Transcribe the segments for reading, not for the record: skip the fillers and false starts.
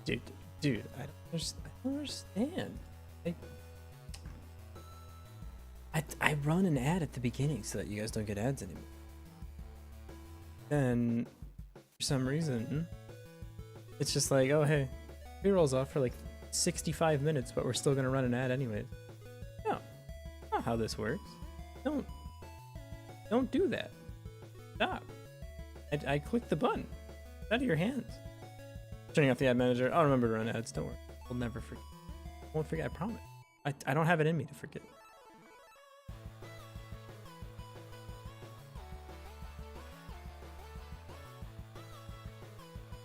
dude, I don't understand. I run an ad at the beginning so that you guys don't get ads anymore. Then, for some reason, it's just like, oh hey, pre-rolls off for like 65 minutes, but we're still gonna run an ad anyways. No, not how this works. Don't do that. Stop. I clicked the button. It's out of your hands. Turning off the ad manager. I'll remember to run ads. Don't worry. We'll never forget. I won't forget. I promise. I don't have it in me to forget.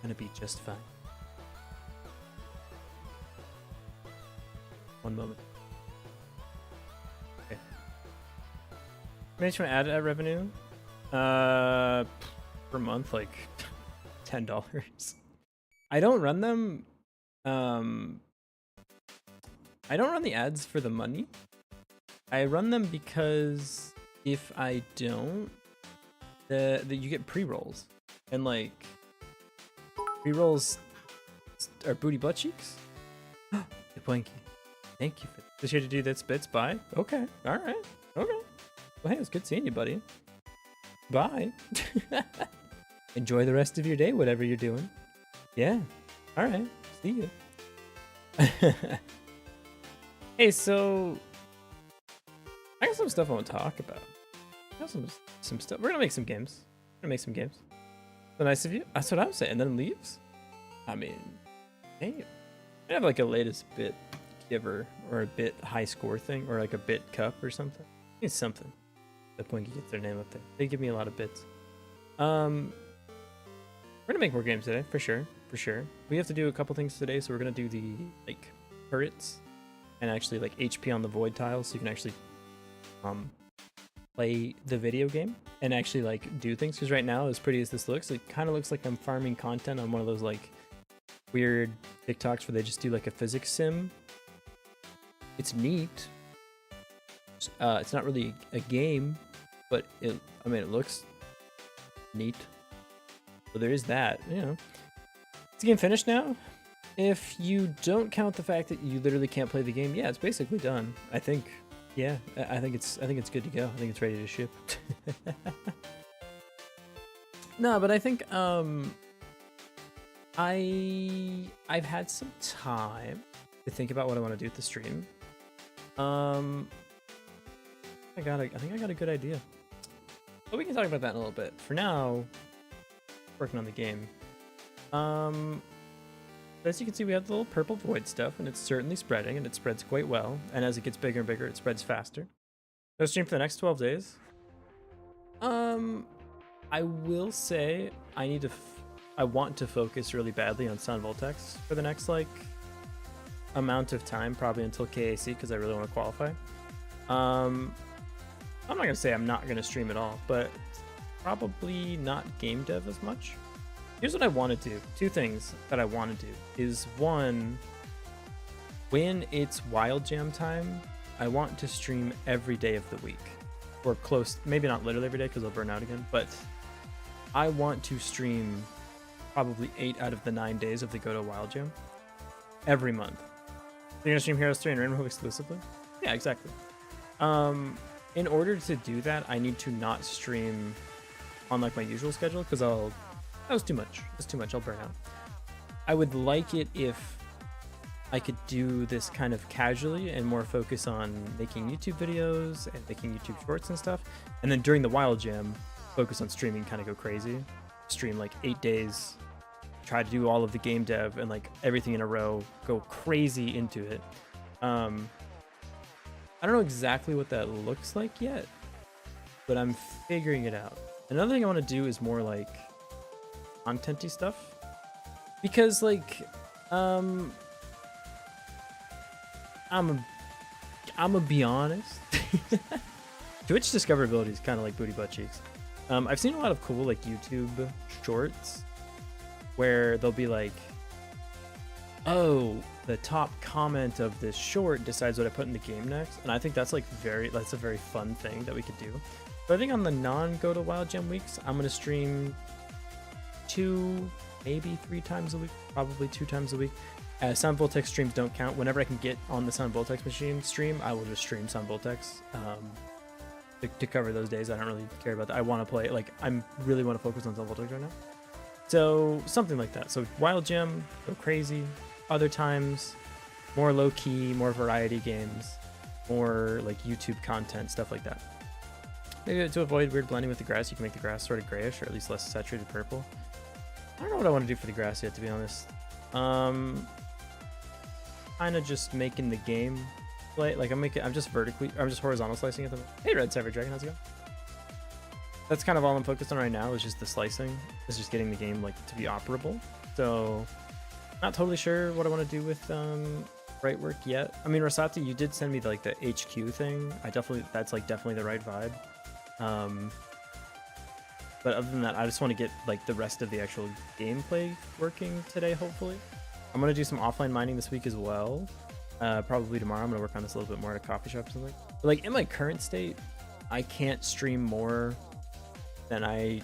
Gonna be just fine. One moment. Okay. Management ad revenue. Per month, like $10. I don't run them. I don't run the ads for the money. I run them because if I don't, you get pre-rolls, and like pre-rolls are booty butt cheeks. Hey, Blanky, thank you for this. Here to do that spits. Bye. Okay. All right. Okay. Well, hey, it was good seeing you, buddy. Bye. Enjoy the rest of your day, whatever you're doing. Yeah. All right. See you. Hey, so I got some stuff I want to talk about. I got some stuff. We're gonna make some games. So nice of you. That's what I'm saying. And then leaves. I mean, hey, I have like a latest bit giver or a bit high score thing or like a bit cup or something. It's something. That point gets their name up there. They give me a lot of bits. We're gonna make more games today for sure. We have to do a couple things today, so we're gonna do the like turrets and actually like HP on the void tiles, so you can actually play the video game and actually like do things. Because right now, as pretty as this looks, it kind of looks like I'm farming content on one of those like weird TikToks where they just do like a physics sim. It's neat. It's not really a game, but it looks neat. So there is that, you know. Is the game finished now? If you don't count the fact that you literally can't play the game, yeah, it's basically done. I think, yeah, I think it's good to go. I think it's ready to ship. No, but I think I've had some time to think about what I want to do with the stream. I think I got a good idea. But we can talk about that in a little bit. For now, working on the game. As you can see, we have the little purple void stuff, and it's certainly spreading, and it spreads quite well. And as it gets bigger and bigger, it spreads faster. So stream for the next 12 days. I will say I want to focus really badly on Sun Voltex for the next like amount of time, probably until KAC, because I really want to qualify. I'm not gonna say I'm not gonna stream at all, but probably not game dev as much. Here's what I want to do. Two things that I want to do is, one, when it's Wild Jam time, I want to stream every day of the week, or close, maybe not literally every day because I'll burn out again, but I want to stream probably 8 out of the 9 days of the Godot Wild Jam every month. You're gonna stream Heroes 3 and Rainbow exclusively? Yeah, exactly. In order to do that, I need to not stream on like my usual schedule, because that was too much. It's too much. I'll burn out. I would like it if I could do this kind of casually and more focus on making YouTube videos and making YouTube shorts and stuff. And then during the Wild Jam, focus on streaming, kind of go crazy. Stream like 8 days, try to do all of the game dev and like everything in a row, go crazy into it. I don't know exactly what that looks like yet, but I'm figuring it out. Another thing I want to do is more like content-y stuff, because like I'm gonna be honest. Twitch discoverability is kind of like booty butt cheeks. I've seen a lot of cool like YouTube shorts where they'll be like, oh, the top comment of this short decides what I put in the game next, and I think that's like that's a very fun thing that we could do. But I think on the non-Godot Wild Jam weeks, I'm gonna stream 2 maybe 3 times a week, probably 2 times a week. Sound Voltex streams don't count. Whenever I can get on the Sound Voltex machine stream, I will just stream Sound Voltex to cover those days. I don't really care about that. I want to play, like, I really want to focus on Sound Voltex right now. So something like that. So Wild Gem, go crazy. Other times, more low key, more variety games, more like YouTube content, stuff like that. Maybe to avoid weird blending with the grass, you can make the grass sort of grayish or at least less saturated purple. I don't know what I want to do for the grass yet, to be honest. Kind of just making the game play. Like I'm just horizontal slicing at the moment. Hey, Red Cyber Dragon, how's it going? That's kind of all I'm focused on right now, is just the slicing. Is just getting the game like to be operable. So not totally sure what I want to do with right work yet. I mean, Rosati, you did send me like the HQ thing. That's like definitely the right vibe. But other than that, I just want to get like the rest of the actual gameplay working today, hopefully. I'm going to do some offline mining this week as well. Probably tomorrow. I'm going to work on this a little bit more at a coffee shop or something. But like in my current state, I can't stream more than I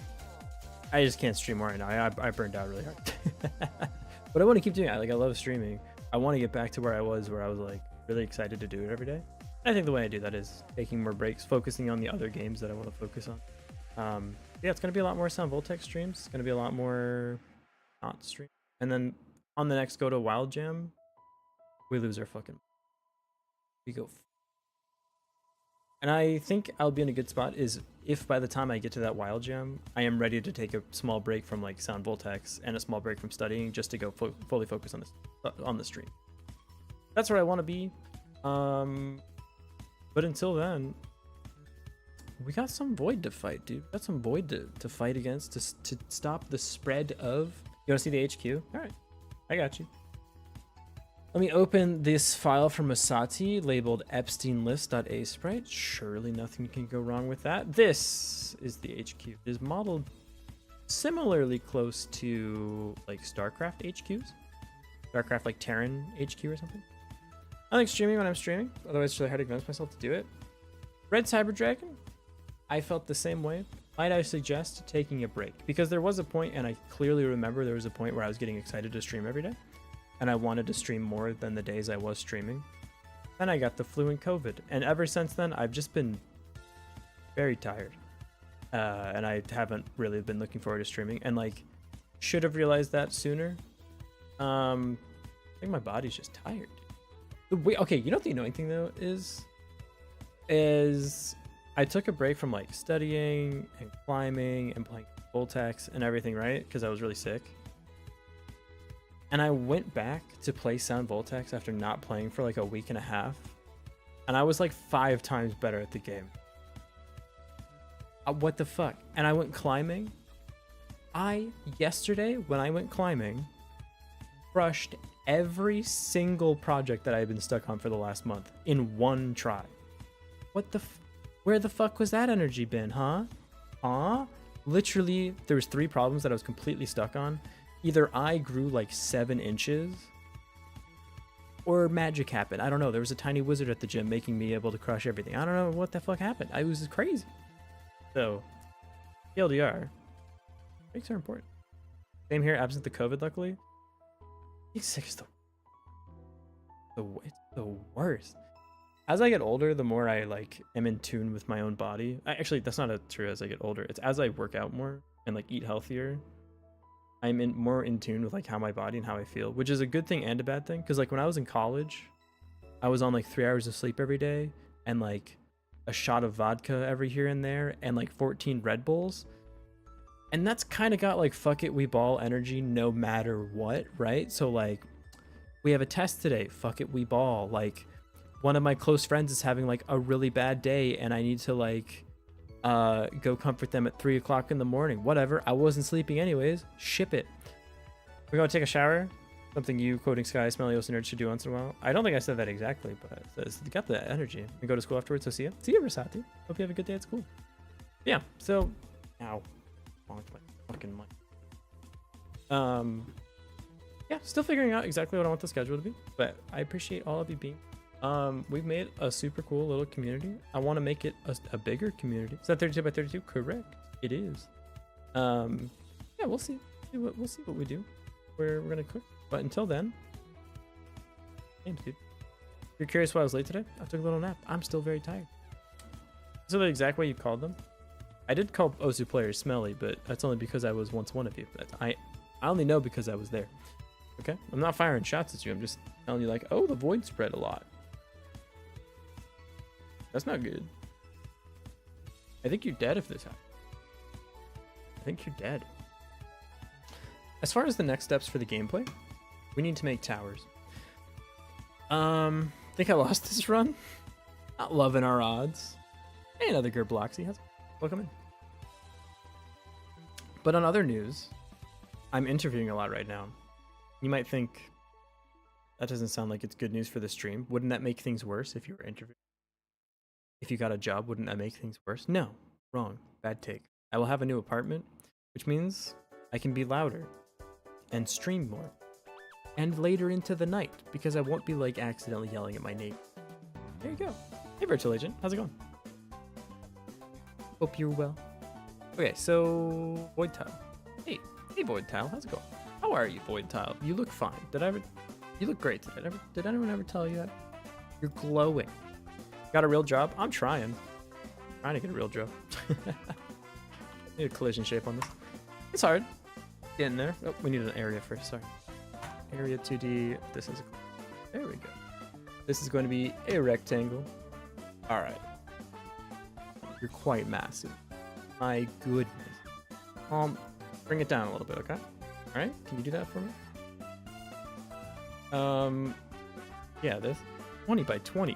just can't stream more right now. I burned out really hard. But I want to keep doing it. Like, I love streaming. I want to get back to where I was like really excited to do it every day. And I think the way I do that is taking more breaks, focusing on the other games that I want to focus on. Yeah, it's going to be a lot more Sound Voltex streams. It's going to be a lot more not stream. And then on the next Godot Wild Jam, we lose our fucking... We go... And I think I'll be in a good spot is if by the time I get to that Wild Jam, I am ready to take a small break from like Sound Voltex and a small break from studying just to go fully focus on this on the stream. That's where I want to be. But until then, we got some void to fight, dude. We got some void to fight against to stop the spread of... You want to see the HQ? All right, I got you. Let me open this file from Masati labeled epsteinlist.asprite. Surely nothing can go wrong with that. This is the HQ. It is modeled similarly close to like StarCraft HQs. StarCraft like Terran HQ or something. I like streaming when I'm streaming. Otherwise, it's really hard to convince myself to do it. Red Cyber Dragon, I felt the same way. Might I suggest taking a break? Because there was a point, and I clearly remember there was a point where I was getting excited to stream every day. And I wanted to stream more than the days I was streaming. Then I got the flu and COVID. And ever since then, I've just been very tired. And I haven't really been looking forward to streaming. And like, should have realized that sooner. I think my body's just tired. Okay, you know what the annoying thing though is I took a break from like studying and climbing and playing Voltex and everything, right? Because I was really sick. And I went back to play Sound Voltex after not playing for like a week and a half. And I was like 5 times better at the game. What the fuck? And I went climbing. Yesterday, when I went climbing, crushed every single project that I've been stuck on for the last month in one try. Where the fuck was that energy been, huh? Literally, there was 3 problems that I was completely stuck on. Either I grew like 7 inches or magic happened. I don't know. There was a tiny wizard at the gym making me able to crush everything. I don't know what the fuck happened. I was crazy. So, TLDR, breaks are important. Same here, absent the COVID, luckily. Being sick is it's the worst. As I get older, the more I like am in tune with my own body. Actually, that's not true as I get older. It's as I work out more and like eat healthier, I'm more in tune with like how my body and how I feel, which is a good thing and a bad thing. Because like when I was in college, I was on like 3 hours of sleep every day and like a shot of vodka every here and there and like 14 Red Bulls. And that's kind of got like fuck it, we ball energy no matter what, right? So like we have a test today, fuck it, we ball. Like one of my close friends is having like a really bad day and I need to like go comfort them at 3 o'clock in the morning. Whatever, I wasn't sleeping anyways. Ship it. We're gonna take a shower. Something you, quoting Sky, Smelly Ocean Nerd, should do once in a while. I don't think I said that exactly, but it's got the energy. We go to school afterwards, so see ya. See ya, Versati. Hope you have a good day at school. Yeah, so... Ow. Bonked my fucking mic. Yeah, still figuring out exactly what I want the schedule to be, but I appreciate all of you being... We've made a super cool little community. I want to make it a bigger community. Is that 32 by 32? Correct. It is. Yeah, we'll see. We'll see what we do. We're gonna cook. But until then, hey, dude. If you're curious why I was late today? I took a little nap. I'm still very tired. Is that the exact way you called them? I did call Osu players smelly, but that's only because I was once one of you. I only know because I was there. Okay? I'm not firing shots at you. I'm just telling you, like, oh, the void spread a lot. That's not good. I think you're dead if this happens. I think you're dead. As far as the next steps for the gameplay, we need to make towers. I think I lost this run. Not loving our odds. Hey, another Gerbloxy. Welcome in. But on other news, I'm interviewing a lot right now. You might think that doesn't sound like it's good news for the stream. Wouldn't that make things worse if you were interviewing? If you got a job, wouldn't that make things worse? No, wrong. Bad take. I will have a new apartment, which means I can be louder and stream more. And later into the night, because I won't be like accidentally yelling at my neighbor. There you go. Hey, Virtual Agent, how's it going? Hope you're well. Okay, so Void Tile. Hey, Void Tile, how's it going? How are you, Void Tile? You look fine. You look great today. Did anyone ever tell you that? You're glowing. Got a real job? I'm trying. Trying to get a real job. Need a collision shape on this. It's hard. Getting there. Oh, we need an area first. Sorry. Area 2D. This is. There we go. This is going to be a rectangle. All right. You're quite massive. My goodness. Bring it down a little bit, okay? All right. Can you do that for me? Yeah. This 20 by 20.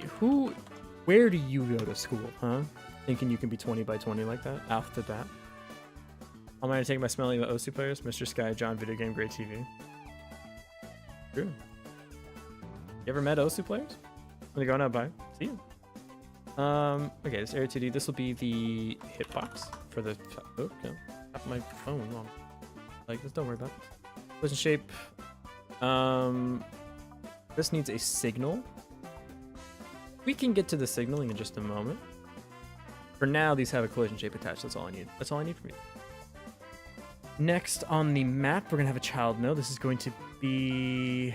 Where do you go to school, huh? Thinking you can be 20 by 20 like that off the bat? I'm gonna take my smelly Osu players, Mr. Sky, John, Video Game, Great TV. True. You ever met Osu players? When they going out by? See you. Okay, this Area 2D. This will be the hitbox for the. Oh, no. Tap my phone on. Like this. Don't worry about it. Collision shape. This needs a signal. We can get to the signaling in just a moment. For now, these have a collision shape attached. That's all I need. That's all I need from you. Next on the map, we're going to have a child node. This is going to be...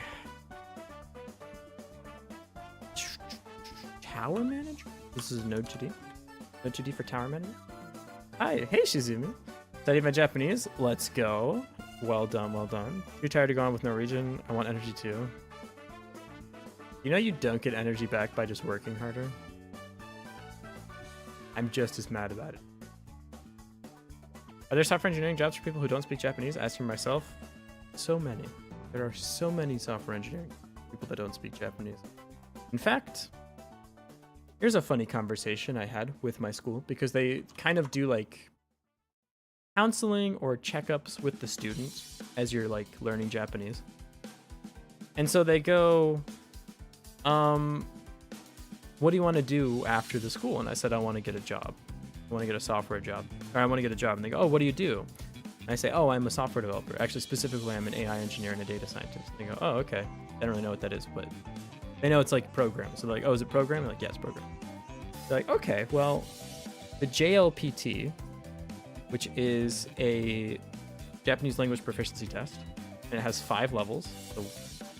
Tower Manager? This is Node 2D. Node 2D for Tower Manager. Hi. Hey, Shizumi. Study my Japanese. Let's go. Well done, well done. You're tired of going with Norwegian. I want energy too. You know you don't get energy back by just working harder? I'm just as mad about it. Are there software engineering jobs for people who don't speak Japanese? Asking myself. So many. There are so many software engineering people that don't speak Japanese. In fact, here's a funny conversation I had with my school because they kind of do like counseling or checkups with the students as you're like learning Japanese. And so they go, what do you want to do after the school? And I said, I want to get a job. I want to get a software job. Or I want to get a job. And they go, oh, what do you do? And I say, oh, I'm a software developer. Actually, specifically, I'm an AI engineer and a data scientist. And they go, oh, okay. I don't really know what that is, but they know it's like programming. So they're like, oh, is it programming? I'm like, yes, programming. They're like, okay, well, the JLPT, which is a Japanese language proficiency test, and it has 5 levels. So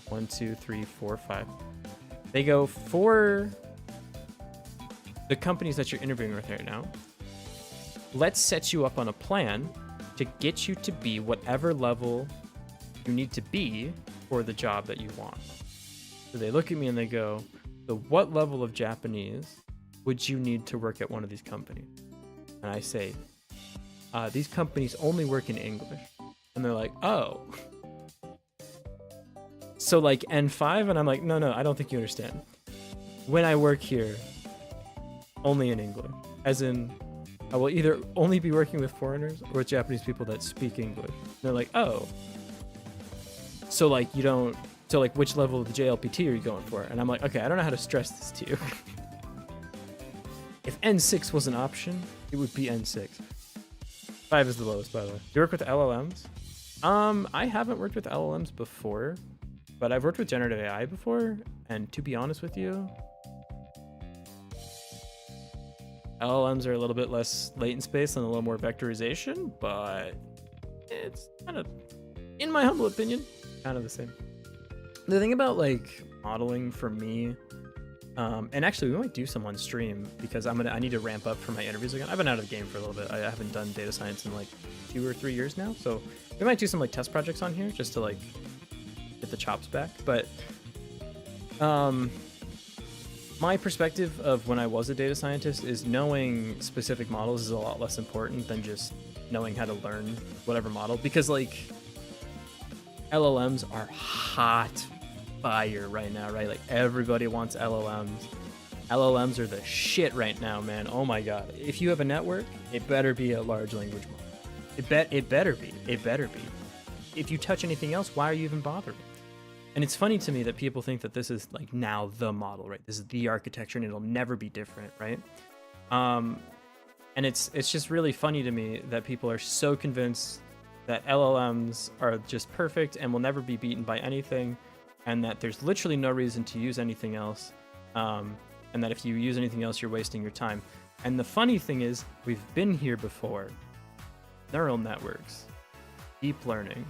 1, 2, 3, 4, 5. They go, for the companies that you're interviewing with right now, let's set you up on a plan to get you to be whatever level you need to be for the job that you want. So they look at me and they go, so what level of Japanese would you need to work at one of these companies? And I say, these companies only work in English. And they're like, oh. So like N5? And I'm like, no, I don't think you understand. When I work here, only in English. As in, I will either only be working with foreigners or with Japanese people that speak English. And they're like, oh. So like you don't, so like which level of the JLPT are you going for? And I'm like, okay, I don't know how to stress this to you. If N6 was an option, it would be N6. 5 is the lowest, by the way. Do you work with LLMs? I haven't worked with LLMs before, but I've worked with generative AI before, and to be honest with you, LLMs are a little bit less latent space and a little more vectorization, but it's kind of in my humble opinion, kind of the same. The thing about like modeling for me, and actually we might do some on stream because I need to ramp up for my interviews again. I've been out of the game for a little bit. I haven't done data science in like 2 or 3 years now, so we might do some like test projects on here just to like get the chops back. But my perspective of when I was a data scientist is knowing specific models is a lot less important than just knowing how to learn whatever model, because like LLMs are hot fire right now, right? Like everybody wants LLMs. LLMs are the shit right now, man. Oh my god. If you have a network, it better be a large language model. It better be. It better be. If you touch anything else, why are you even bothering? And it's funny to me that people think that this is like now the model, right? This is the architecture and it'll never be different, right? And it's just really funny to me that people are so convinced that LLMs are just perfect and will never be beaten by anything, and that there's literally no reason to use anything else, and that if you use anything else, you're wasting your time. And the funny thing is, we've been here before. Neural networks, deep learning.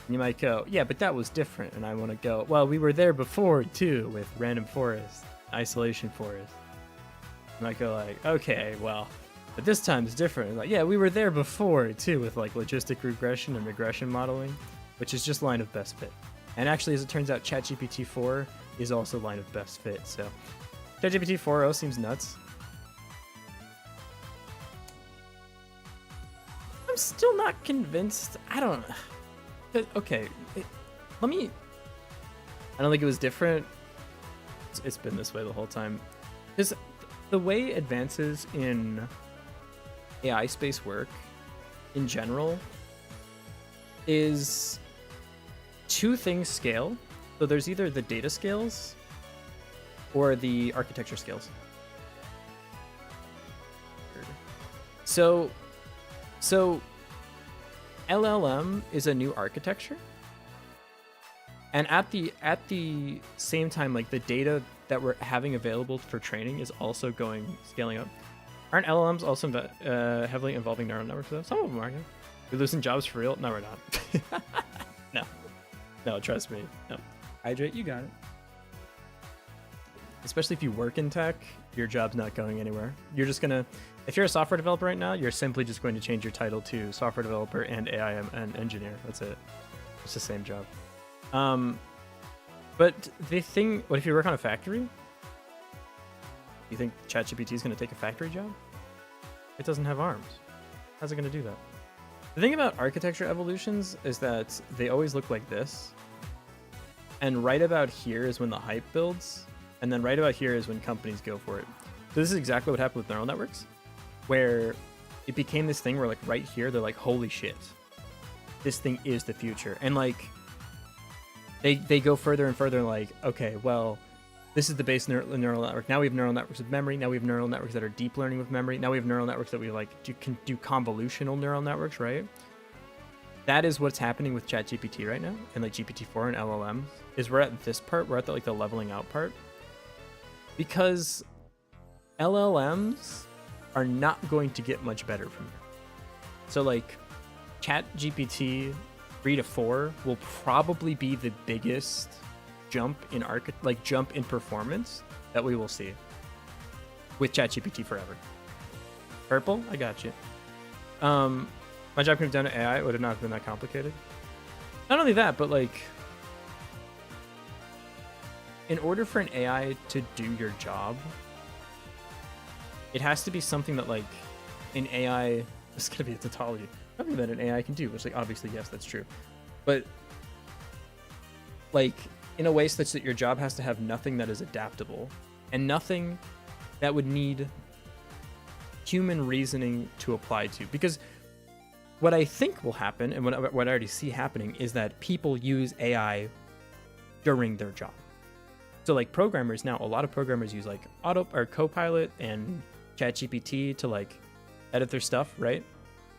And you might go, yeah, but that was different. And I want to go, well, we were there before too with random forest, isolation forest. You might go like, okay, well, but this time it's different. Like, yeah, we were there before too with like logistic regression and regression modeling, which is just line of best fit. And actually, as it turns out, ChatGPT 4 is also line of best fit. So ChatGPT 4.0 seems nuts. I'm still not convinced. I don't know. Okay, let me... I don't think it was different. It's been this way the whole time. Because the way advances in AI space work in general is two things scale. So there's either the data scales or the architecture scales. So LLM is a new architecture. And at the same time, like the data that we're having available for training is also scaling up. Aren't LLMs also heavily involving neural networks though? Some of them are. Yeah. We're losing jobs for real? No, we're not. No, trust me. No. Hydrate, you got it. Especially if you work in tech, your job's not going anywhere. You're just gonna, if you're a software developer right now, you're simply just going to change your title to software developer and AI and engineer. That's it. It's the same job. But the thing, what if you work on a factory? You think ChatGPT is going to take a factory job? It doesn't have arms. How's it going to do that? The thing about architecture evolutions is that they always look like this. And right about here is when the hype builds. And then right about here is when companies go for it. So this is exactly what happened with neural networks, where it became this thing where like right here, they're like, holy shit, this thing is the future. And like, they go further and further like, okay, well, this is the base neural network. Now we have neural networks with memory. Now we have neural networks that are deep learning with memory. Now we have neural networks that we like can do convolutional neural networks, right? That is what's happening with ChatGPT right now, and like GPT-4 and LLM, is we're at this part, we're at the leveling out part. Because LLMs are not going to get much better from here. So like ChatGPT 3 to 4 will probably be the biggest jump in performance that we will see with ChatGPT forever. Purple, I got you. My job could have done to AI, it would have not been that complicated. Not only that, but like, in order for an AI to do your job, it has to be something that like an AI, this is gonna be a tautology, something that an AI can do, which like obviously yes, that's true, but like in a way such that your job has to have nothing that is adaptable and nothing that would need human reasoning to apply to. Because what I think will happen, and what I already see happening, is that people use AI during their job. So like programmers now, a lot of programmers use like Copilot and ChatGPT to like edit their stuff, right?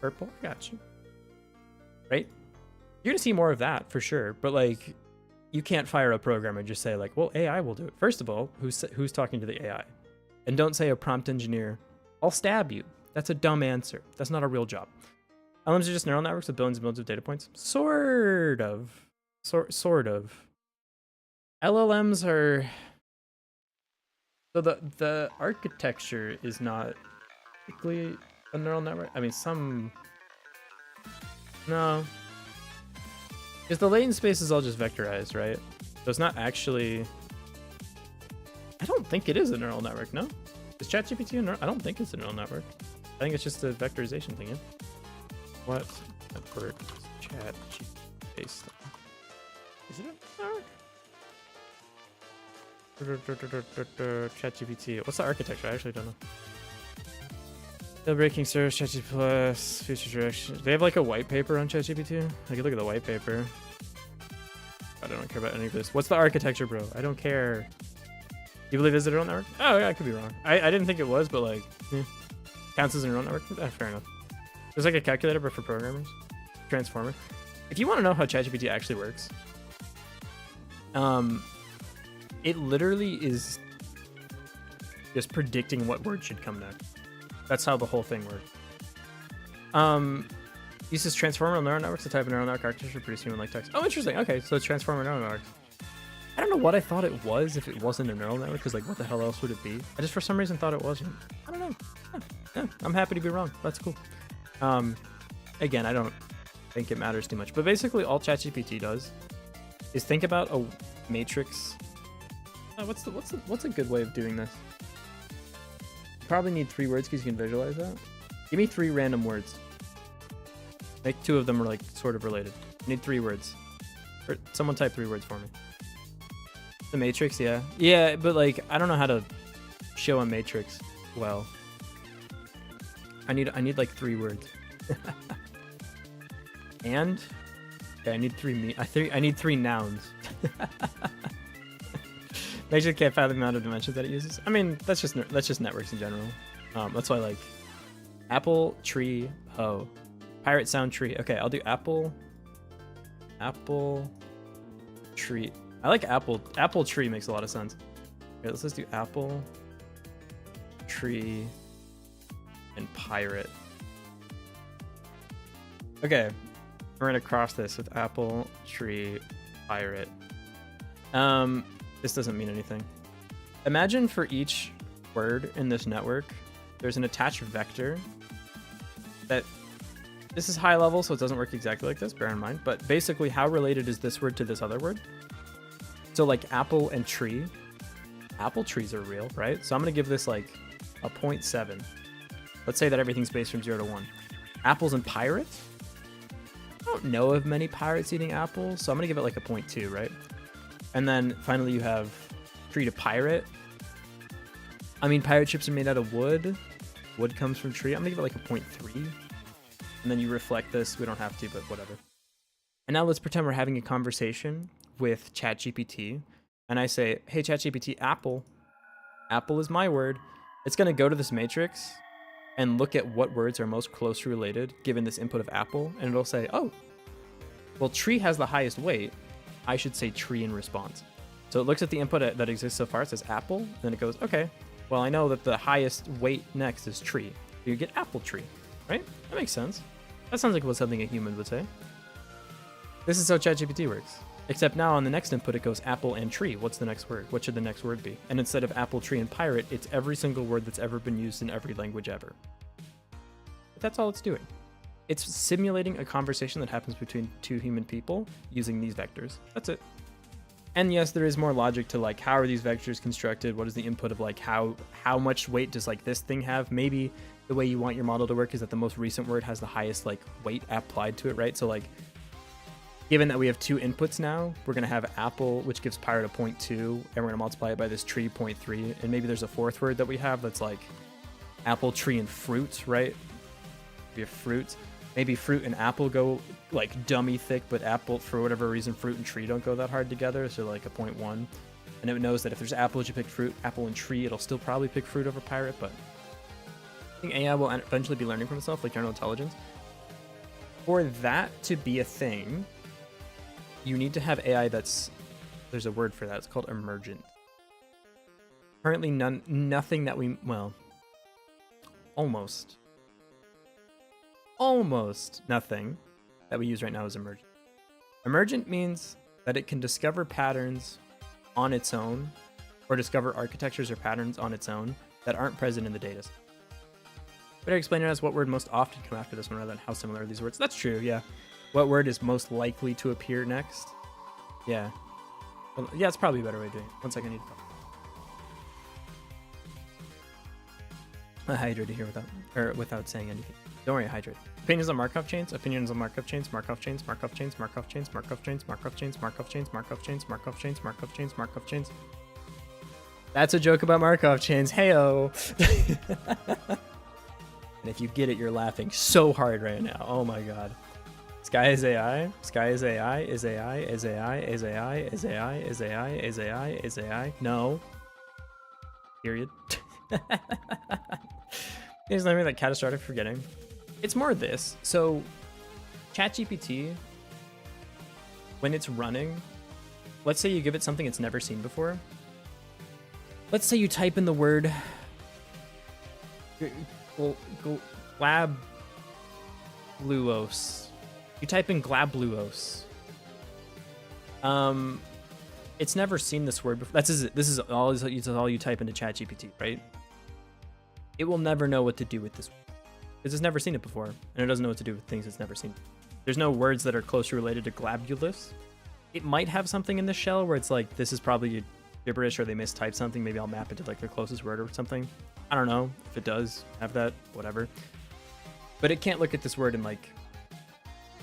Purple, I got you. Right? You're gonna see more of that for sure, but like you can't fire a programmer and just say like, well, AI will do it. First of all, who's talking to the AI? And don't say a prompt engineer. I'll stab you. That's a dumb answer. That's not a real job. LLMs are just neural networks with billions and billions of data points. Sort of. Sort of. LLMs are... So the architecture is not typically a neural network. I mean, some... No. Because the latent space is all just vectorized, right? So it's not actually... I don't think it is a neural network, no? Is ChatGPT a neural... I don't think it's a neural network. I think it's just a vectorization thing, yeah? What network is ChatGPT based on? Is it a network? ChatGPT. What's the architecture? I actually don't know. Jailbreaking service, ChatGPT Plus, future direction. They have like a white paper on ChatGPT. I can look at the white paper. I don't care about any of this. What's the architecture, bro? I don't care. You believe it's a neural network? Oh yeah, I could be wrong. I didn't think it was, but like, counts as a neural network. Fair enough. There's like a calculator, but for programmers. Transformer. If you want to know how ChatGPT actually works, it literally is just predicting what word should come next. That's how the whole thing works. Uses transformer neural networks, a type of neural network architecture to produce human-like text. Oh, interesting. Okay, so it's transformer neural networks. I don't know what I thought it was if it wasn't a neural network, because like, what the hell else would it be? I just for some reason thought it wasn't. I don't know. Yeah, I'm happy to be wrong. That's cool. Again, I don't think it matters too much, but basically all ChatGPT does is think about a matrix. What's a good way of doing this? You probably need 3 words because you can visualize that. Give me 3 random words. Make 2 of them are like sort of related. You need 3 words. Or someone type 3 words for me. The matrix, yeah. Yeah, but like I don't know how to show a matrix well. I need like 3 words. And okay, I need 3 I need 3 nouns. Matrix can't fathom the amount of dimensions that it uses. I mean, that's just networks in general. That's why like apple, tree, hoe. Pirate sound tree. Okay, I'll do apple, tree. I like apple tree makes a lot of sense. Okay, let's just do apple, tree, and pirate. Okay, we're gonna cross this with apple, tree, pirate. This doesn't mean anything. Imagine for each word in this network, there's an attached vector that, this is high level, so it doesn't work exactly like this, bear in mind, but basically how related is this word to this other word? So like apple and tree, apple trees are real, right? So I'm gonna give this like a 0.7. Let's say that everything's based from 0 to 1. Apples and pirates? I don't know of many pirates eating apples, so I'm gonna give it like a 0.2, right? And then finally you have tree to pirate. I mean, pirate ships are made out of wood. Wood comes from tree. I'm gonna give it like a 0.3. And then you reflect this. We don't have to, but whatever. And now let's pretend we're having a conversation with ChatGPT. And I say, hey, ChatGPT, apple. Apple is my word. It's gonna go to this matrix and look at what words are most closely related given this input of apple. And it'll say, oh, well, tree has the highest weight. I should say tree in response. So it looks at the input that exists so far. It says apple. Then it goes, okay, well, I know that the highest weight next is tree. So you get apple tree, right? That makes sense. That sounds like what something a human would say. This is how ChatGPT works. Except now on the next input, it goes apple and tree. What's the next word? What should the next word be? And instead of apple, tree, and pirate, it's every single word that's ever been used in every language ever. But that's all it's doing. It's simulating a conversation that happens between 2 human people using these vectors. That's it. And yes, there is more logic to like, how are these vectors constructed? What is the input of like, how much weight does like this thing have? Maybe the way you want your model to work is that the most recent word has the highest like weight applied to it, right? So like, given that we have 2 inputs now, we're gonna have apple, which gives pirate a 0.2, and we're gonna multiply it by this tree 0.3. And maybe there's a 4th word that we have that's like apple, tree, and fruit, right? We have fruit. Maybe fruit and apple go like dummy thick, but apple, for whatever reason, fruit and tree don't go that hard together, so like a 0.1. And it knows that if there's apple, it should pick fruit, apple and tree, it'll still probably pick fruit over pirate, but I think AI will eventually be learning from itself, like general intelligence. For that to be a thing, you need to have AI that's, there's a word for that, it's called emergent. Currently nothing that we, well, almost. almost nothing that we use right now is emergent. Emergent means that it can discover patterns on its own, or discover architectures or patterns on its own that aren't present in the data. Better explain it as what word most often come after this one rather than how similar are these words. That's true, yeah. What word is most likely to appear next? Yeah. Well, yeah, it's probably a better way of doing it. 1 second, I need to talk. I hydrated here without saying anything. Don't worry, I hydrate. Opinions on Markov chains, opinions on Markov chains, Markov chains, Markov chains, Markov chains, Markov chains, Markov chains, Markov chains, Markov chains, Markov chains, Markov chains, Markov chains. That's a joke about Markov chains. Heyo. And if you get it, you're laughing so hard right now. Oh my god. Sky is AI. Sky is AI. Is AI. Is AI. Is AI. Is AI. Is AI. Is AI. Is AI. No. Period. There's nothing that catastrophic forgetting. It's more this. So, ChatGPT, when it's running, let's say you give it something it's never seen before. Let's say you type in the word glabluos. You type in glabluos. It's never seen this word before. This is all you type into ChatGPT, right? It will never know what to do with this word because it's never seen it before, and it doesn't know what to do with things it's never seen. There's no words that are closely related to glabulus. It might have something in the shell where it's like, this is probably gibberish, or they mistyped something. Maybe I'll map it to like their closest word or something. I don't know if it does have that, whatever. But it can't look at this word and like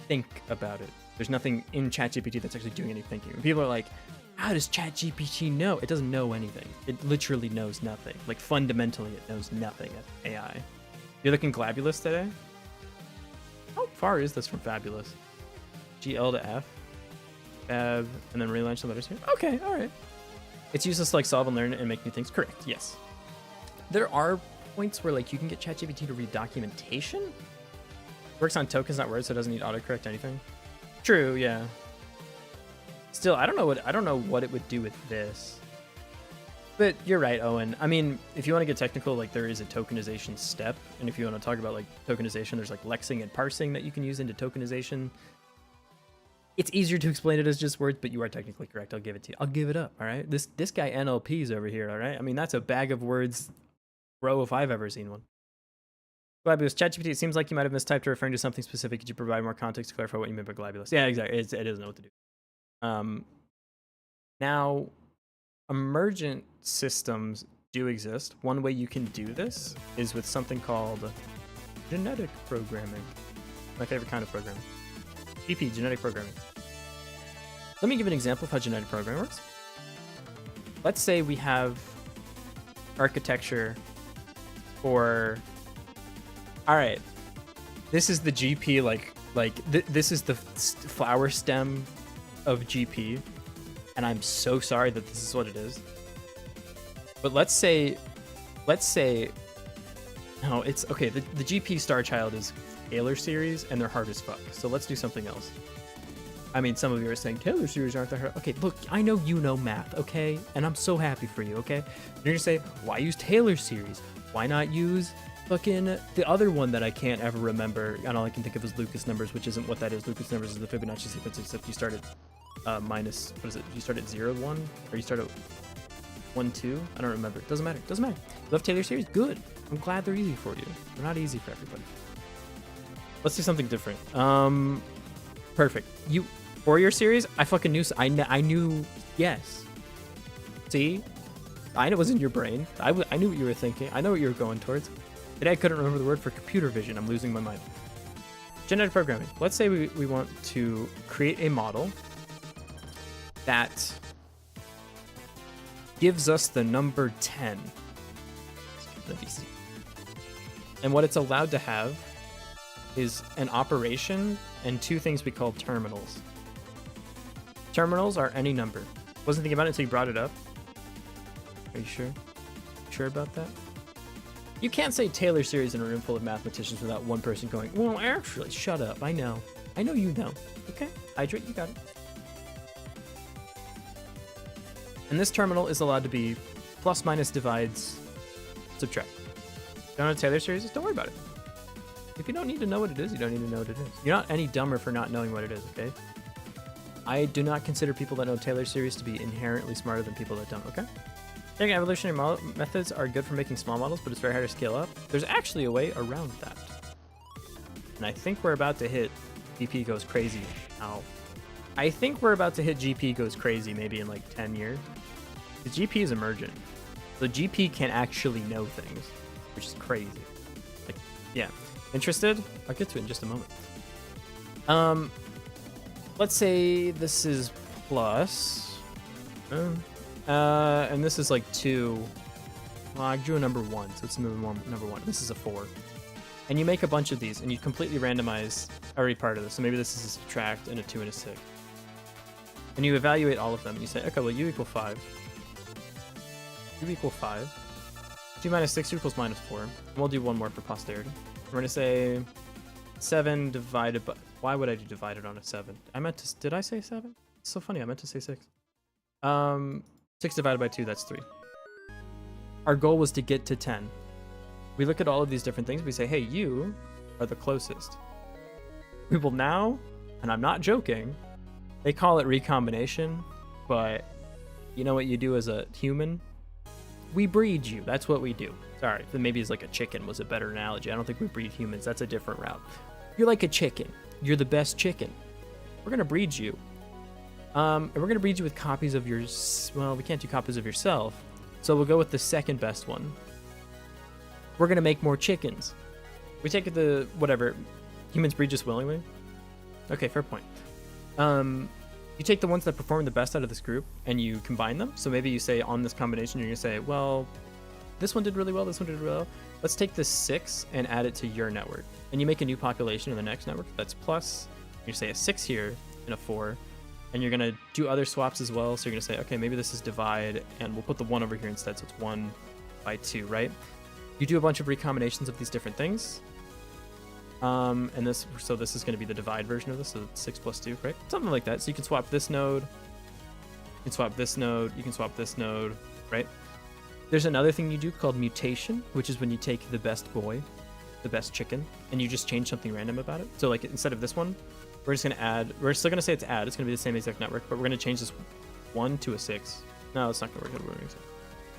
think about it. There's nothing in ChatGPT that's actually doing any thinking. When people are like, how does ChatGPT know? It doesn't know anything. It literally knows nothing. Like fundamentally, it knows nothing as AI. You're looking glabulous today? How far is this from fabulous? GL to F, Fab, and then relaunch the letters here. Okay, all right. It's useless to like solve and learn and make new things. Correct, yes. There are points where like you can get ChatGPT to read documentation. Works on tokens, not words, so it doesn't need autocorrect or anything. True, yeah. Still, I don't know what it would do with this. But you're right, Owen. I mean, if you want to get technical, like there is a tokenization step, and if you want to talk about like tokenization, there's like lexing and parsing that you can use into tokenization. It's easier to explain it as just words, but you are technically correct. I'll give it to you. I'll give it up, all right? This guy NLP's over here, all right? I mean, that's a bag of words, bro, if I've ever seen one. Glabulus. ChatGPT, it seems like you might have mistyped or referring to something specific. Could you provide more context to clarify what you mean by glabulus? Yeah, exactly. It doesn't know what to do. Now, emergent systems do exist. One way you can do this is with something called genetic programming. My favorite kind of programming. GP, genetic programming. Let me give an example of how genetic programming works. Let's say we have architecture for... All right, this is the GP, this is the flower stem of GP, and I'm so sorry that this is what it is. But let's say, no, it's okay. The GP star child is Taylor series, and they're hard as fuck. So let's do something else. I mean, some of you are saying Taylor series aren't that hard. Okay, look, I know you know math, okay, and I'm so happy for you, okay. You're gonna say, why use Taylor series? Why not use fucking the other one that I can't ever remember, and all I can think of is Lucas numbers, which isn't what that is. Lucas numbers is the Fibonacci sequence, except you start at minus, what is it? You start at 0, 1, or you start at 1, 2? I don't remember. Doesn't matter. Doesn't matter. You love Taylor series? Good. I'm glad they're easy for you. They're not easy for everybody. Let's do something different. Perfect. Fourier series? I fucking knew. I knew. Yes. See, I know it was in your brain. I knew what you were thinking. I know what you were going towards. Today I couldn't remember the word for computer vision. I'm losing my mind. Genetic programming. Let's say we want to create a model that gives us the number 10. And what it's allowed to have is an operation and two things we call terminals. Terminals are any number. Wasn't thinking about it until you brought it up. Are you sure? Sure about that? You can't say Taylor series in a room full of mathematicians without one person going, well, actually, shut up. I know. I know you know. Okay, hydrate, you got it. And this terminal is allowed to be plus, minus, divides, subtract. Don't know what Taylor series is? Don't worry about it. If you don't need to know what it is, you don't need to know what it is. You're not any dumber for not knowing what it is, okay? I do not consider people that know Taylor series to be inherently smarter than people that don't, okay? I think evolutionary methods are good for making small models, but it's very hard to scale up. There's actually a way around that. And I think we're about to hit GP goes crazy. Ow. I think we're about to hit GP goes crazy maybe in like 10 years. The GP is emergent. So GP can actually know things, which is crazy. Like, yeah. Interested? I'll get to it in just a moment. Let's say this is plus. And this is like 2. Well, I drew a number 1, so it's number 1. This is a 4. And you make a bunch of these, and you completely randomize every part of this. So maybe this is a subtract and a 2 and a 6. And you evaluate all of them, and you say, okay, well, u equal 5. U equal 5. 2 minus 6 equals minus 4. And we'll do one more for posterity. We're going to say 7 divided by... Why would I do divided on a 7? I meant to... Did I say 7? It's so funny. I meant to say 6. 6 divided by 2, that's 3. Our goal was to get to 10. We look at all of these different things. We say, hey, you are the closest. We will now, and I'm not joking, they call it recombination, but you know what you do as a human? We breed you. That's what we do. Sorry, then maybe it's like a chicken was a better analogy. I don't think we breed humans. That's a different route. You're like a chicken. You're the best chicken. We're going to breed you. And we're going to breed you with copies of yours. Well, we can't do copies of yourself. So we'll go with the second best one. We're going to make more chickens. We take the, whatever, humans breed just willingly. Okay, fair point. You take the ones that perform the best out of this group and you combine them. So maybe you say on this combination, you're going to say, well, this one did really well, this one did really well. Let's take this 6 and add it to your network. And you make a new population in the next network that's plus. You say a 6 here and a 4. And you're going to do other swaps as well. So you're going to say, okay, maybe this is divide, and we'll put the 1 over here instead. So it's 1 by 2, right? You do a bunch of recombinations of these different things. And this is going to be the divide version of this. So 6 plus 2, right? Something like that. So you can swap this node. You can swap this node. You can swap this node, right? There's another thing you do called mutation, which is when you take the best boy, the best chicken, and you just change something random about it. So like instead of this one, we're just going to add, we're still going to say it's add. It's going to be the same exact network, but we're going to change this 1 to a 6. No, it's not going to work. Change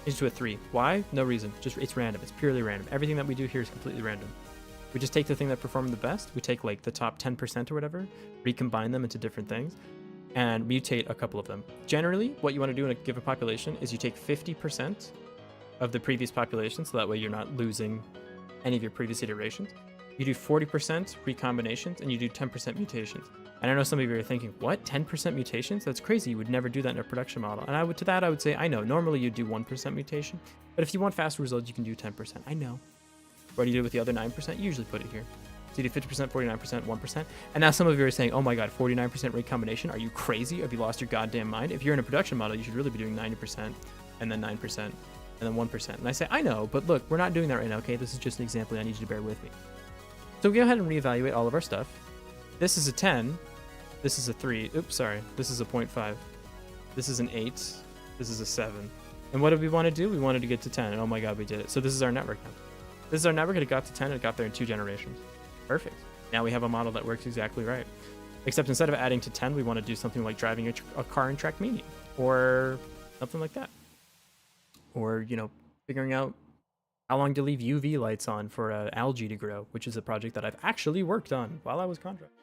it to a 3. Why? No reason. Just it's random. It's purely random. Everything that we do here is completely random. We just take the thing that performed the best. We take like the top 10% or whatever, recombine them into different things, and mutate a couple of them. Generally, what you want to do in a given population is you take 50% of the previous population, so that way you're not losing any of your previous iterations. You do 40% recombinations, and you do 10% mutations. And I know some of you are thinking, what? 10% mutations? That's crazy. You would never do that in a production model. And I would say, I know, normally you do 1% mutation, but if you want faster results, you can do 10%. I know. What do you do with the other 9%? You usually put it here. So you do 50%, 49%, 1%. And now some of you are saying, oh my God, 49% recombination? Are you crazy? Have you lost your goddamn mind? If you're in a production model, you should really be doing 90%, and then 9%, and then 1%. And I say, I know, but look, we're not doing that right now, okay? This is just an example. I need you to bear with me. So we go ahead and reevaluate all of our stuff. This is a 10. This is a 3. Oops, sorry. This is a 0.5. This is an 8. This is a 7. And what did we want to do? We wanted to get to 10. And oh my God, we did it. So this is our network now. This is our network. It got to 10. It got there in 2 generations. Perfect. Now we have a model that works exactly right. Except instead of adding to 10, we want to do something like driving a car in track medium. Or something like that. Or, you know, figuring out how long to leave UV lights on for algae to grow, which is a project that I've actually worked on while I was contract.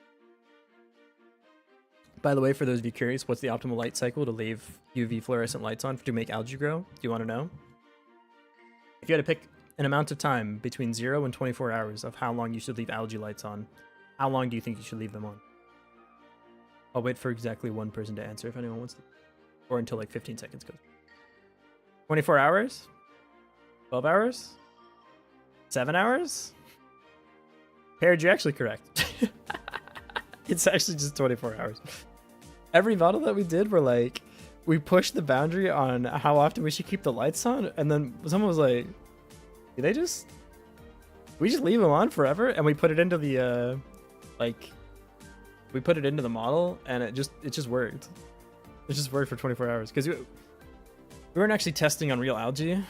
By the way, for those of you curious, what's the optimal light cycle to leave UV fluorescent lights on to make algae grow? Do you want to know? If you had to pick an amount of time between 0 and 24 hours of how long you should leave algae lights on, how long do you think you should leave them on? I'll wait for exactly one person to answer if anyone wants to. Or until like 15 seconds goes. 24 hours? 12 hours? 7 hours? Paired, you're actually correct. It's actually just 24 hours. Every model that we did, we pushed the boundary on how often we should keep the lights on, and then someone was like, we just leave them on forever? And we put it into the, we put it into the model, and it just worked. It just worked for 24 hours. Because we weren't actually testing on real algae.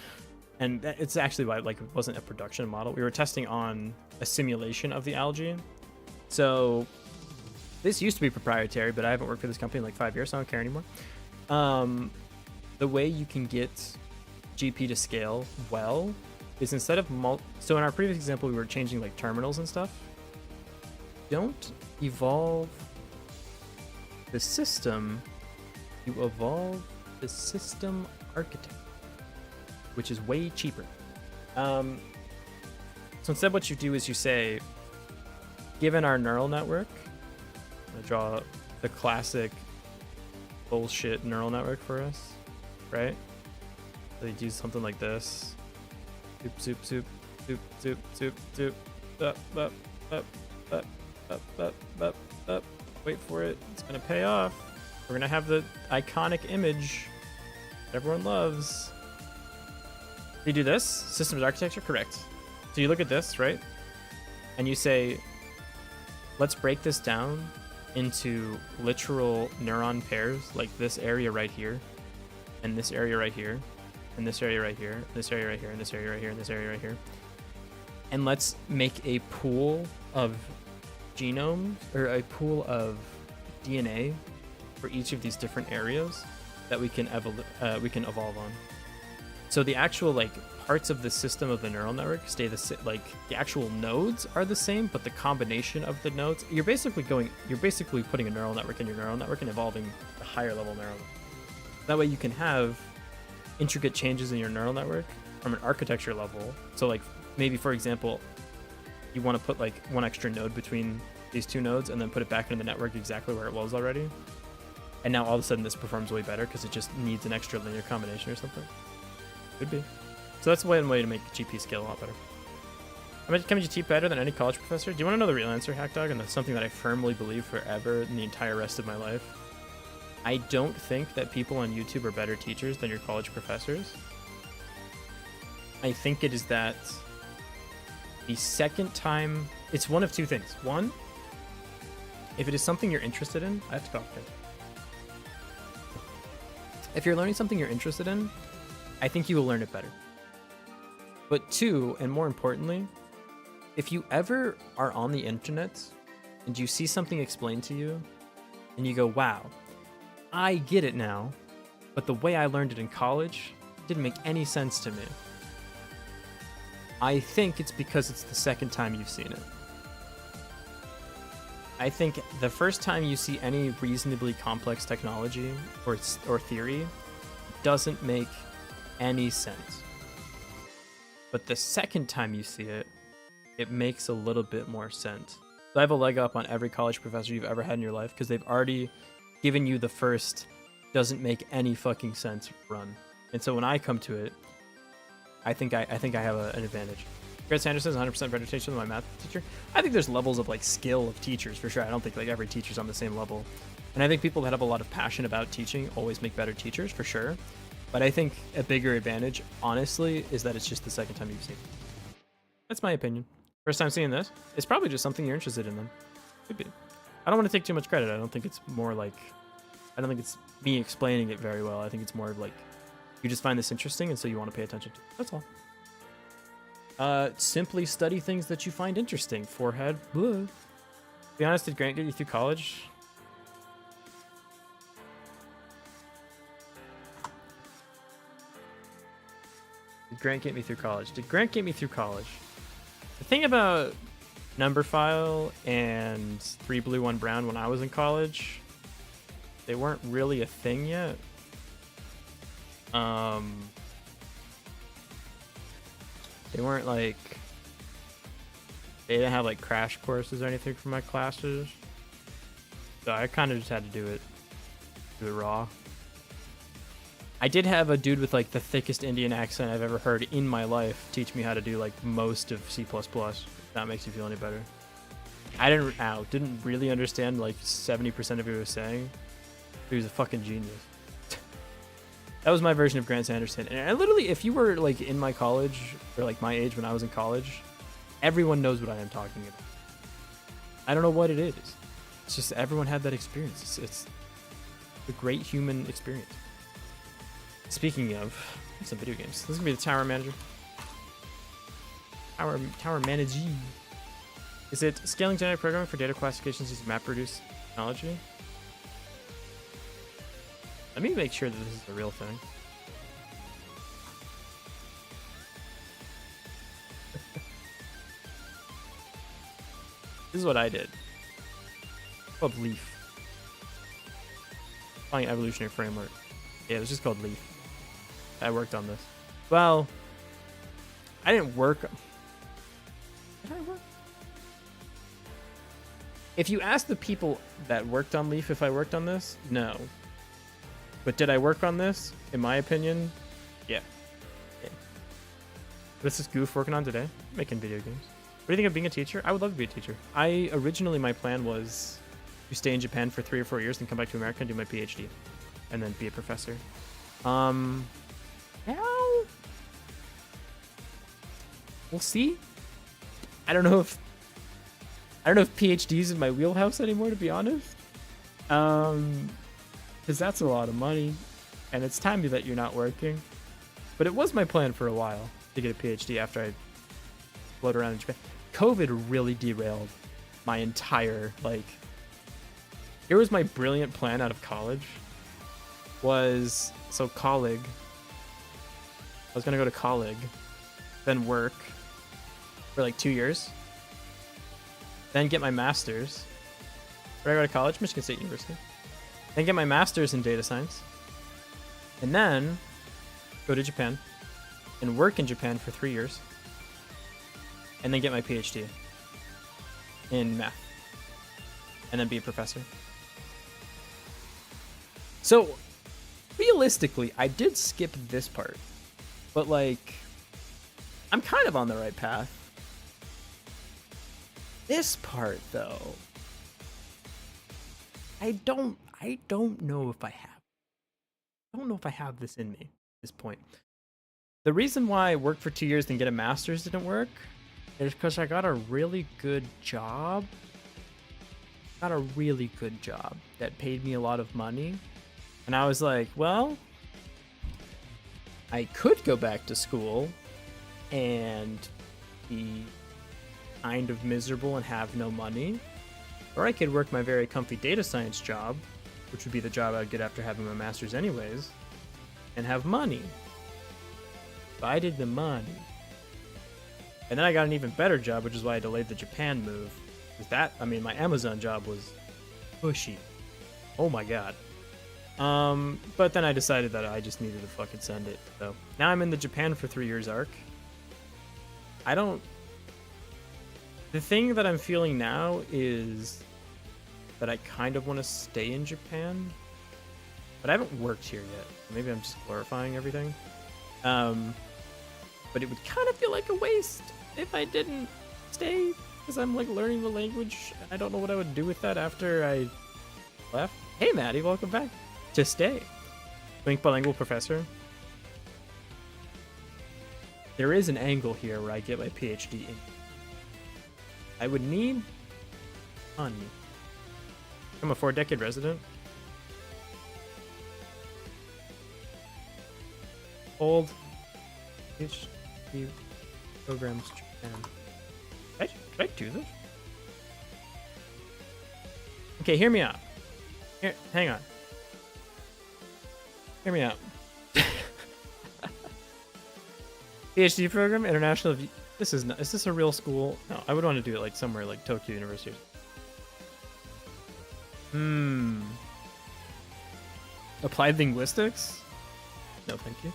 And it's actually why like it wasn't a production model. We were testing on a simulation of the algae. So this used to be proprietary, but I haven't worked for this company in like 5 years, so I don't care anymore. The way you can get GP to scale well is instead of so in our previous example, we were changing like terminals and stuff. Don't evolve the system, you evolve the system architecture, which is way cheaper. So instead what you do is you say, given our neural network, I'm gonna draw the classic bullshit neural network for us, right? So you do something like this. Soup, soup, soup, soup, soup, soup, soup, up, up, up, up, up, up, up, up. Wait for it, it's gonna pay off. We're gonna have the iconic image that everyone loves. You do this, systems architecture, correct. So you look at this, right? And you say, let's break this down into literal neuron pairs, like this area right here, and this area right here, and this area right here, and this area right here, and this area right here, and this area right here. And let's make a pool of genomes, or a pool of DNA for each of these different areas that we can evolve on. So the actual like parts of the system of the neural network stay like the actual nodes are the same, but the combination of the nodes, you're basically putting a neural network in your neural network and evolving a higher level neural network. That way you can have intricate changes in your neural network from an architecture level. So like maybe for example, you want to put like one extra node between these two nodes and then put it back into the network exactly where it was already. And now all of a sudden this performs way better because it just needs an extra linear combination or something. Could be. So that's one way to make GP scale a lot better. Can GT better than any college professor? Do you want to know the real answer, Hackdog? And that's something that I firmly believe forever in the entire rest of my life. I don't think that people on YouTube are better teachers than your college professors. I think it is that the second time, it's one of two things. One, if it is something you're interested in, I have to go off here. If you're learning something you're interested in, I think you will learn it better. But two, and more importantly, if you ever are on the internet and you see something explained to you and you go, wow, I get it now, but the way I learned it in college didn't make any sense to me. I think it's because it's the second time you've seen it. I think the first time you see any reasonably complex technology or theory doesn't make any sense. But the second time you see it, it makes a little bit more sense. So I have a leg up on every college professor you've ever had in your life because they've already given you the first doesn't make any fucking sense run. And so when I come to it, I think I have an advantage. Grant Sanderson is 100% better teacher than my math teacher. I think there's levels of like skill of teachers for sure. I don't think like every teacher's on the same level. And I think people that have a lot of passion about teaching always make better teachers for sure. But I think a bigger advantage, honestly, is that it's just the second time you've seen it. That's my opinion. First time seeing this, it's probably just something you're interested in then. Could be. I don't want to take too much credit. I don't think it's it's me explaining it very well. I think it's more of like, you just find this interesting and so you want to pay attention to it. That's all. Simply study things that you find interesting. Forehead. Blah. To be honest, did Grant get you through college? Did Grant get me through college? Did Grant get me through college? The thing about Numberphile and 3 Blue 1 Brown when I was in college, they weren't really a thing yet. They weren't like, they didn't have like crash courses or anything for my classes. So I kind of just had to do it raw. I did have a dude with like the thickest Indian accent I've ever heard in my life teach me how to do like most of C++. If that makes you feel any better. I didn't really understand like 70% of what he was saying. He was a fucking genius. That was my version of Grant Sanderson. And I literally, if you were like in my college or like my age when I was in college, everyone knows what I am talking about. I don't know what it is. It's just everyone had that experience. It's a great human experience. Speaking of, some video games. This is gonna be the tower manager. Tower manager. Is it scaling genetic programming for data classifications using MapReduce technology? Let me make sure that this is a real thing. This is what I did. It's called Leaf. Calling it evolutionary framework. Yeah, it was just called Leaf. I worked on this. Well, I didn't work. Did I work? If you ask the people that worked on Leaf if I worked on this, no. But did I work on this? In my opinion, yeah. This is Goof working on today, making video games. What do you think of being a teacher? I would love to be a teacher. Originally, my plan was to stay in Japan for 3 or 4 years and come back to America and do my PhD. And then be a professor. Now... We'll see. I don't know if PhD's in my wheelhouse anymore, to be honest. Because that's a lot of money. And it's time that you're not working. But it was my plan for a while to get a PhD after I float around in Japan. COVID really derailed my entire, like... Here was my brilliant plan out of college. So colleague. I was going to go to colleague. Then work for like 2 years. Then get my master's. Where did I go to college? Michigan State University. Then get my master's in data science. And then go to Japan and work in Japan for 3 years. And then get my PhD in math. And then be a professor. So, realistically, I did skip this part. But, like, I'm kind of on the right path. This part, though, I don't know if I have. I don't know if I have this in me at this point. The reason why I worked for 2 years and get a master's didn't work is because I got a really good job. Got a really good job that paid me a lot of money. And I was like, well, I could go back to school and be kind of miserable and have no money. Or I could work my very comfy data science job, which would be the job I'd get after having my master's anyways, and have money. So I did the money. And then I got an even better job, which is why I delayed the Japan move. Because that, I mean, my Amazon job was pushy. Oh my god. But then I decided that I just needed to fucking send it. So now I'm in the Japan for 3 years arc. The thing that I'm feeling now is that I kind of want to stay in Japan, but I haven't worked here yet. Maybe I'm just glorifying everything. But it would kind of feel like a waste if I didn't stay, because I'm like learning the language. I don't know what I would do with that after I left. Hey Maddie, welcome back. To stay. Link bilingual professor. There is an angle here where I get my PhD in. I would need money. I'm a 4-decade resident. Old PhD programs Japan. Did I do this? Okay, hear me out. Here, hang on. Hear me out. PhD program, international. This is not. Is this a real school? No, I would want to do it like somewhere like Tokyo University. Applied linguistics? No, thank you.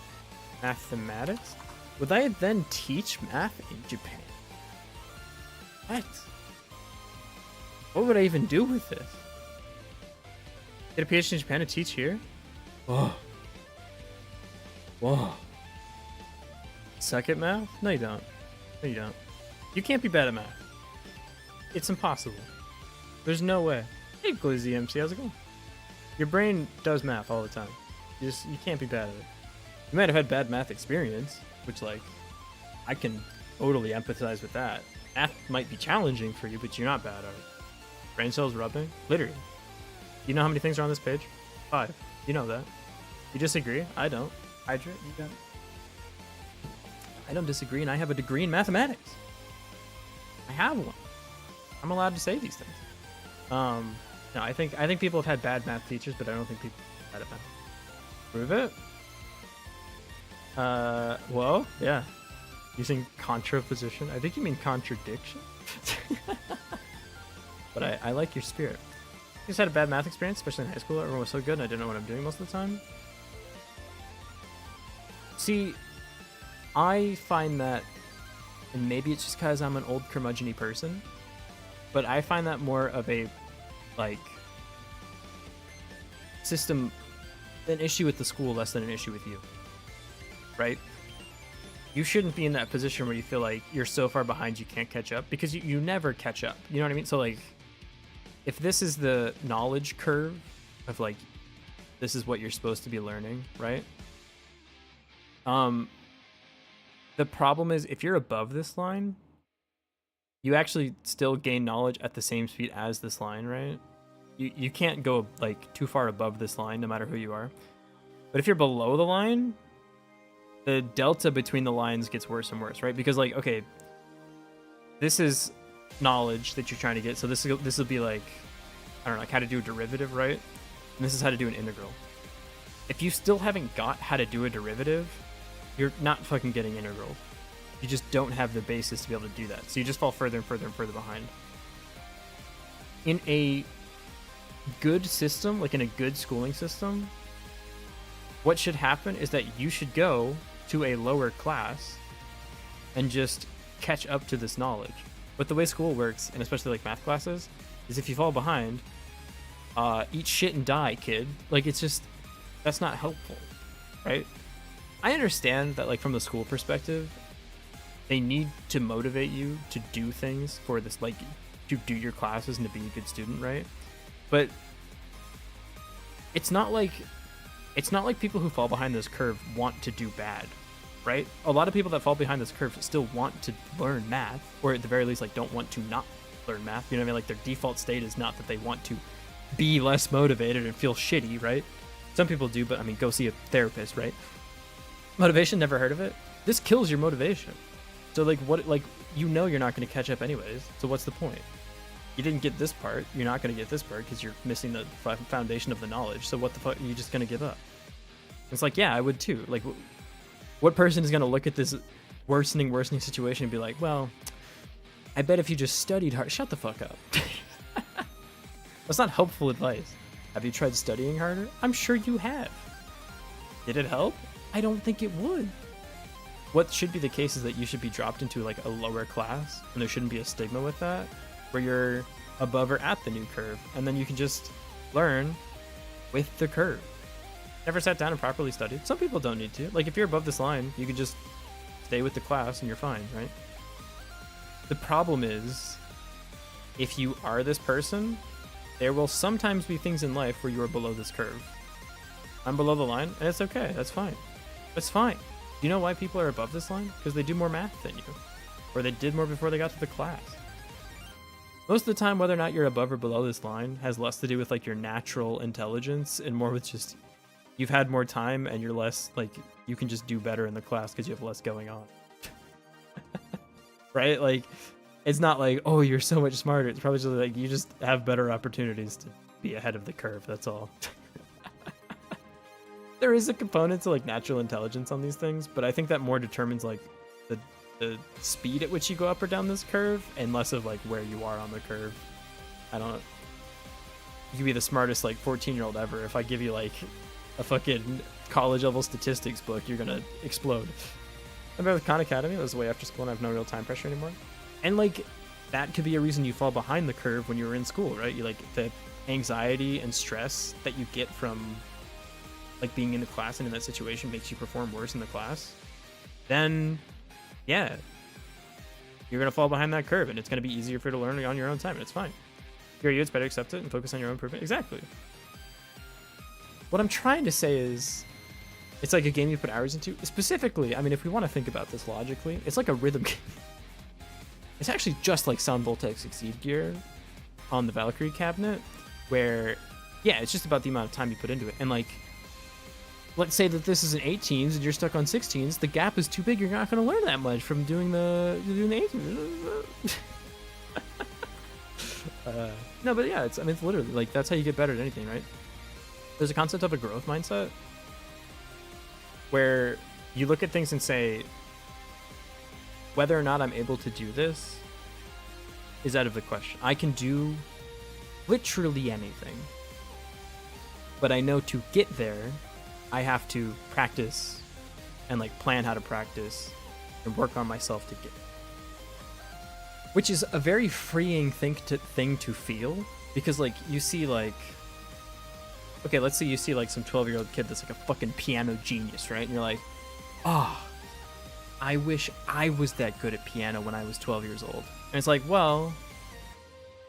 Mathematics? Would I then teach math in Japan? What? What would I even do with this? Get a PhD in Japan to teach here? Whoa. Whoa. Suck at math? No, you don't. No, you don't. You can't be bad at math. It's impossible. There's no way. Hey, Glizzy MC, how's it going? Your brain does math all the time. You can't be bad at it. You might have had bad math experience, which, like, I can totally empathize with that. Math might be challenging for you, but you're not bad at it. Brain cells rubbing? Literally. You know how many things are on this page? 5. You know that. You disagree? I don't. Hydrate? You got it. I don't disagree, and I have a degree in mathematics. I have one. I'm allowed to say these things. No, I think people have had bad math teachers, but I don't think people have had it bad. Prove it. Well, yeah. Using contraposition. I think you mean contradiction. But I like your spirit. I just had a bad math experience, especially in high school. Everyone was so good and I didn't know what I'm doing most of the time. See, I find that, and maybe it's just because I'm an old curmudgeon-y person, but I find that more of a, like, system, an issue with the school less than an issue with you, right? You shouldn't be in that position where you feel like you're so far behind you can't catch up, because you never catch up. You know what I mean? So, like, if this is the knowledge curve of, like, this is what you're supposed to be learning, right? The problem is if you're above this line, you actually still gain knowledge at the same speed as this line, right? You can't go, like, too far above this line no matter who you are. But if you're below the line, the delta between the lines gets worse and worse, right? Because, like, okay, this is knowledge that you're trying to get. So this will be like, I don't know, like how to do a derivative, right? And this is how to do an integral. If you still haven't got how to do a derivative, you're not fucking getting integral. You just don't have the basis to be able to do that. So you just fall further and further and further behind. In a good system, like in a good schooling system, what should happen is that you should go to a lower class and just catch up to this knowledge. But the way school works, and especially like math classes, is if you fall behind, eat shit and die, kid. Like, it's just, that's not helpful, right? I understand that, like, from the school perspective, they need to motivate you to do things for this, like, to do your classes and to be a good student, right? But it's not like people who fall behind this curve want to do bad, right? A lot of people that fall behind this curve still want to learn math, or at the very least, like, don't want to not learn math. You know what I mean? Like, their default state is not that they want to be less motivated and feel shitty, right? Some people do, but I mean, go see a therapist, right? Motivation, never heard of it? This kills your motivation. So, like, what, like, you know you're not going to catch up anyways, so what's the point? You didn't get this part, you're not going to get this part because you're missing the foundation of the knowledge, so what the fuck, are you just going to give up? It's like, yeah, I would too. Like, what person is going to look at this worsening situation and be like, well, I bet if you just studied hard, shut the fuck up. That's not helpful advice. Have you tried studying harder? I'm sure you have. Did it help? I don't think it would. What should be the case is that you should be dropped into, like, a lower class, and there shouldn't be a stigma with that, where you're above or at the new curve, and then you can just learn with the curve. Never sat down and properly studied. Some people don't need to. Like, if you're above this line, you can just stay with the class and you're fine, right? The problem is, if you are this person, there will sometimes be things in life where you are below this curve. I'm below the line, and it's okay. That's fine. That's fine. Do you know why people are above this line? Because they do more math than you. Or they did more before they got to the class. Most of the time, whether or not you're above or below this line has less to do with, like, your natural intelligence and more with just you've had more time and you're less, like, you can just do better in the class because you have less going on. Right? Like, it's not like, oh, you're so much smarter. It's probably just like you just have better opportunities to be ahead of the curve. That's all. There is a component to, like, natural intelligence on these things, but I think that more determines, like, the speed at which you go up or down this curve and less of, like, where you are on the curve. I don't know. You could be the smartest, like, 14-year-old ever. If I give you, like, a fucking college level statistics book, you're gonna explode. I remember with Khan Academy, it was way after school and I have no real time pressure anymore. And, like, that could be a reason you fall behind the curve when you were in school, right? You, like, the anxiety and stress that you get from, like, being in the class and in that situation makes you perform worse in the class. Then, yeah, you're gonna fall behind that curve and it's gonna be easier for you to learn on your own time, and it's fine. If you're you, it's better to accept it and focus on your own improvement. Exactly. What I'm trying to say is, it's like a game you put hours into. Specifically, I mean, if we want to think about this logically, it's like a rhythm game. It's actually just like Sound Voltaic Succeed Gear on the Valkyrie cabinet, where, yeah, it's just about the amount of time you put into it. And, like, let's say that this is an 18s and you're stuck on 16s, the gap is too big. You're not going to learn that much from doing the 18s. No, but yeah, it's literally like that's how you get better at anything, right? There's a concept of a growth mindset where you look at things and say, whether or not I'm able to do this is out of the question. I can do literally anything, but I know to get there, I have to practice and like plan how to practice and work on myself to get. Which is a very freeing thing to feel, because like you see like, okay, let's say you see like some 12-year-old kid that's like a fucking piano genius, right? And you're like, oh, I wish I was that good at piano when I was 12 years old. And it's like, well,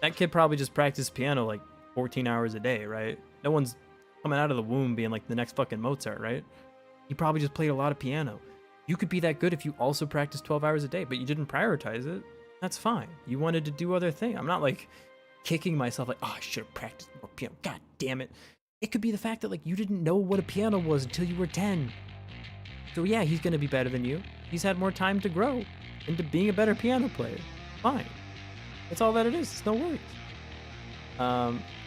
that kid probably just practiced piano like 14 hours a day, right? No one's coming out of the womb being like the next fucking Mozart, right? He probably just played a lot of piano. You could be that good if you also practiced 12 hours a day, but you didn't prioritize it. That's fine. You wanted to do other things. I'm not like kicking myself like, oh, I should have practiced more piano. God damn it. It could be the fact that like you didn't know what a piano was until you were 10. So yeah, he's going to be better than you. He's had more time to grow into being a better piano player. Fine. That's all that it is. It's no worries.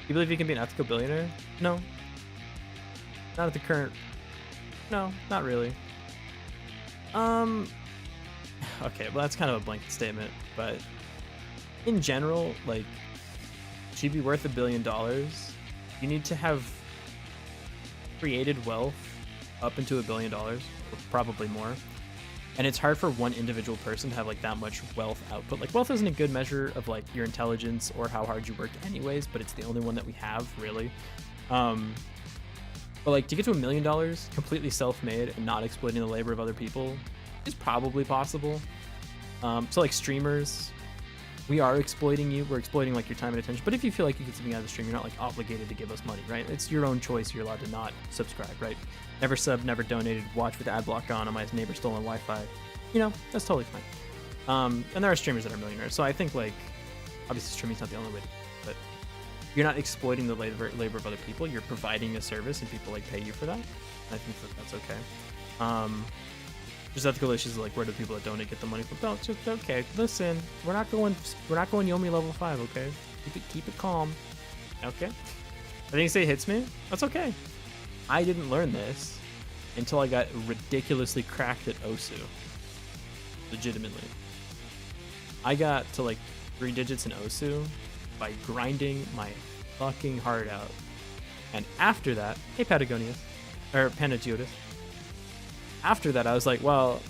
You believe you can be an ethical billionaire? No. Not at the current. No, not really. Okay, well that's kind of a blanket statement, but in general, like, to be worth $1 billion, you need to have created wealth up into $1 billion, or probably more. And it's hard for one individual person to have like that much wealth output. Like, wealth isn't a good measure of like your intelligence or how hard you worked anyways, but it's the only one that we have, really. But like to get to $1 million completely self-made and not exploiting the labor of other people is probably possible. So like streamers, we are exploiting you. We're exploiting like your time and attention. But if you feel like you get something out of the stream, you're not like obligated to give us money, right? It's your own choice. You're allowed to not subscribe, right? Never sub, never donated, watch with ad block on my neighbor's stolen Wi-Fi. You know, that's totally fine. And there are streamers that are millionaires. So I think like, obviously streaming's not the only way, but you're not exploiting the labor of other people. You're providing a service and people like pay you for that. And I think that that's okay. There's ethical issues like where do people that donate get the money from? No, just okay. Listen, we're not going Yomi level 5, okay? Keep it calm. Okay? I think you say hits me. That's okay. I didn't learn this until I got ridiculously cracked at Osu. Legitimately. I got to like 3 digits in Osu by grinding my fucking heart out. And after that, hey Patagonius, or Panagiotis. After that, I was like, well,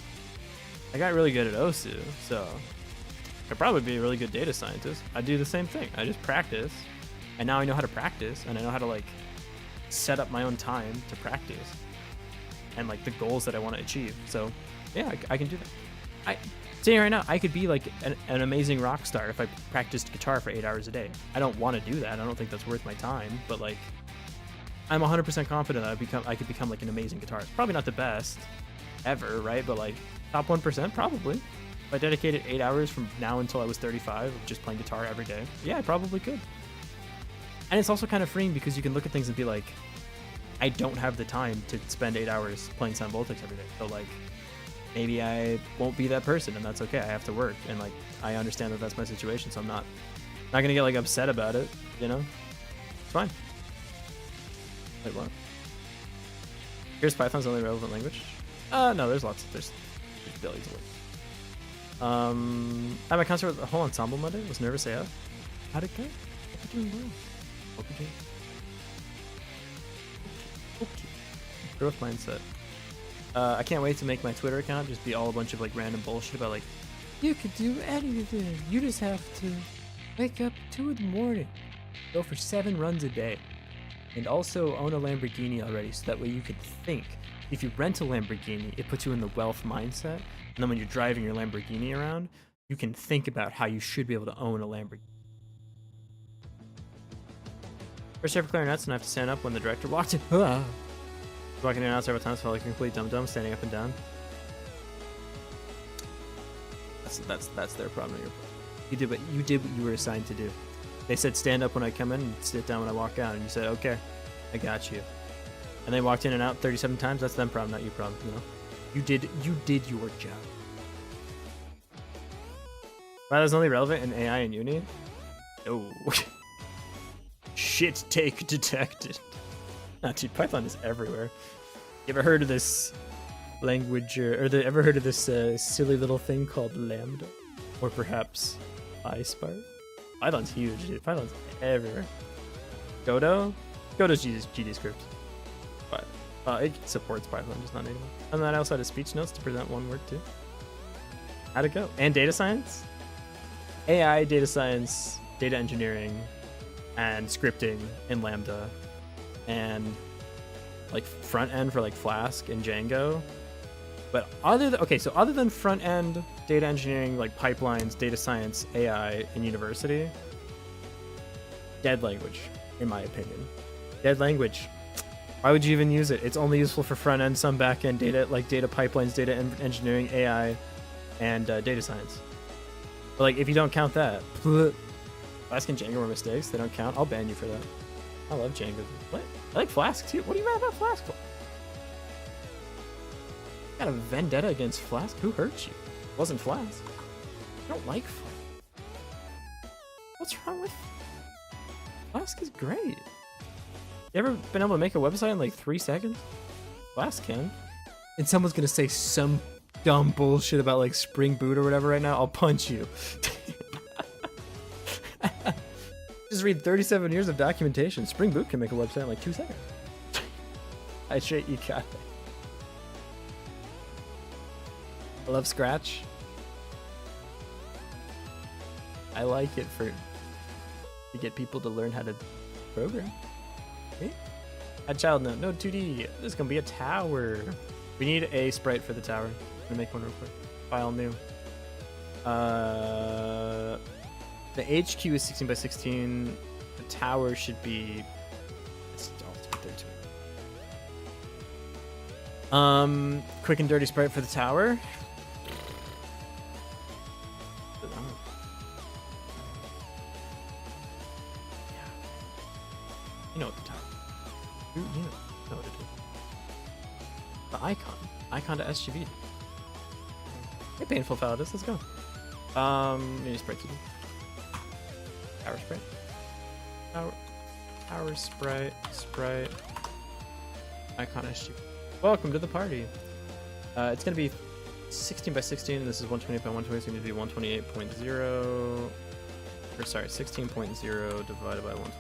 I got really good at Osu, so I could probably be a really good data scientist. I do the same thing. I just practice, and now I know how to practice, and I know how to like set up my own time to practice, and like the goals that I want to achieve. So yeah, I can do that. Saying right now, I could be like an amazing rock star if I practiced guitar for 8 hours a day. I don't want to do that. I don't think that's worth my time, but like I'm 100% confident that I could become like an amazing guitarist. Probably not the best ever, right? But like top 1% probably. If I dedicated 8 hours from now until I was 35 of just playing guitar every day, yeah, I probably could. And it's also kind of freeing because you can look at things and be like, I don't have the time to spend 8 hours playing Sun Voltex every day. So like, maybe I won't be that person, and that's okay. I have to work, and like I understand that that's my situation, so I'm not gonna get like upset about it. You know, it's fine. Wait, what? Here's Python's only relevant language. No, there's billions of ways. At my concert with the whole ensemble Monday, was nervous AF. How'd it go? Hope you're doing well. Hope you're doing okay. Growth mindset. I can't wait to make my Twitter account just be all a bunch of like random bullshit about like, you could do anything. You just have to wake up 2 in the morning, go for 7 runs a day, and also own a Lamborghini already, so that way you could think. If you rent a Lamborghini, it puts you in the wealth mindset, and then when you're driving your Lamborghini around, you can think about how you should be able to own a Lamborghini. First year for clarinets, and I have to stand up when the director walked in. Walking in and out several times, felt like a complete dum-dum, standing up and down. That's their problem. You did what you were assigned to do. They said stand up when I come in and sit down when I walk out, and you said, okay, I got you. and they walked in and out 37 times, that's them problem, not you problem, you know? You did your job. Python's only relevant in AI and Uni? No. Shit take detected. Nah, dude, Python is everywhere. You ever heard of this language, ever heard of this silly little thing called Lambda? Or perhaps PySpark? Python's huge, dude. Python's everywhere. Godot? Godot's GD script. But it supports Python, just not native. And then I also had a speech notes to present one word too. How'd it go? And data science? AI, data science, data engineering, and scripting in Lambda, and like front end for like Flask and Django. But other than front end data engineering, like pipelines, data science, AI in university, dead language, in my opinion. Dead language. Why would you even use it? It's only useful for front end, some back end data, like data pipelines, data engineering, AI, and data science. But like, if you don't count that, Flask and Django were mistakes. They don't count. I'll ban you for that. I love Django. What? I like Flask too. What are you mad about Flask for? Got a vendetta against Flask? Who hurt you? It wasn't Flask. I don't like Flask. What's wrong with Flask? Is great. You ever been able to make a website in like 3 seconds? Flask can. And someone's gonna say some dumb bullshit about like Spring Boot or whatever right now. I'll punch you. Just read 37 years of documentation. Spring Boot can make a website in like 2 seconds. I straight you got it. I love Scratch. I like it to get people to learn how to program. Okay. Add child note. No 2D. This is gonna be a tower. We need a sprite for the tower. I'm gonna make one real quick. File new. The HQ is 16 by 16. The tower should be. It's right there too. Quick and dirty sprite for the tower. You know what the tower. You know what it is. The icon to SGB. Hey, painful Faladis, let's go. Maybe sprite to do. Tower sprite. Tower sprite. Icon SGB. Welcome to the party. It's gonna be 16 by 16. This is 128 by 120. It's gonna be 128.0. Or sorry, 16.0 divided by 120.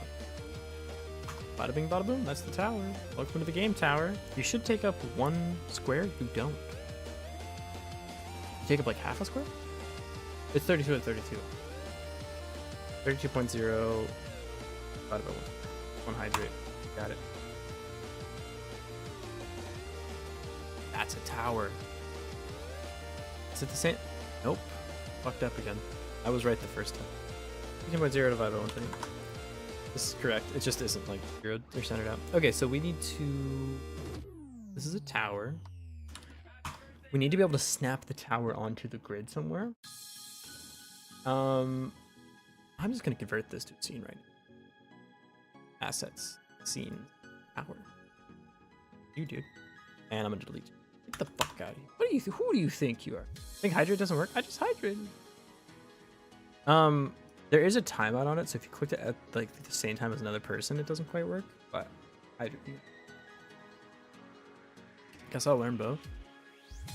Bada bing, bada boom. That's the tower. Welcome to the game tower. You should take up 1 square. You don't. You take up like half a square? It's 32 and 32. 32.0 divided by 1 hydrate. Got it. That's a tower. Is it the same? Nope. Fucked up again. I was right the first time. 16.0 divided by 120. This is correct. It just isn't like zeroed or centered out. Okay, so we need to. This is a tower. We need to be able to snap the tower onto the grid somewhere. I'm just gonna convert this to a scene right now. Assets, scene, tower. You dude. And I'm gonna delete you. Get the fuck out of here. What do you? Who do you think you are? Think hydrate doesn't work? I just hydrated. There is a timeout on it, so if you click it at like the same time as another person, it doesn't quite work. But I guess I'll learn both.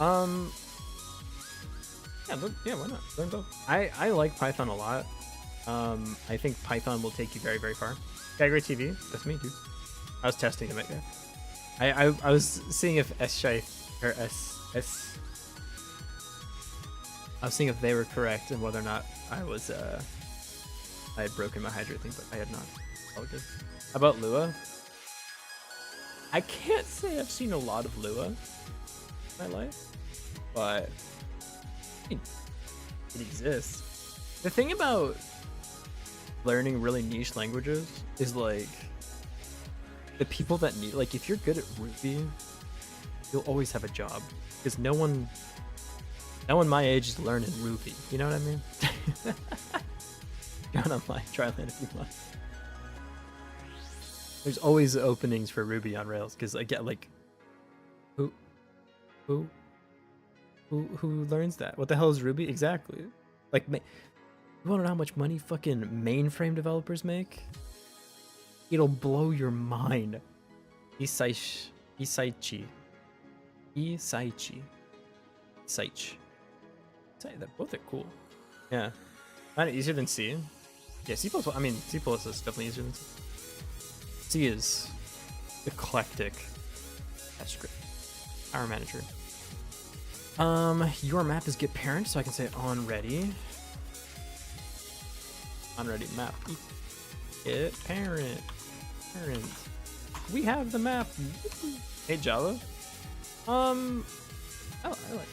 Yeah, why not? Learn both. I like Python a lot. I think Python will take you very, very far. Great TV. That's me, dude. I was testing it right there. I was seeing if I was seeing if they were correct and whether or not I was I had broken my hydrate thing, but I had not. All good. How about Lua? I can't say I've seen a lot of Lua in my life, but it exists. The thing about learning really niche languages is like the people that need, like if you're good at Ruby, you'll always have a job because no one my age is learning Ruby. You know what I mean? Go on my try land if you want. There's always openings for Ruby on Rails because I get like, who, who, who learns that? What the hell is Ruby exactly? Like, you want to know how much money fucking mainframe developers make? It'll blow your mind. Isaichi. Both are cool. Yeah. Kind of easier than C. Yeah, C++, I mean, C++ is definitely easier than C. C is eclectic. That's great. Power manager. Your map is get parent, so I can say on ready. On ready map. Get parent. Parent. We have the map. Hey Java. I like it.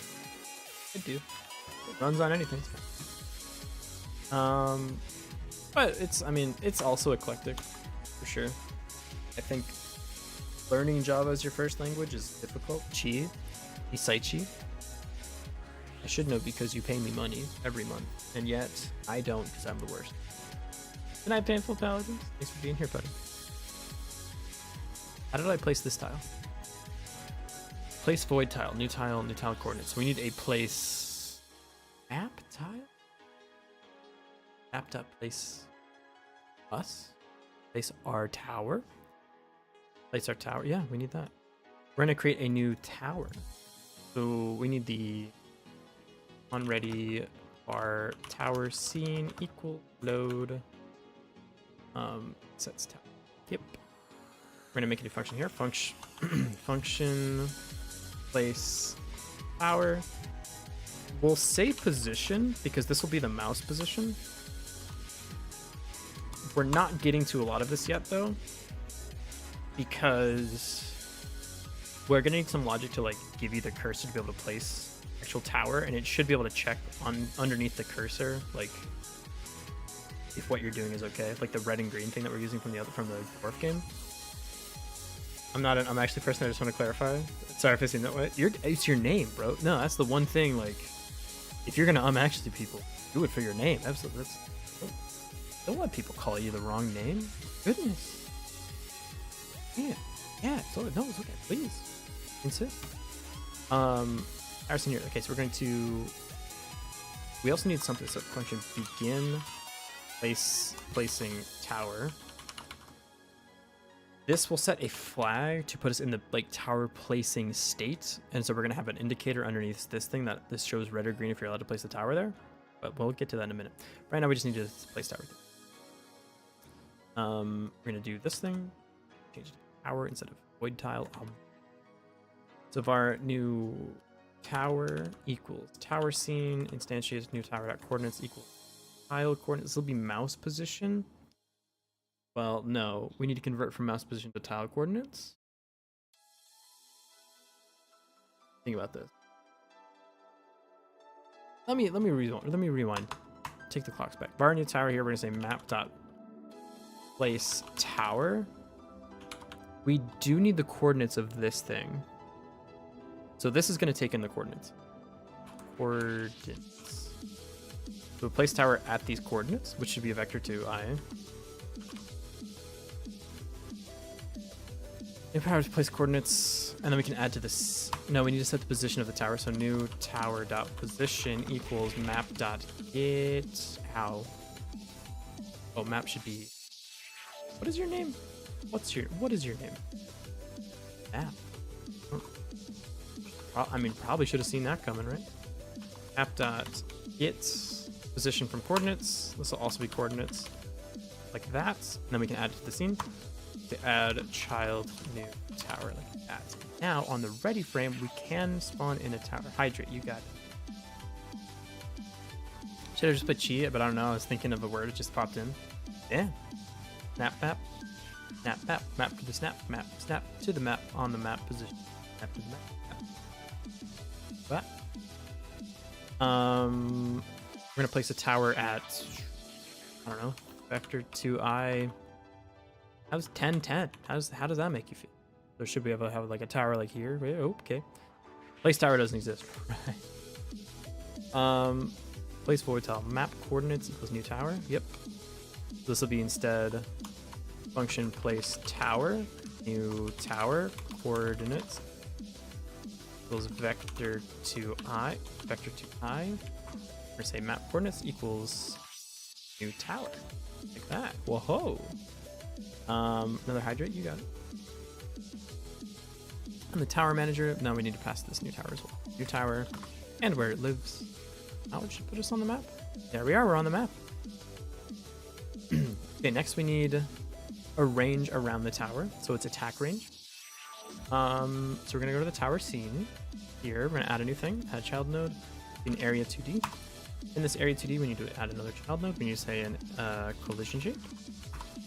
I do. It runs on anything. But it's also eclectic, for sure. I think learning Java as your first language is difficult. Isaichi. I should know because you pay me money every month, and yet I don't because I'm the worst. Good night, Painful Paladins. Thanks for being here, buddy. How did I place this tile? Place void tile, new tile coordinates. We need a place map tile? Map.place us? Place our tower? Place our tower. Yeah, we need that. We're gonna create a new tower. So we need the onReady our tower scene equal load sets tower. Yep. We're gonna make a new function here. Function place tower. We'll say position because this will be the mouse position. We're not getting to a lot of this yet though, because we're gonna need some logic to like give you the cursor to be able to place actual tower, and it should be able to check on underneath the cursor like if what you're doing is okay, like the red and green thing that we're using from the dwarf game. I'm actually a person. I just want to clarify. Sorry if I seem that way. It's your name, bro. No, that's the one thing. Like, if you're gonna actually people, do it for your name. Absolutely. Don't let people call you the wrong name. Goodness. Yeah. So no, it's okay. Please insist. Harrison here. Okay, so we're going to. We also need something. So function begin placing tower. This will set a flag to put us in the like tower placing state, and so we're gonna have an indicator underneath this thing that this shows red or green if you're allowed to place the tower there. But we'll get to that in a minute. Right now we just need to place tower. We're gonna do this thing, change it to tower instead of void tile. So if our new tower equals tower scene instantiates new tower dot coordinates equals tile coordinates. This will be mouse position. Well, no, we need to convert from mouse position to tile coordinates. Think about this. Let me rewind. Take the clocks back. Bar new tower here. We're gonna say map dot place tower. We do need the coordinates of this thing. So this is gonna take in the coordinates. So place tower at these coordinates, which should be a vector 2i. New power to place coordinates, and then we can add to this. No, we need to set the position of the tower. So new tower dot position equals map dot get. How? Oh, map should be. What is your name? What is your name? Map. Probably should have seen that coming, right? Map dot get position from coordinates. This will also be coordinates like that. And then we can add it to the scene. To add child new tower like that. Now on the ready frame, we can spawn in a tower. Hydrate, you got it. Should have just put chi, but I don't know. I was thinking of a word. It just popped in. Yeah. Snap map. Snap map. Map to the snap map. Snap to the map on the map position. Snap to the map. What? We're gonna place a tower at, I don't know, vector 2i. How's 10-10? How does that make you feel? So should we have like a tower like here? Oh, okay. Place tower doesn't exist. Right. Place void tile. Map coordinates equals new tower. Yep. This will be instead function place tower, new tower, coordinates equals vector to I, we're gonna say map coordinates equals new tower, like that. Whoa. Another hydrate, you got it. And the tower manager, now we need to pass this new tower as well. New tower, and where it lives. Now it should put us on the map. There we are, we're on the map. Okay, next we need a range around the tower, so it's attack range. So we're gonna go to the tower scene. Here, we're gonna add a new thing, add child node in area 2D. In this area 2D, we need to add another child node. We need to say an collision shape.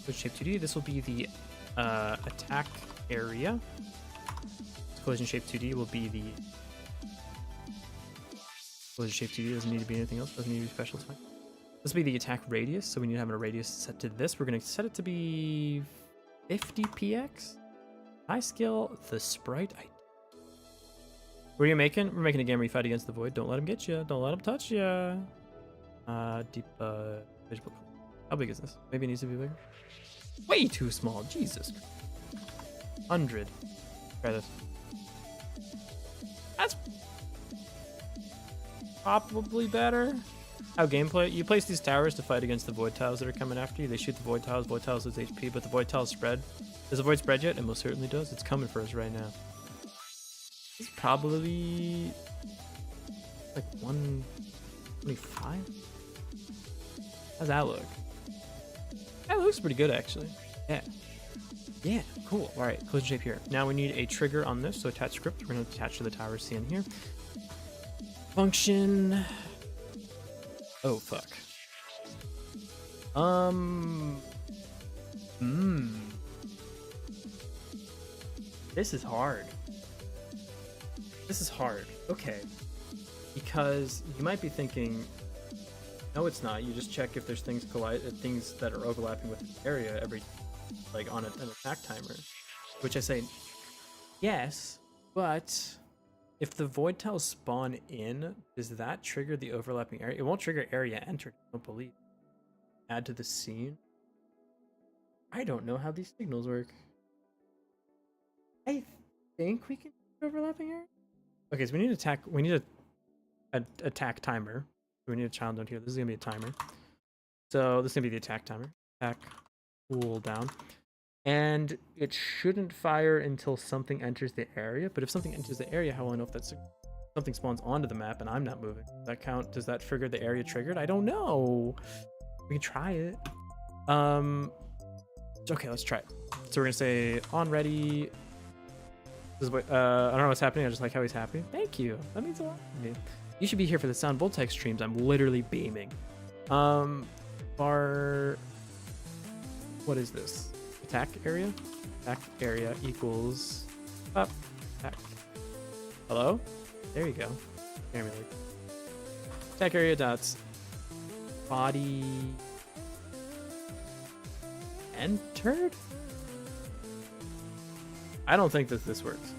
Collision shape 2D, this will be the attack area. Collision shape 2D will be the collision shape 2D, doesn't need to be anything else, doesn't need to be special attack. This will be the attack radius, so we need to have a radius set to this. We're going to set it to be 50 px. High skill, the sprite. What are you making? We're making a game where you fight against the void. Don't let him get you. Don't let him touch you. Deep visual. How big is this? Maybe it needs to be bigger. Way too small. Jesus. 100. Try this. That's probably better. How gameplay? You place these towers to fight against the void tiles that are coming after you. They shoot the void tiles lose HP, but the void tiles spread. Does the void spread yet? It most certainly does. It's coming for us right now. It's probably like 125. How's that look? That looks pretty good actually. Yeah, cool. All right, collision shape here. Now we need a trigger on this, so attach script. We're going to attach to the tower CN here. Function. Oh, fuck. This is hard. This is hard. Okay. Because you might be thinking, no, it's not. You just check if there's things that are overlapping with the area every, like on an attack timer. Which I say, yes, but if the void tiles spawn in, does that trigger the overlapping area? It won't trigger area entered, I don't believe. Add to the scene. I don't know how these signals work. I think we can overlapping area. Okay, so we need an attack timer. We need a child node here. This is gonna be a timer. So this is gonna be the attack timer. Attack cooldown. And it shouldn't fire until something enters the area. But if something enters the area, how will I know if that's something spawns onto the map and I'm not moving? Does that count? Does that trigger the area triggered? I don't know. We can try it. Okay, let's try it. So we're gonna say on ready. This is what, I don't know what's happening. I just like how he's happy. Thank you. That means a lot to me. You should be here for the Sound Voltex streams. I'm literally beaming. Bar. What is this? Attack area? Attack area equals up. Attack. Hello? There you go. Attack area dots. Body. Entered? I don't think that this works.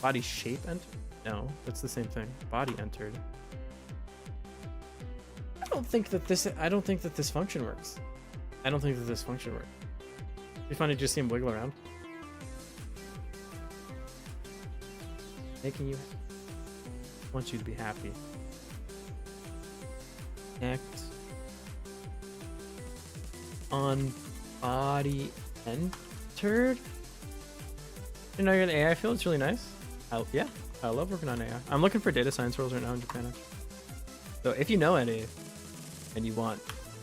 Body shape entered? No, it's the same thing. Body entered. I don't think that this function works. I don't think that this function works. You find it just see him wiggle around. Making you I want you to be happy. Act on body entered. You know, you're in the AI field. It's really nice. Yeah, I love working on AI. I'm looking for data science roles right now in Japan. So if you know any and you want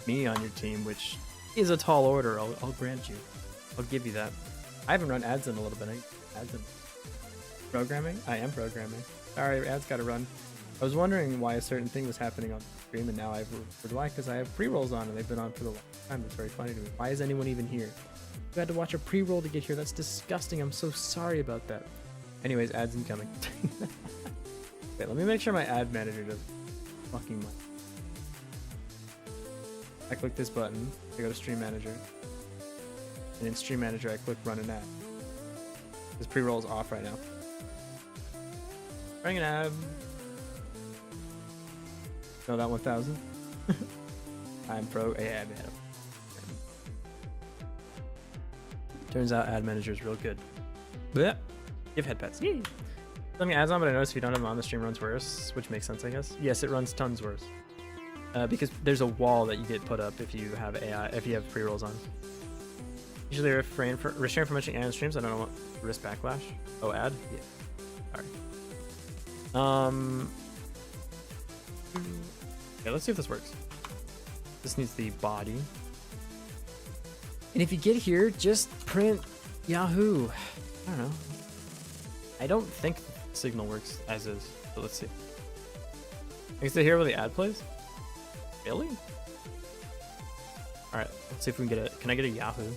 me on your team, which is a tall order, I'll grant you. I'll give you that. I haven't run ads in a little bit. Ads in programming? I am programming. Sorry, ads gotta run. I was wondering why a certain thing was happening on the stream, and now I've remembered why, because I have pre-rolls on and they've been on for the long time. It's very funny to me. Why is anyone even here? You had to watch a pre-roll to get here. That's disgusting. I'm so sorry about that. Anyways, ads incoming. Wait, let me make sure my ad manager does fucking much. I click this button, I go to Stream Manager, and in Stream Manager I click Run an Ad. This pre-roll is off right now. Running an ad. No, that 1000. I'm pro. Yeah, man. Turns out ad manager is real good. Blech. Give head pets. Yay. Something ads on, but I noticed if you don't have them on, the stream runs worse, which makes sense, I guess. Yes, it runs tons worse. Because there's a wall that you get put up if you have AI, if you have pre-rolls on. Usually restrain from mentioning ad streams. I don't know what risk backlash. Oh, ad? Yeah. Alright. Okay, let's see if this works. This needs the body. And if you get here, just print Yahoo. I don't know. I don't think the signal works as is, but let's see. Is it here where the ad plays? Really? Alright, let's see if we can get a... Can I get a Yahoo?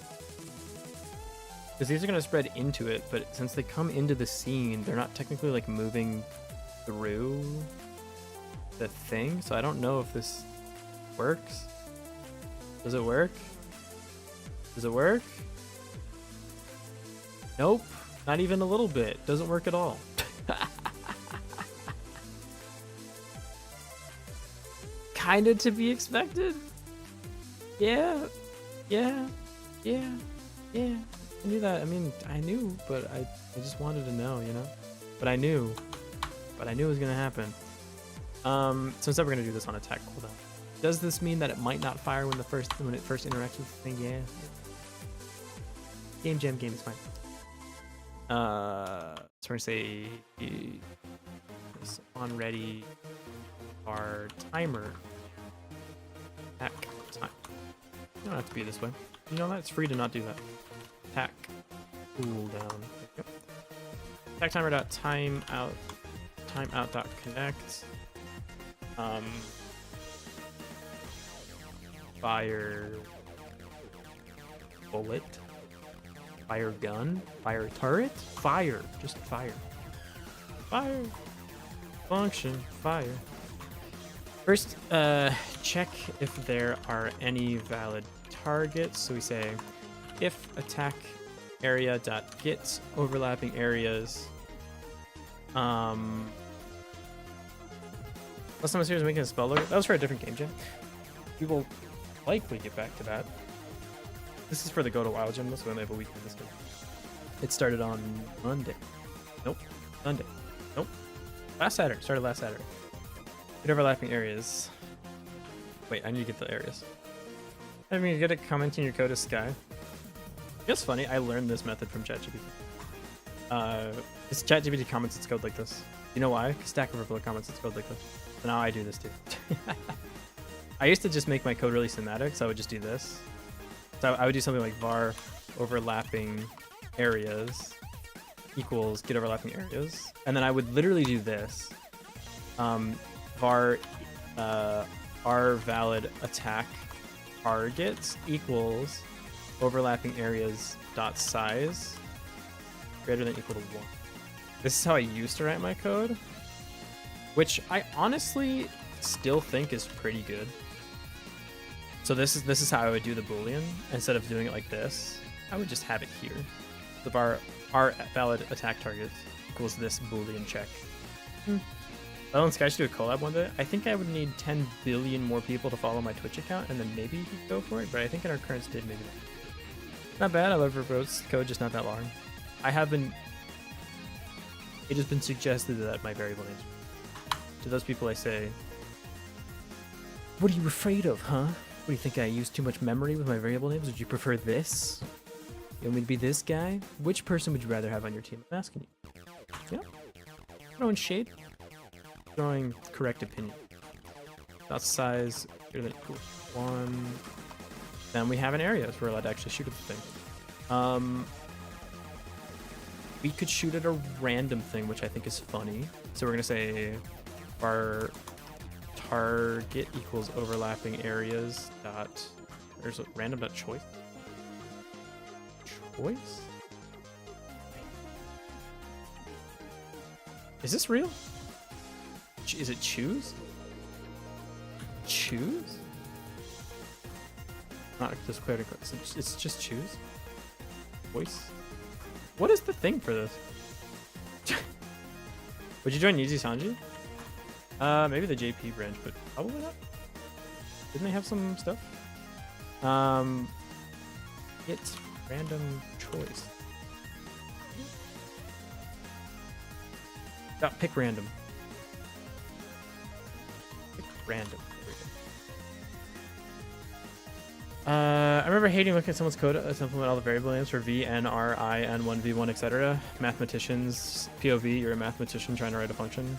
Because these are going to spread into it, but since they come into the scene, they're not technically like moving through the thing, so I don't know if this works. Does it work? Does it work? Nope, not even a little bit. Doesn't work at all. Kinda to be expected. Yeah. I knew that. I mean, I knew, but I just wanted to know, you know? But I knew it was gonna happen. So instead we're gonna do this on attack cooldown. Does this mean that it might not fire when it first interacts with the thing? Yeah. Game jam game is fine. So we're gonna say this on ready our timer. Attack time. You don't have to be this way. You know that? It's free to not do that. Attack cooldown. Yep. Attack timer dot timeout dot connect. Fire bullet. Fire gun. Fire turret. Fire. Just fire. Fire. Function. Fire. First, check if there are any valid targets. So we say if attack area dot get overlapping areas. Last time I was here was making a spell loader. That was for a different game jam. We will likely get back to that. This is for the Godot Wild Gym, so we only have a week in this game. It started on Monday. Nope. Sunday. Nope. Last Saturday. Started last Saturday. Get overlapping areas. Wait, I need to get the areas. I mean, you get a comment in your code as Sky. It's funny, I learned this method from ChatGPT. This ChatGPT comments its code like this. You know why? Because Stack Overflow comments its code like this. So now I do this too. I used to just make my code really cinematic, so I would just do this. So I would do something like var overlapping areas equals get overlapping areas. And then I would literally do this. Var r valid attack targets equals overlapping areas dot size greater than equal to 1. This is how I used to write my code, which I honestly still think is pretty good. So this is how I would do the Boolean. Instead of doing it like this, I would just have it here. The bar r valid attack targets equals this Boolean check. Oh, and Sky should do a collab one day. I think I would need 10 billion more people to follow my Twitch account, and then maybe he could go for it. But I think in our current state, maybe not bad. I love Robo's code, just not that long. I have been. It has been suggested that my variable names. To those people, I say, "What are you afraid of, huh? What do you think? I use too much memory with my variable names? Would you prefer this? You want me to be this guy? Which person would you rather have on your team?" I'm asking you. Yeah. Throwing shade. Throwing correct opinion. Dot size greater than equal to 1. Then we have an area, so we're allowed to actually shoot at the thing. We could shoot at a random thing, which I think is funny. So we're gonna say our target equals overlapping areas dot. There's a random dot choice. Choice? Is this real? Is it choose? Choose? Not just clear to click. It's just choose. Voice. What is the thing for this? Would you join Yeezy Sanji? Maybe the JP branch, but probably not. Didn't they have some stuff? It Random choice. Pick random. Pick random. I remember hating looking at someone's code to implement all the variable names for V, N, R, I, N1, V1, etc. Mathematicians, POV, you're a mathematician trying to write a function.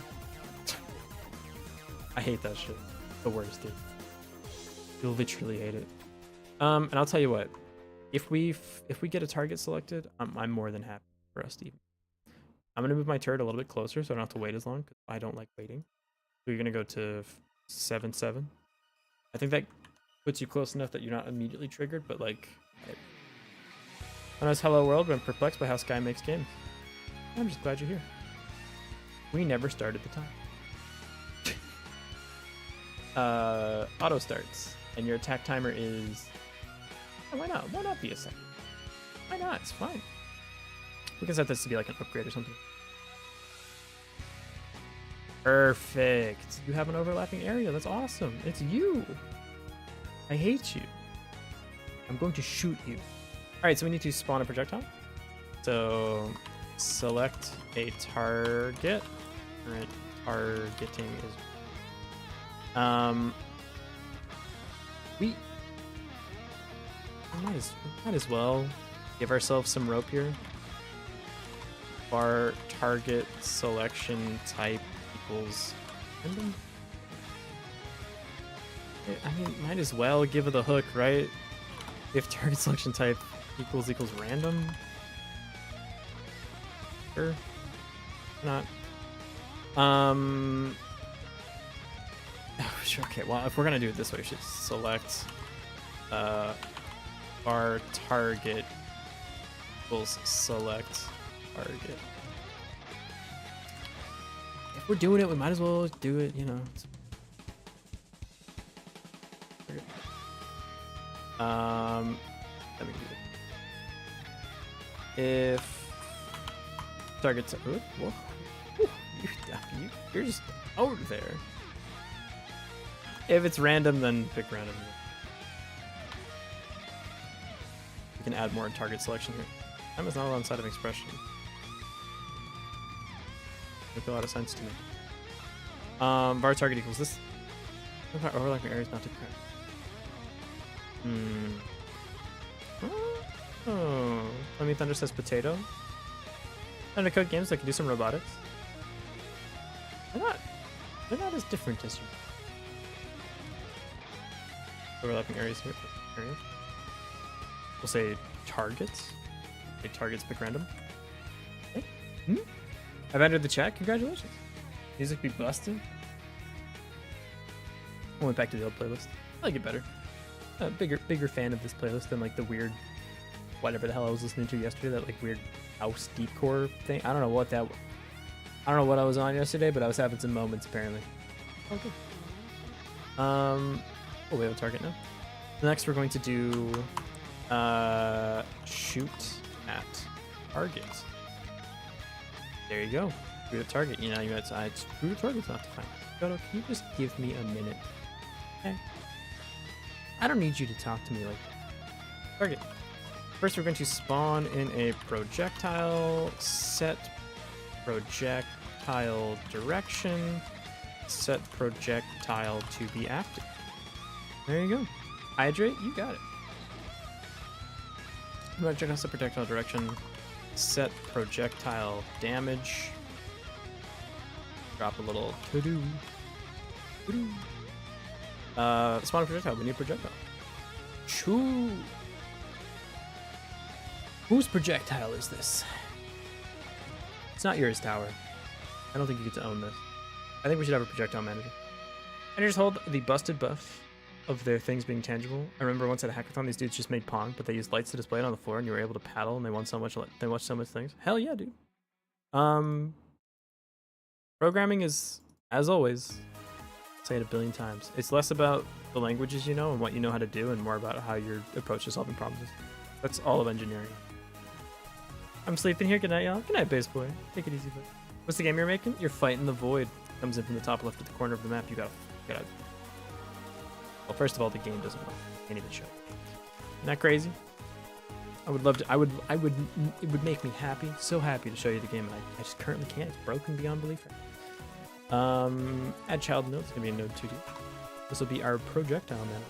I hate that shit. The worst, dude. You'll literally hate it. And I'll tell you what, if we get a target selected, I'm more than happy for us to even. I'm gonna move my turret a little bit closer so I don't have to wait as long because I don't like waiting. So you're gonna go to 7-7. I think that puts you close enough that you're not immediately triggered, but like, when I was Hello World, I'm perplexed by how Sky makes games. I'm just glad you're here. We never started the time. Auto starts, and your attack timer is. Oh, why not? Why not be a second? Why not? It's fine. We can set this to be like an upgrade or something. Perfect. You have an overlapping area. That's awesome. It's you. I hate you. I'm going to shoot you. All right, so we need to spawn a projectile. So select a target. Current targeting is. We might as well give ourselves some rope here. Our target selection type equals random. I mean, might as well give it a hook, right? If target selection type equals random. Sure. Not. Sure, okay, well, if we're gonna do it this way, we should select our target equals select target. If we're doing it, we might as well do it, you know. Let me do it. If targets, whoa, you're just over there. If it's random, then pick random. We can add more target selection here. Time is not allowed inside of expression. Make a lot of sense to me. Var target equals this. Overlapping areas not to correct. Oh, Let Me Thunder says potato. Trying to code games that can do some robotics. They're not as different as you. Overlapping areas here. Areas. We'll say targets. Okay, targets pick random. Okay. I've entered the chat. Congratulations. Music be busted. I went back to the old playlist. I like it better. Bigger fan of this playlist than like the weird, whatever the hell I was listening to yesterday. That like weird house deepcore thing. I don't know what I was on yesterday, but I was having some moments apparently. Okay. Oh, we have a target now. Next, we're going to do shoot at target. There you go. Shoot at target. You know, you had to shoot at target's not defined. Godot, can you just give me a minute? Okay. I don't need you to talk to me like that. Target. First, we're going to spawn in a projectile. Set projectile direction. Set projectile to be active. There you go. Hydrate, you got it. Projectile set projectile direction. Set projectile damage. Drop a little to-do. Spawn a projectile. We need a projectile. Choo. Whose projectile is this? It's not yours, Tower. I don't think you get to own this. I think we should have a projectile manager. And just hold the busted buff of their things being tangible. I remember once at a hackathon, these dudes just made Pong, but they used lights to display it on the floor, and you were able to paddle, and they won so much. They watched so much things. Hell yeah, dude. Programming is, as always, say it a billion times. It's less about the languages you know and what you know how to do, and more about how your approach to solving problems is. That's all of engineering. I'm sleeping here. Good night, y'all. Good night, base boy. Take it easy, bud. What's the game you're making? You're Fighting the Void. Comes in from the top left at the corner of the map. You gotta. Well, first of all, the game doesn't work. Can't even show. Isn't that crazy? I would love to. It would make me happy, so happy to show you the game, and I just currently can't. It's broken beyond belief. Add child node. It's gonna be a node 2D. This will be our projectile man.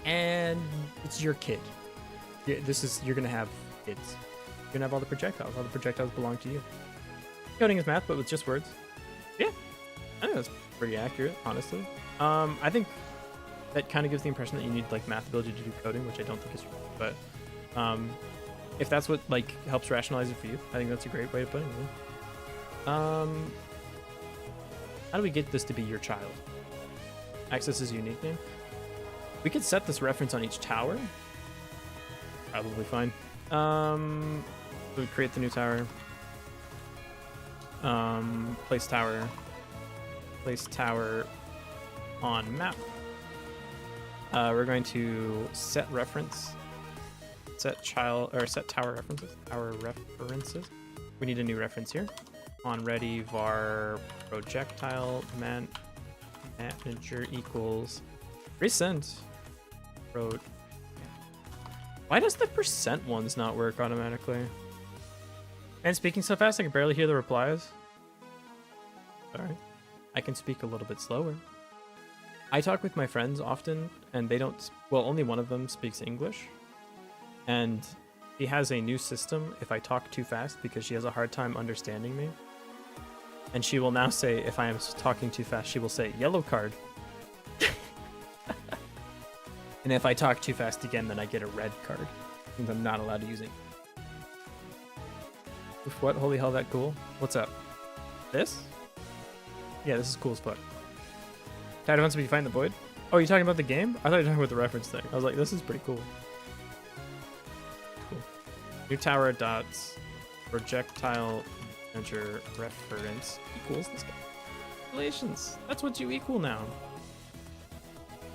And it's your kid. You're gonna have kids. You're gonna have all the projectiles. All the projectiles belong to you. Coding is math, but with just words. Yeah, I think that's pretty accurate, honestly. I think that kind of gives the impression that you need like math ability to do coding, which I don't think is true. But if that's what like helps rationalize it for you, I think that's a great way of putting it. How do we get this to be your child? Access is a unique name. We could set this reference on each tower. Probably fine. So we create the new tower. Place tower on map. We're going to set reference, set tower references. We need a new reference here. On ready var projectile manager equals recent. Why does the percent ones not work automatically? And speaking so fast I can barely hear the replies. Sorry. I can speak a little bit slower. I talk with my friends often, and they don't... Well, only one of them speaks English. And she has a new system if I talk too fast because she has a hard time understanding me. And she will now say, if I am talking too fast, she will say, yellow card. And if I talk too fast again, then I get a red card. And I'm not allowed to use it. What? Holy hell, that cool? What's up? This? Yeah, this is cool as fuck. Tide wants to be find the void. Oh, you talking about the game? I thought you were talking about the reference thing. I was like, this is pretty cool. Cool. New tower dots projectile manager reference equals this guy. Congratulations. That's what you equal now.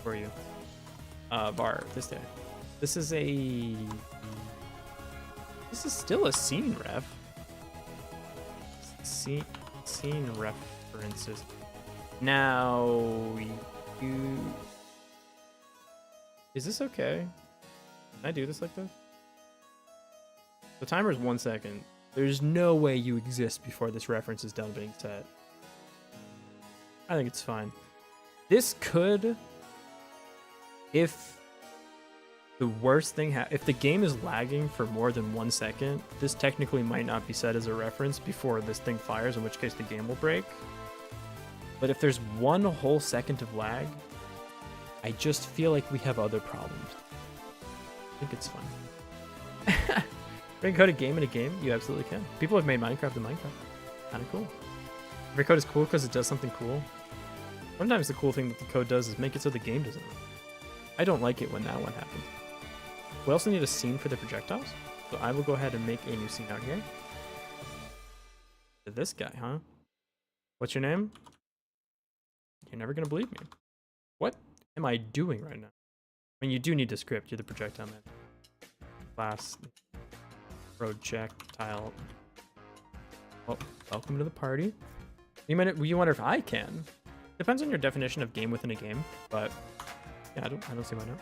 For you. Var this day. This is still a scene ref. Scene references. Now is this okay? Can I do this like this? The timer is 1 second. There's no way you exist before this reference is done being set. I think it's fine. This could, if the worst thing if the game is lagging for more than 1 second, this technically might not be set as a reference before this thing fires, in which case the game will break. But if there's 1 whole second of lag, I just feel like we have other problems. I think it's fun. Can you code a game in a game? You absolutely can. People have made Minecraft in Minecraft. Kind of cool. Every code is cool because it does something cool. Sometimes the cool thing that the code does is make it so the game doesn't run. I don't like it when that one happens. We also need a scene for the projectiles. So I will go ahead and make a new scene out here. This guy, huh? What's your name? You're never going to believe me. What am I doing right now? I mean, you do need to script. You're the projectile man. Class projectile. Oh, welcome to the party. You wonder if I can. Depends on your definition of game within a game, but yeah, I don't see why not.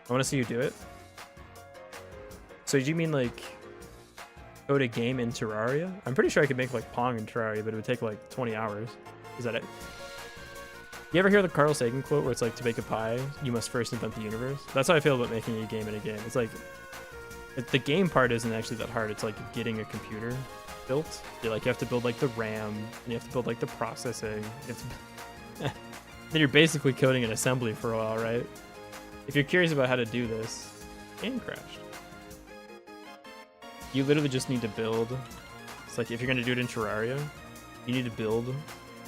I want to see you do it. So do you mean like code a game in Terraria? I'm pretty sure I could make like Pong in Terraria, but it would take like 20 hours. Is that it? You ever hear the Carl Sagan quote where it's like, to bake a pie, you must first invent the universe? That's how I feel about making a game in a game. It's like, the game part isn't actually that hard. It's like getting a computer built. You have to build like the RAM, and you have to build like the processing. Then you're basically coding an assembly for a while, right? If you're curious about how to do this, game crashed. You literally just need to build. It's like if you're gonna do it in Terraria, you need to build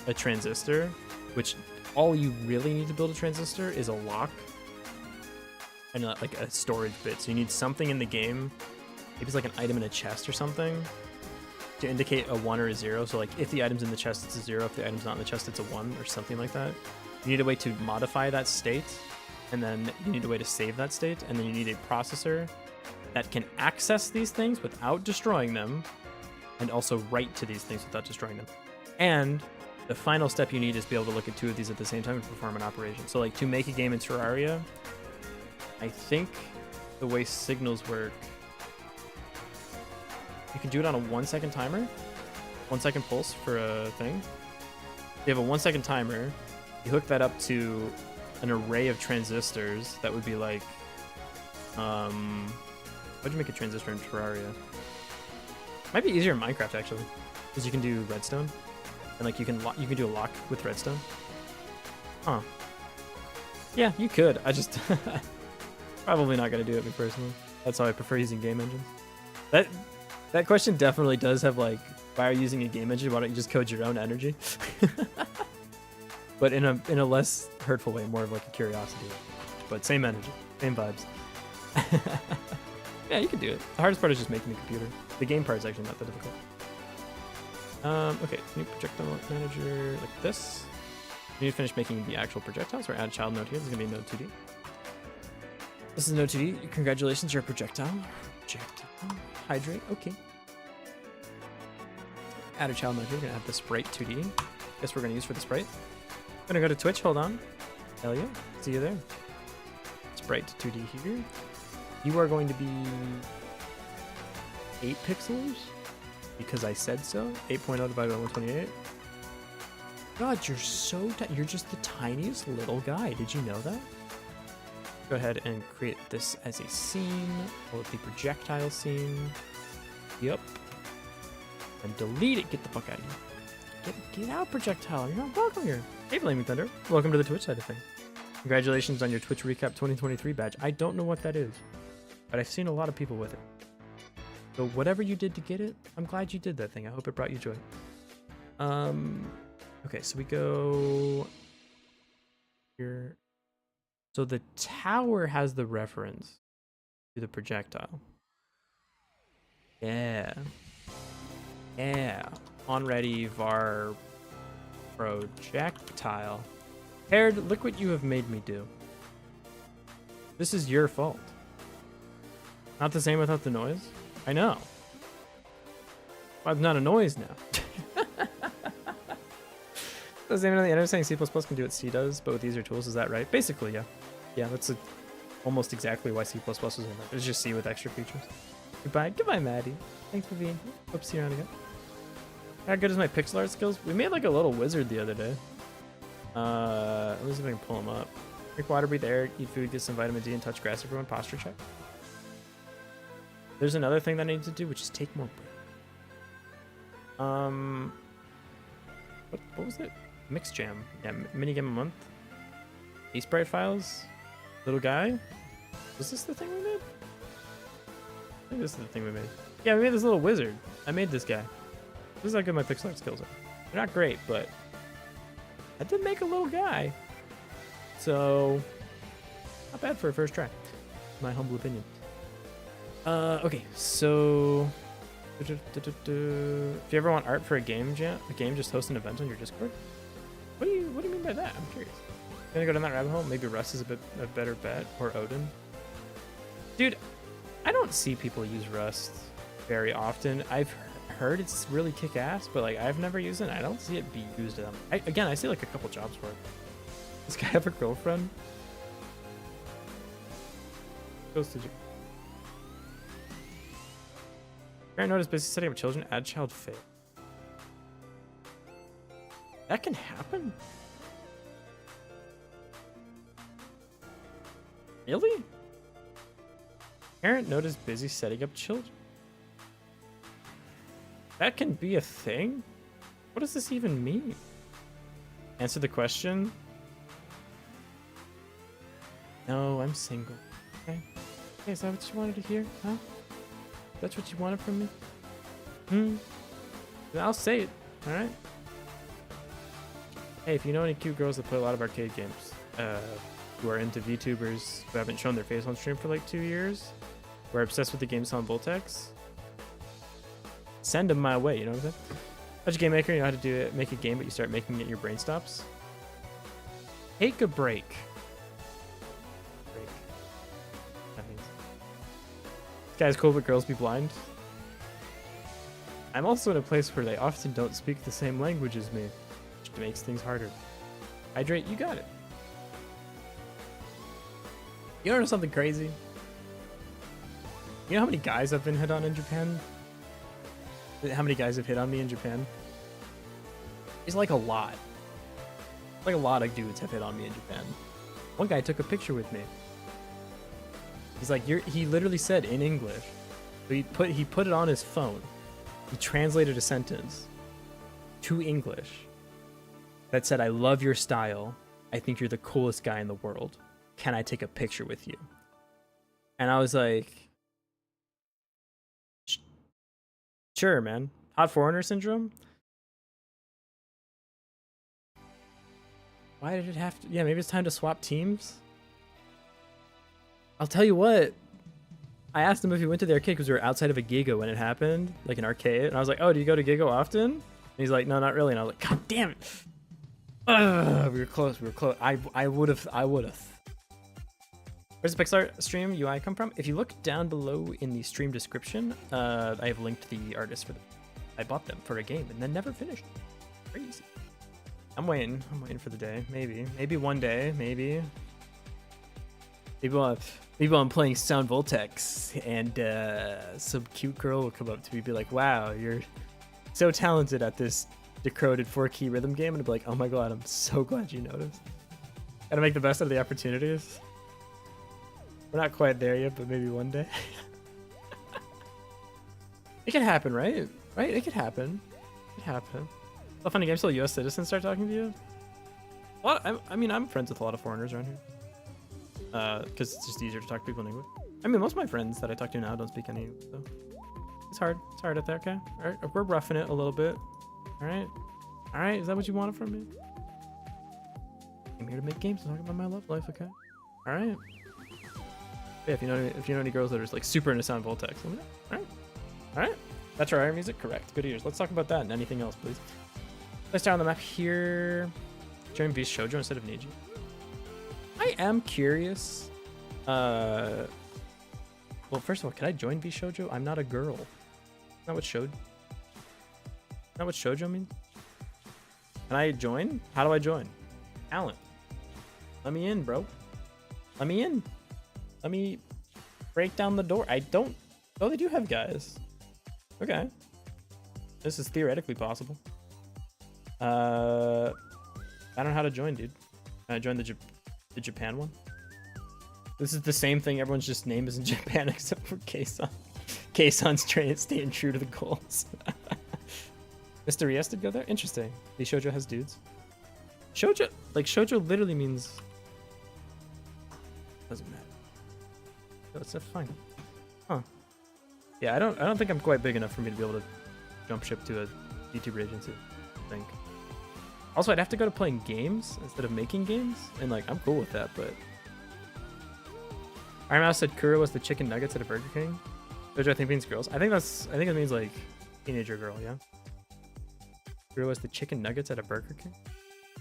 a transistor, which all you really need to build a transistor is a lock and like a storage bit. So you need something in the game, maybe it's like an item in a chest or something, to indicate a 1 or a 0. So like if the item's in the chest, it's a 0. If the item's not in the chest, it's a 1 or something like that. You need a way to modify that state, and then you need a way to save that state, and then you need a processor that can access these things without destroying them, and also write to these things without destroying them. And the final step you need is to be able to look at 2 of these at the same time and perform an operation. So like to make a game in Terraria, I think the way signals work. You can do it on a 1 second timer, 1 second pulse for a thing. You have a 1 second timer. You hook that up to an array of transistors that would be like, why'd you make a transistor in Terraria? Might be easier in Minecraft actually, because you can do redstone, and like you can do a lock with redstone. Huh? Yeah, you could. I just probably not gonna do it me personally. That's how I prefer using game engines. That question definitely does have like, why are you using a game engine? Why don't you just code your own energy? But in a less hurtful way, more of like a curiosity. But same energy, same vibes. Yeah, you can do it. The hardest part is just making the computer. The game part is actually not that difficult. Okay, new projectile manager like this. We need to finish making the actual projectiles or add a child node here. This is gonna be node 2D. This is node 2D. Congratulations, you're a projectile. Projectile. Hydrate. Okay. Add a child node here. We're gonna add the sprite 2D. Guess we're gonna use for the sprite. I'm gonna go to Twitch. Hold on. Hell yeah. See you there. Sprite 2D here. You are going to be 8 pixels because I said so. 8.0 divided by 128. God, you're so you're just the tiniest little guy. Did you know that? Go ahead and create this as a scene. Call it the projectile scene. Yep. And delete it. Get the fuck out of here. Get out, projectile. You're not welcome here. Hey, Flaming Thunder. Welcome to the Twitch side of things. Congratulations on your Twitch Recap 2023 badge. I don't know what that is, but I've seen a lot of people with it. So whatever you did to get it, I'm glad you did that thing. I hope it brought you joy. Okay, so we go here. So the tower has the reference to the projectile. Yeah. Yeah. On ready var projectile. Paired, look what you have made me do. This is your fault. Not the same without the noise? I know. Well, it's not a noise now. The same on the end saying C++ can do what C does, but with easier tools, is that right? Basically, yeah. Yeah, that's almost exactly why C++ was in there. It's just C with extra features. Goodbye, Maddie. Thanks for being here. Hope to see you around again. How good is my pixel art skills? We made like a little wizard the other day. Let me see if I can pull him up. Drink water, breathe air, eat food, get some vitamin D, and touch grass. Everyone, posture check. There's another thing that I need to do, which is take more breath. What was it? Mix jam. Yeah, mini game a month. Sprite files. Little guy. Was this the thing we made? I think this is the thing we made. Yeah, we made this little wizard. I made this guy. This is how good my pixel art skills are. They're not great, but I did make a little guy. So, not bad for a first try. My humble opinion. Okay, so if you ever want art for a game, just host an event on your Discord. What do you mean by that? I'm curious. Gonna go down that rabbit hole. Maybe Rust is a better bet, or Odin. Dude, I don't see people use Rust very often. I've heard it's really kick-ass, but like I've never used it. I don't see it be used. I see like a couple jobs for it. Does this guy have a girlfriend? Ghosted you. Parent notice busy setting up children. Add child fail. That can happen? Really? Parent notice busy setting up children. That can be a thing? What does this even mean? Answer the question. No, I'm single. Okay. Okay, is that what you wanted to hear? Huh? That's what you wanted from me? Then I'll say it. Alright? Hey, if you know any cute girls that play a lot of arcade games, who are into VTubers who haven't shown their face on stream for like 2 years, who are obsessed with the game Sound Voltex, send them my way, you know what I'm saying? Such a game maker, you know how to do it, make a game, but you start making it, your brain stops. Take a break. That means. This guy's cool, but girls be blind. I'm also in a place where they often don't speak the same language as me, which makes things harder. Hydrate, you got it. You wanna know something crazy? You know how many guys I've been hit on in Japan? How many guys have hit on me in Japan? It's like a lot. Like a lot of dudes have hit on me in Japan. One guy took a picture with me. He's like, he literally said in English. So he put it on his phone. He translated a sentence to English that said, "I love your style. I think you're the coolest guy in the world. Can I take a picture with you?" And I was like, sure, man. Hot foreigner syndrome? Why did it have to? Yeah, maybe it's time to swap teams. I'll tell you what. I asked him if he went to the arcade because we were outside of a Giga when it happened, like an arcade. And I was like, "Oh, do you go to Giga often?" And he's like, "No, not really." And I was like, "God damn it." We were close. We were close. I would have. Where's the Pixar stream UI come from? If you look down below in the stream description, I have linked the artists for I bought them for a game and then never finished. Crazy. I'm waiting for the day. Maybe one day. Maybe while I'm playing Sound Voltex and some cute girl will come up to me and be like, "Wow, you're so talented at this decoded 4-key rhythm game," and I'd be like, "Oh my god, I'm so glad you noticed." Gotta make the best out of the opportunities. We're not quite there yet, but maybe one day. It could happen, right? Right? It could happen. It could happen. A funny game, still U.S. citizens start talking to you. I mean, I'm friends with a lot of foreigners around here. Because it's just easier to talk to people in English. I mean, most of my friends that I talk to now don't speak any English, so it's hard. It's hard out there, okay? All right, we're roughing it a little bit. All right, is that what you wanted from me? I'm here to make games and talk about my love life, okay? All right. Yeah, if you know any girls that are just like super into Sound Voltex, let me know. All right. That's our air music, correct? Good ears. Let's talk about that and anything else, please. Let's start on the map here. Join Beast Shoujo instead of Niji. I am curious. Well, first of all, can I join Beast Shoujo? I'm not a girl. Not what shoujo means. Can I join? How do I join? Talent. Let me in, bro. Let me in. Let me break down the door. I don't. Oh, they do have guys. Okay. This is theoretically possible. I don't know how to join, dude. Can I join the Japan one? This is the same thing. Everyone's just name is in Japan except for Keisan. Keisan's staying true to the goals. Mr. Rias did go there? Interesting. The shoujo has dudes. Shoujo literally means... Doesn't matter. So it's fine. Huh. Yeah, I don't think I'm quite big enough for me to be able to jump ship to a YouTuber agency, I think. Also, I'd have to go to playing games instead of making games, and like I'm cool with that, but Iron Mouse said Kura was the chicken nuggets at a Burger King. Which I think means girls. I think it means like teenager girl, yeah. Kura was the chicken nuggets at a Burger King.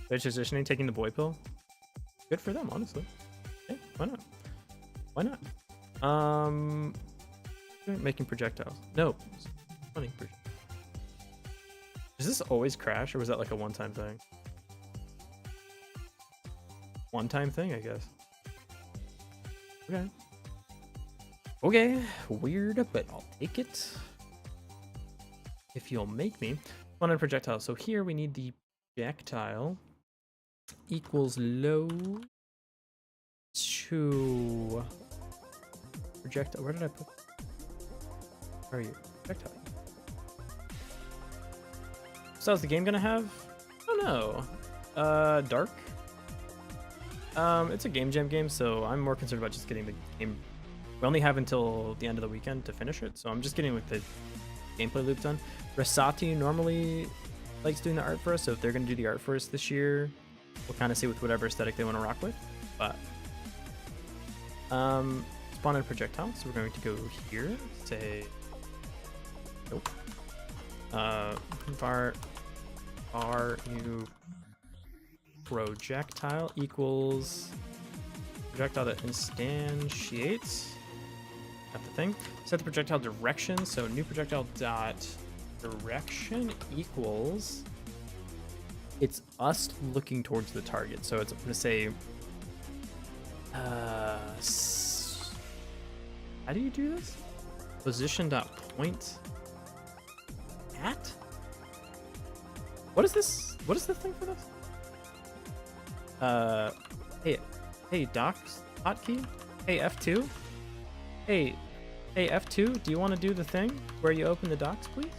They're transitioning, taking the boy pill. Good for them, honestly. Yeah, why not? Why not? Making projectiles. No. Funny. Does this always crash, or was that like a one-time thing? One-time thing, I guess. Okay. Okay. Weird, but I'll take it. If you'll make me. One on projectile. So here we need the projectile equals load to projectile. Where did I put? Where are you? Projectile. So is the game gonna have? I don't know. Dark. It's a game jam game, so I'm more concerned about just getting the game. We only have until the end of the weekend to finish it, so I'm just getting with the gameplay loop done. Rasati normally likes doing the art for us, so if they're gonna do the art for us this year, we'll kind of see with whatever aesthetic they want to rock with. But spawn in projectile, so we're going to go here. Say nope. Var new projectile equals projectile that instantiates. Got the thing. Set the projectile direction. So new projectile dot direction equals. It's us looking towards the target. So it's going to say. How do you do this? Position dot point at. What is this? What is the thing for this? Hey, docs hotkey. Hey, F2. Hey, F2. Do you want to do the thing where you open the docs, please?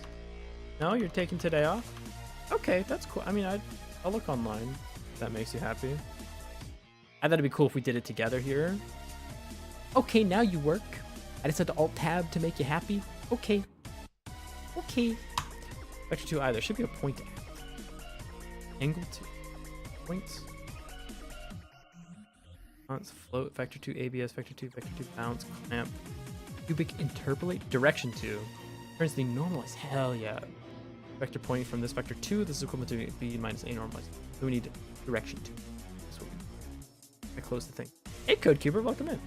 No, you're taking today off. Okay, that's cool. I mean, I'll look online if that makes you happy. I thought it'd be cool if we did it together here. Okay, now you work. I just had to alt tab to make you happy. Okay. Okay. Vector 2 either. Should be a point. Angle 2. Points. Bounce, float, vector 2, ABS, vector 2, bounce, clamp. Cubic interpolate, direction 2. Turns the normalized. Hell yeah. Vector pointing from this vector 2. This is equivalent to B minus A normalized. So we need direction 2. That's what we need. I close the thing. Hey, CodeCuber, welcome in.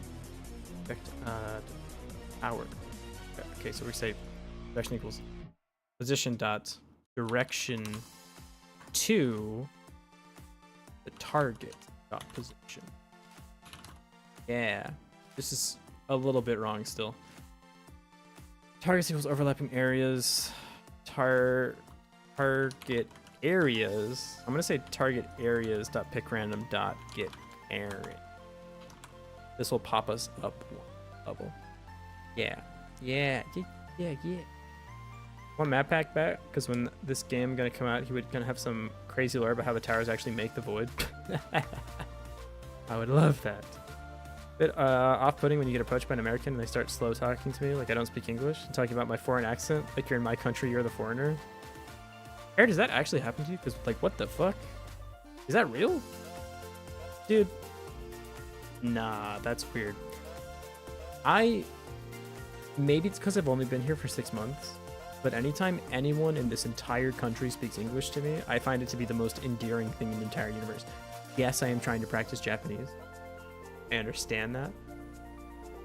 Vector, power. Okay, so we say direction equals position dot direction to the target dot position. Yeah, this is a little bit wrong still. Target equals overlapping areas. Target areas. I'm gonna say target areas dot pick random dot get area. This will pop us up one level. Yeah. Want map pack back? Because when this game gonna come out, he would gonna have some crazy lore about how the towers actually make the void. I would love that. Bit off-putting when you get approached by an American and they start slow talking to me like I don't speak English and talking about my foreign accent like you're in my country, you're the foreigner. Eric, does that actually happen to you? Because like, what the fuck? Is that real? Dude. Nah, that's weird. Maybe it's because I've only been here for 6 months, but anytime anyone in this entire country speaks English to me, I find it to be the most endearing thing in the entire universe. Yes, I am trying to practice Japanese. I understand that.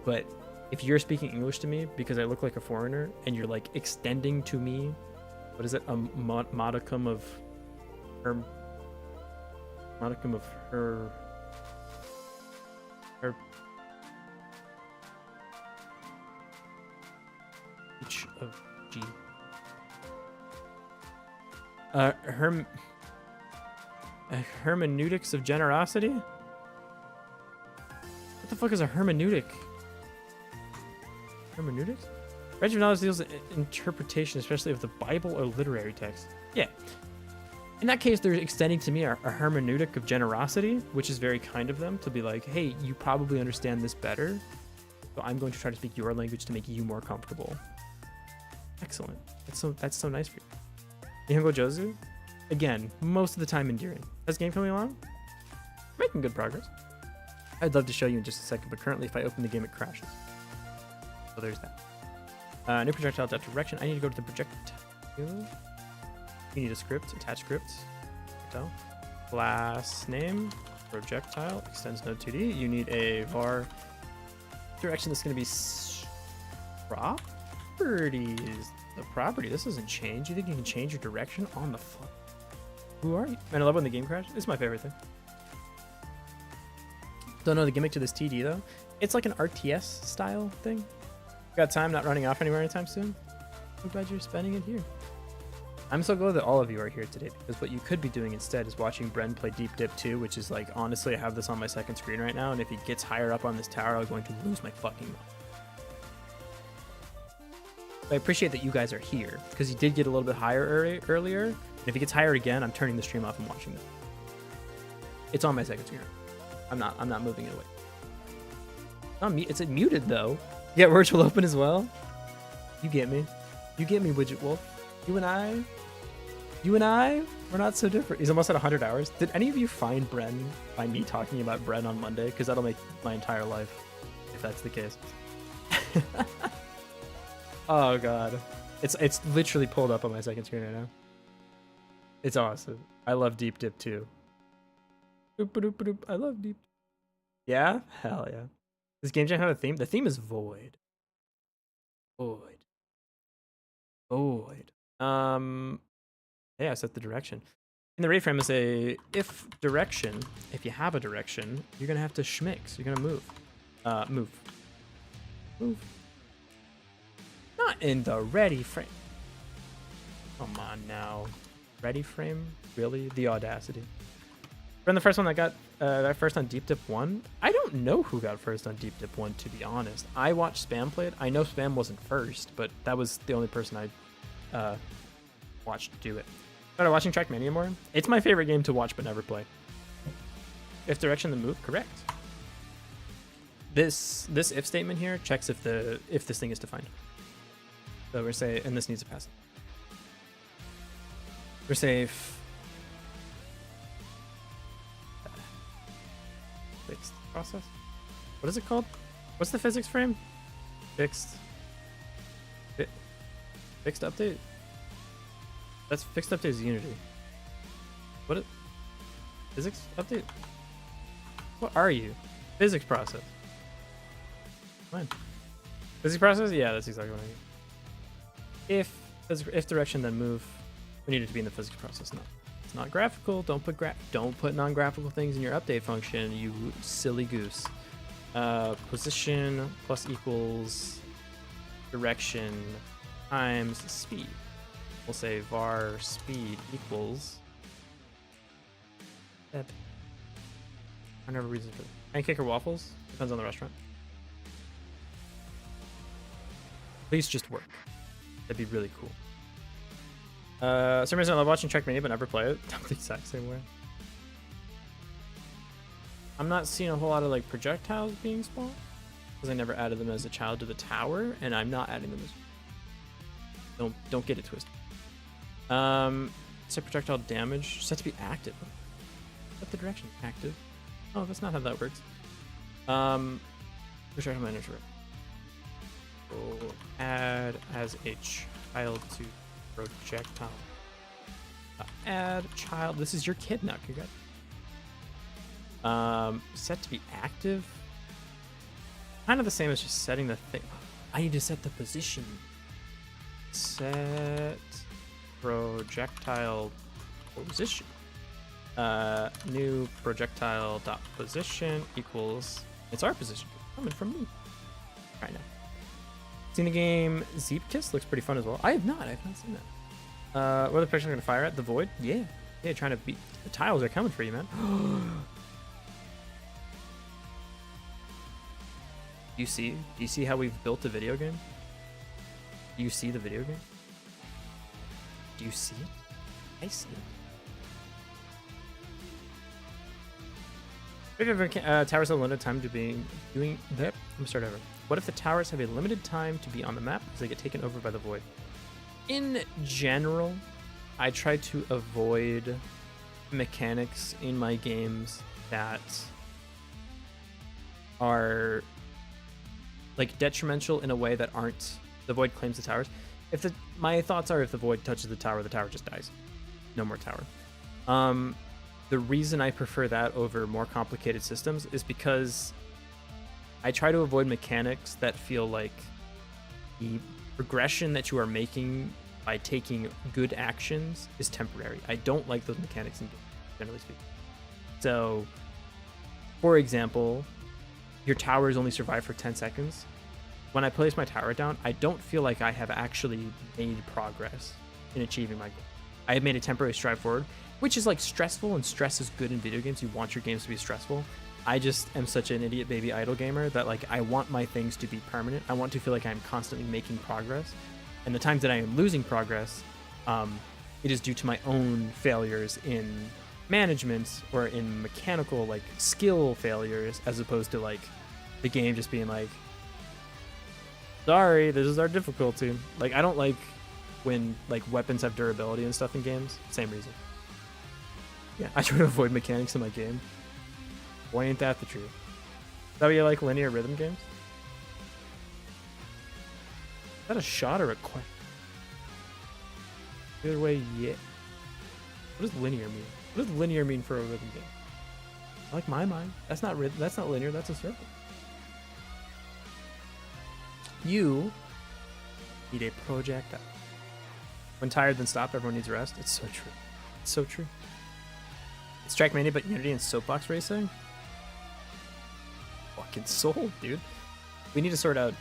But if you're speaking English to me because I look like a foreigner and you're like extending to me, what is it? A modicum of her each of G. Hermeneutics of generosity? What the fuck is a hermeneutic? Hermeneutics? Range of knowledge deals with interpretation, especially of the Bible or literary text. Yeah. In that case, they're extending to me a hermeneutic of generosity, which is very kind of them to be like, hey, you probably understand this better, so I'm going to try to speak your language to make you more comfortable. Excellent. That's so nice for you. Nihongo Jozu? Again, most of the time endearing. How's the game coming along? Making good progress. I'd love to show you in just a second, but currently if I open the game, it crashes. So there's that. New projectile dot direction. I need to go to the projectile. You need a script, attach script. Projectile. Class name, projectile, extends node 2D. You need a var direction that's going to be properties. The property, this doesn't change. You think you can change your direction on the fly? Who are you? Man, I love when the game crashes. It's my favorite thing. Don't know the gimmick to this TD though. It's like an RTS style thing. Got time, not running off anywhere anytime soon. I'm glad you're spending it here. I'm so glad that all of you are here today because what you could be doing instead is watching Bren play Deep Dip 2, which is like, honestly, I have this on my second screen right now, and if he gets higher up on this tower, I'm going to lose my fucking mind. But I appreciate that you guys are here because he did get a little bit higher earlier. And if he gets higher again, I'm turning the stream off and watching it. It's on my second screen. I'm not moving it away. It's muted though. Yeah, words will open as well. You get me. You get me, Widget Wolf. You and I, we're not so different. He's almost at 100 hours. Did any of you find Bren by me talking about Bren on Monday? Because that'll make my entire life, if that's the case. Oh god. It's literally pulled up on my second screen right now. It's awesome. I love Deep Dip too. I love Deep. Yeah? Hell yeah. Does Game Jam have a theme? The theme is void. Void. Yeah, set the direction. In the raid frame, I say if direction, if you have a direction, you're gonna have to schmix. You're gonna move. Move. Not in the ready frame. Come on now. Ready frame? Really? The audacity. From the first one that got that first on Deep Dip 1, I don't know who got first on Deep Dip 1, to be honest. I watched Spam play it. I know Spam wasn't first, but that was the only person I watched do it. Started watching Trackmania more. It's my favorite game to watch but never play. If direction then move, correct. This if statement here checks if this thing is defined. So we're say, and this needs a pass. We're safe. Fixed process. What is it called? What's the physics frame? Fixed update. That's fixed update is Unity. What it? Physics update? What are you? Physics process. Fine. Physics process? Yeah, that's exactly what I need. If direction then move, we need it to be in the physics process. No, it's not graphical. Don't put non-graphical things in your update function, you silly goose. Position plus equals direction times speed. We'll say var speed equals. I never reason for pancake or waffles. Depends on the restaurant. Please just work. That'd be really cool. Some reason I love watching Trackmania but never play it. I'm the exact same way. I'm not seeing a whole lot of like projectiles being spawned because I never added them as a child to the tower, and I'm not adding them as. Don't get it twisted. Set projectile damage set to be active. Set the direction active. Oh, that's not how that works. Projectile manager. We'll add as a child to projectile. Add child. This is your kid now. Congrats. Set to be active. Kind of the same as just setting the thing. I need to set the position. Set projectile position. New projectile dot position equals. It's our position coming from me right now. Seen the game Zeep Kiss? Looks pretty fun as well. I have not seen that. What are the pictures gonna fire at? The void? Yeah, trying to beat the tiles are coming for you, man. Do you see how we've built a video game? Do you see the video game? Do you see it? I see it. If towers have a limited time to doing that, let me start over. What if the towers have a limited time to be on the map because they get taken over by the void? In general, I try to avoid mechanics in my games that are like detrimental in a way that aren't. The void claims the towers. My thoughts are if the void touches the tower just dies. No more tower. The reason I prefer that over more complicated systems is because I try to avoid mechanics that feel like the progression that you are making by taking good actions is temporary. I don't like those mechanics in games, generally speaking. So, for example, your towers only survive for 10 seconds. When I place my tower down, I don't feel like I have actually made progress in achieving my goal. I have made a temporary stride forward, which is like stressful, and stress is good in video games. You want your games to be stressful. I just am such an idiot baby idle gamer that like I want my things to be permanent. I want to feel like I'm constantly making progress. And the times that I am losing progress, it is due to my own failures in management or in mechanical like skill failures, as opposed to like the game just being like, sorry, this is our difficulty. Like I don't like when like weapons have durability and stuff in games. Same reason. Yeah, I try to avoid mechanics in my game. Boy, ain't that the truth. Is that why you like linear rhythm games? Is that a shot or a question? Either way, yeah. What does linear mean? What does linear mean for a rhythm game? I like my mind. That's not linear, that's a circle. You need a projectile. When tired, then stop. Everyone needs rest. It's so true. It's so true. It's Trackmania, but Unity and Soapbox Racing. Fucking soul, dude. We need to sort out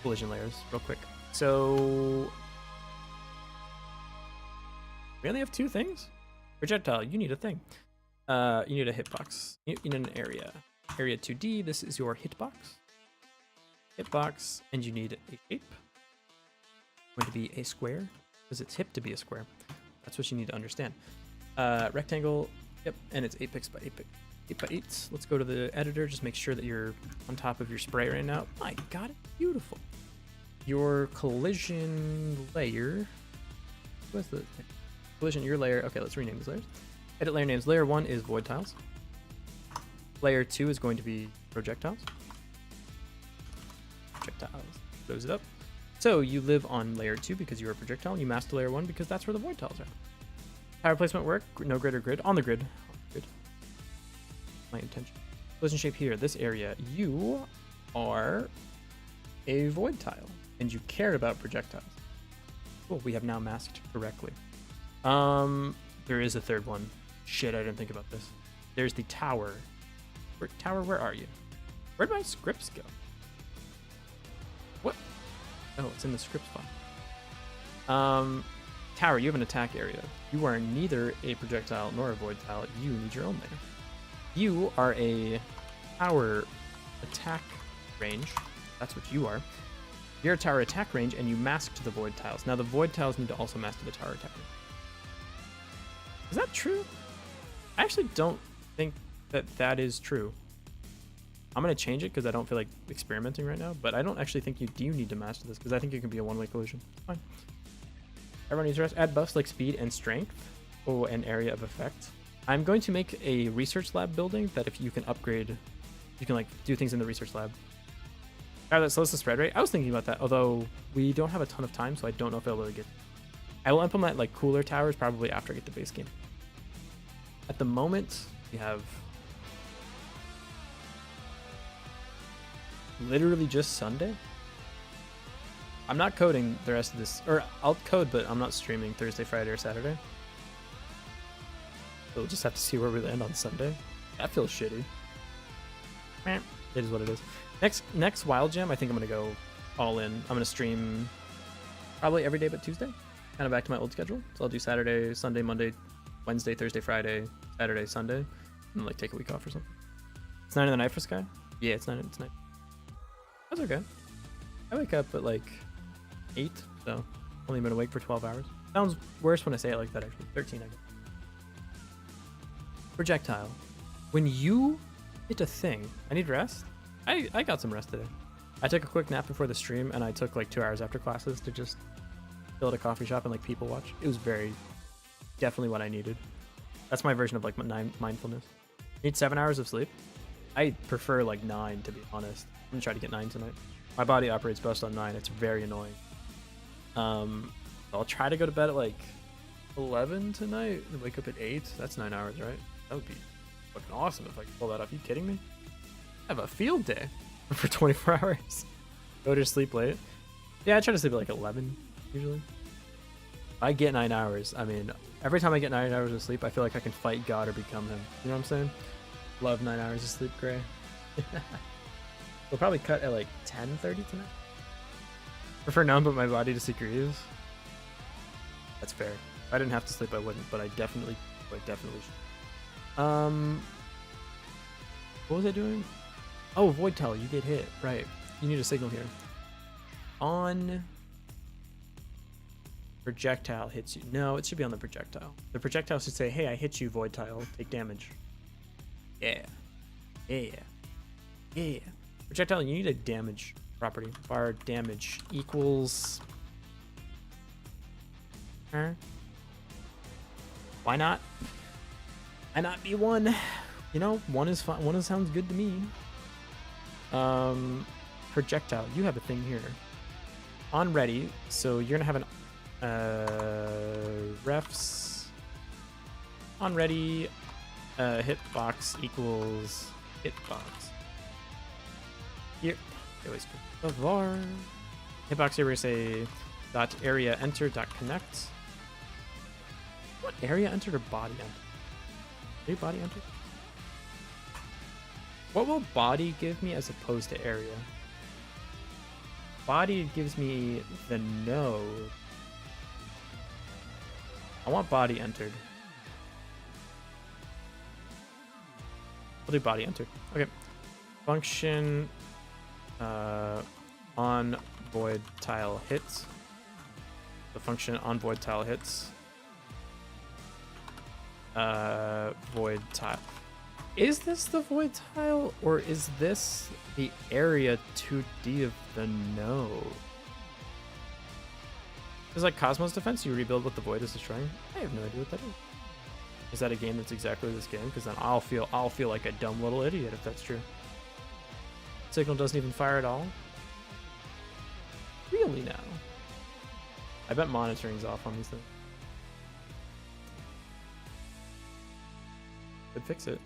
collision layers real quick. So we only have 2 things. Projectile, you need a thing. You need a hitbox. You need an area. Area 2D, this is your hitbox. Hitbox, and you need a shape. Going to be a square, because it's hip to be a square. That's what you need to understand. Rectangle, yep, and it's 8 pixels by 8 pixels. 8 by 8. Let's go to the editor. Just make sure that you're on top of your spray right now. My God, it's beautiful. Your collision layer. What's the collision? Your layer. Okay, let's rename these layers. Edit layer names. Layer 1 is void tiles. Layer 2 is going to be projectiles. Projectiles. Close it up. So you live on layer 2 because you're a projectile, and you master layer 1 because that's where the void tiles are. Power placement work. No grid or grid. On the grid. Grid. My intention. Collision shape here. This area. You are a void tile, and you care about projectiles. Cool. We have now masked correctly. There is a third one. Shit, I didn't think about this. There's the tower. Tower, where are you? Where'd my scripts go? What? Oh, it's in the scripts file. Tower, you have an attack area. You are neither a projectile nor a void tile. You need your own layer. You are a tower attack range. That's what you are. You're a tower attack range, and you mask to the void tiles. Now, the void tiles need to also mask to the tower attack range. Is that true? I actually don't think that is true. I'm going to change it because I don't feel like experimenting right now, but I don't actually think you do need to master this because I think it can be a one-way collision. It's fine. Everyone needs to rest. Add buffs like speed and strength. Oh, and area of effect. I'm going to make a research lab building that if you can upgrade, you can like do things in the research lab. That slows the spread rate. I was thinking about that, although we don't have a ton of time, so I don't know if I'll really get. I will implement like cooler towers probably after I get the base game. At the moment, we have literally just Sunday. I'm not coding the rest of this, or I'll code, but I'm not streaming Thursday, Friday, or Saturday. So we'll just have to see where we land on Sunday. That feels shitty. It is what it is. Next Wild Jam, I think I'm gonna go all in. I'm gonna stream probably every day but Tuesday. Kind of back to my old schedule. So I'll do Saturday, Sunday, Monday, Wednesday, Thursday, Friday, Saturday, Sunday, and like take a week off or something. It's 9 in the night for Sky? Yeah, it's 9. It's 9. That's okay. I wake up at like 8, so only been awake for 12 hours. Sounds worse when I say it like that, actually. 13, I guess. Projectile. When you hit a thing, I need rest. I got some rest today. I took a quick nap before the stream, and I took like 2 hours after classes to just chill at a coffee shop and like people watch. It was definitely what I needed. That's my version of like mindfulness. Need 7 hours of sleep. I prefer like 9, to be honest. I'm gonna try to get 9 tonight. My body operates best on 9. It's very annoying. I'll try to go to bed at like 11 tonight and wake up at 8. That's 9 hours, right? That would be fucking awesome if I could pull that off. Are you kidding me? I have a field day for 24 hours. Go to sleep late. Yeah, I try to sleep at like 11 usually. I get 9 hours. I mean, every time I get 9 hours of sleep, I feel like I can fight God or become him. You know what I'm saying? Love 9 hours of sleep, Gray. We'll probably cut at like 10:30 tonight. Prefer none but my body to seek your ease. That's fair. If I didn't have to sleep, I wouldn't, but I definitely should. What was I doing? Oh, void tile, you get hit. Right. You need a signal here. On projectile hits you. No, it should be on the projectile. The projectile should say, hey, I hit you, void tile. Take damage. Yeah. Yeah. Yeah. Projectile, you need a damage property. Bar damage equals. Why not? Why not be 1? You know, 1 is fine. 1 sounds good to me. Projectile, you have a thing here. On ready, so you're gonna have an refs on ready. Hitbox equals hitbox. Here, always the var. Hitbox here we're gonna say dot area enter dot connect. What area entered or body entered? Are you body entered? What will body give me as opposed to area? body gives me the node. I want body entered. We'll do body entered. Okay. Function on void tile hits. The function on void tile hits. Void tile. Is this the void tile, or is this the area 2D of the node? Is like Cosmos Defense, you rebuild what the void is destroying? I have no idea what that is. Is that a game that's exactly this game? Because then I'll feel like a dumb little idiot if that's true. Signal doesn't even fire at all. Really now? I bet monitoring's off on these things. Could fix it.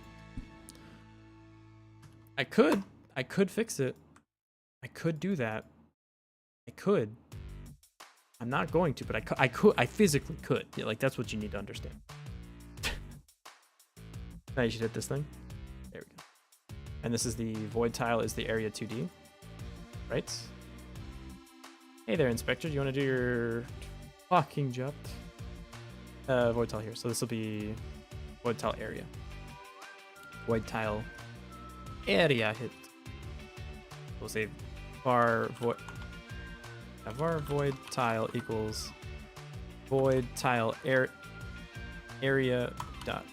I could fix it. I could do that. I could. I'm not going to, but I physically could. Yeah, like that's what you need to understand. Now you should hit this thing. There we go. And this is the void tile is the area 2D. Right? Hey there, Inspector. Do you want to do your fucking job? Void tile here. So this will be void tile area. Void tile area hit. We'll say var void tile equals void tile area dot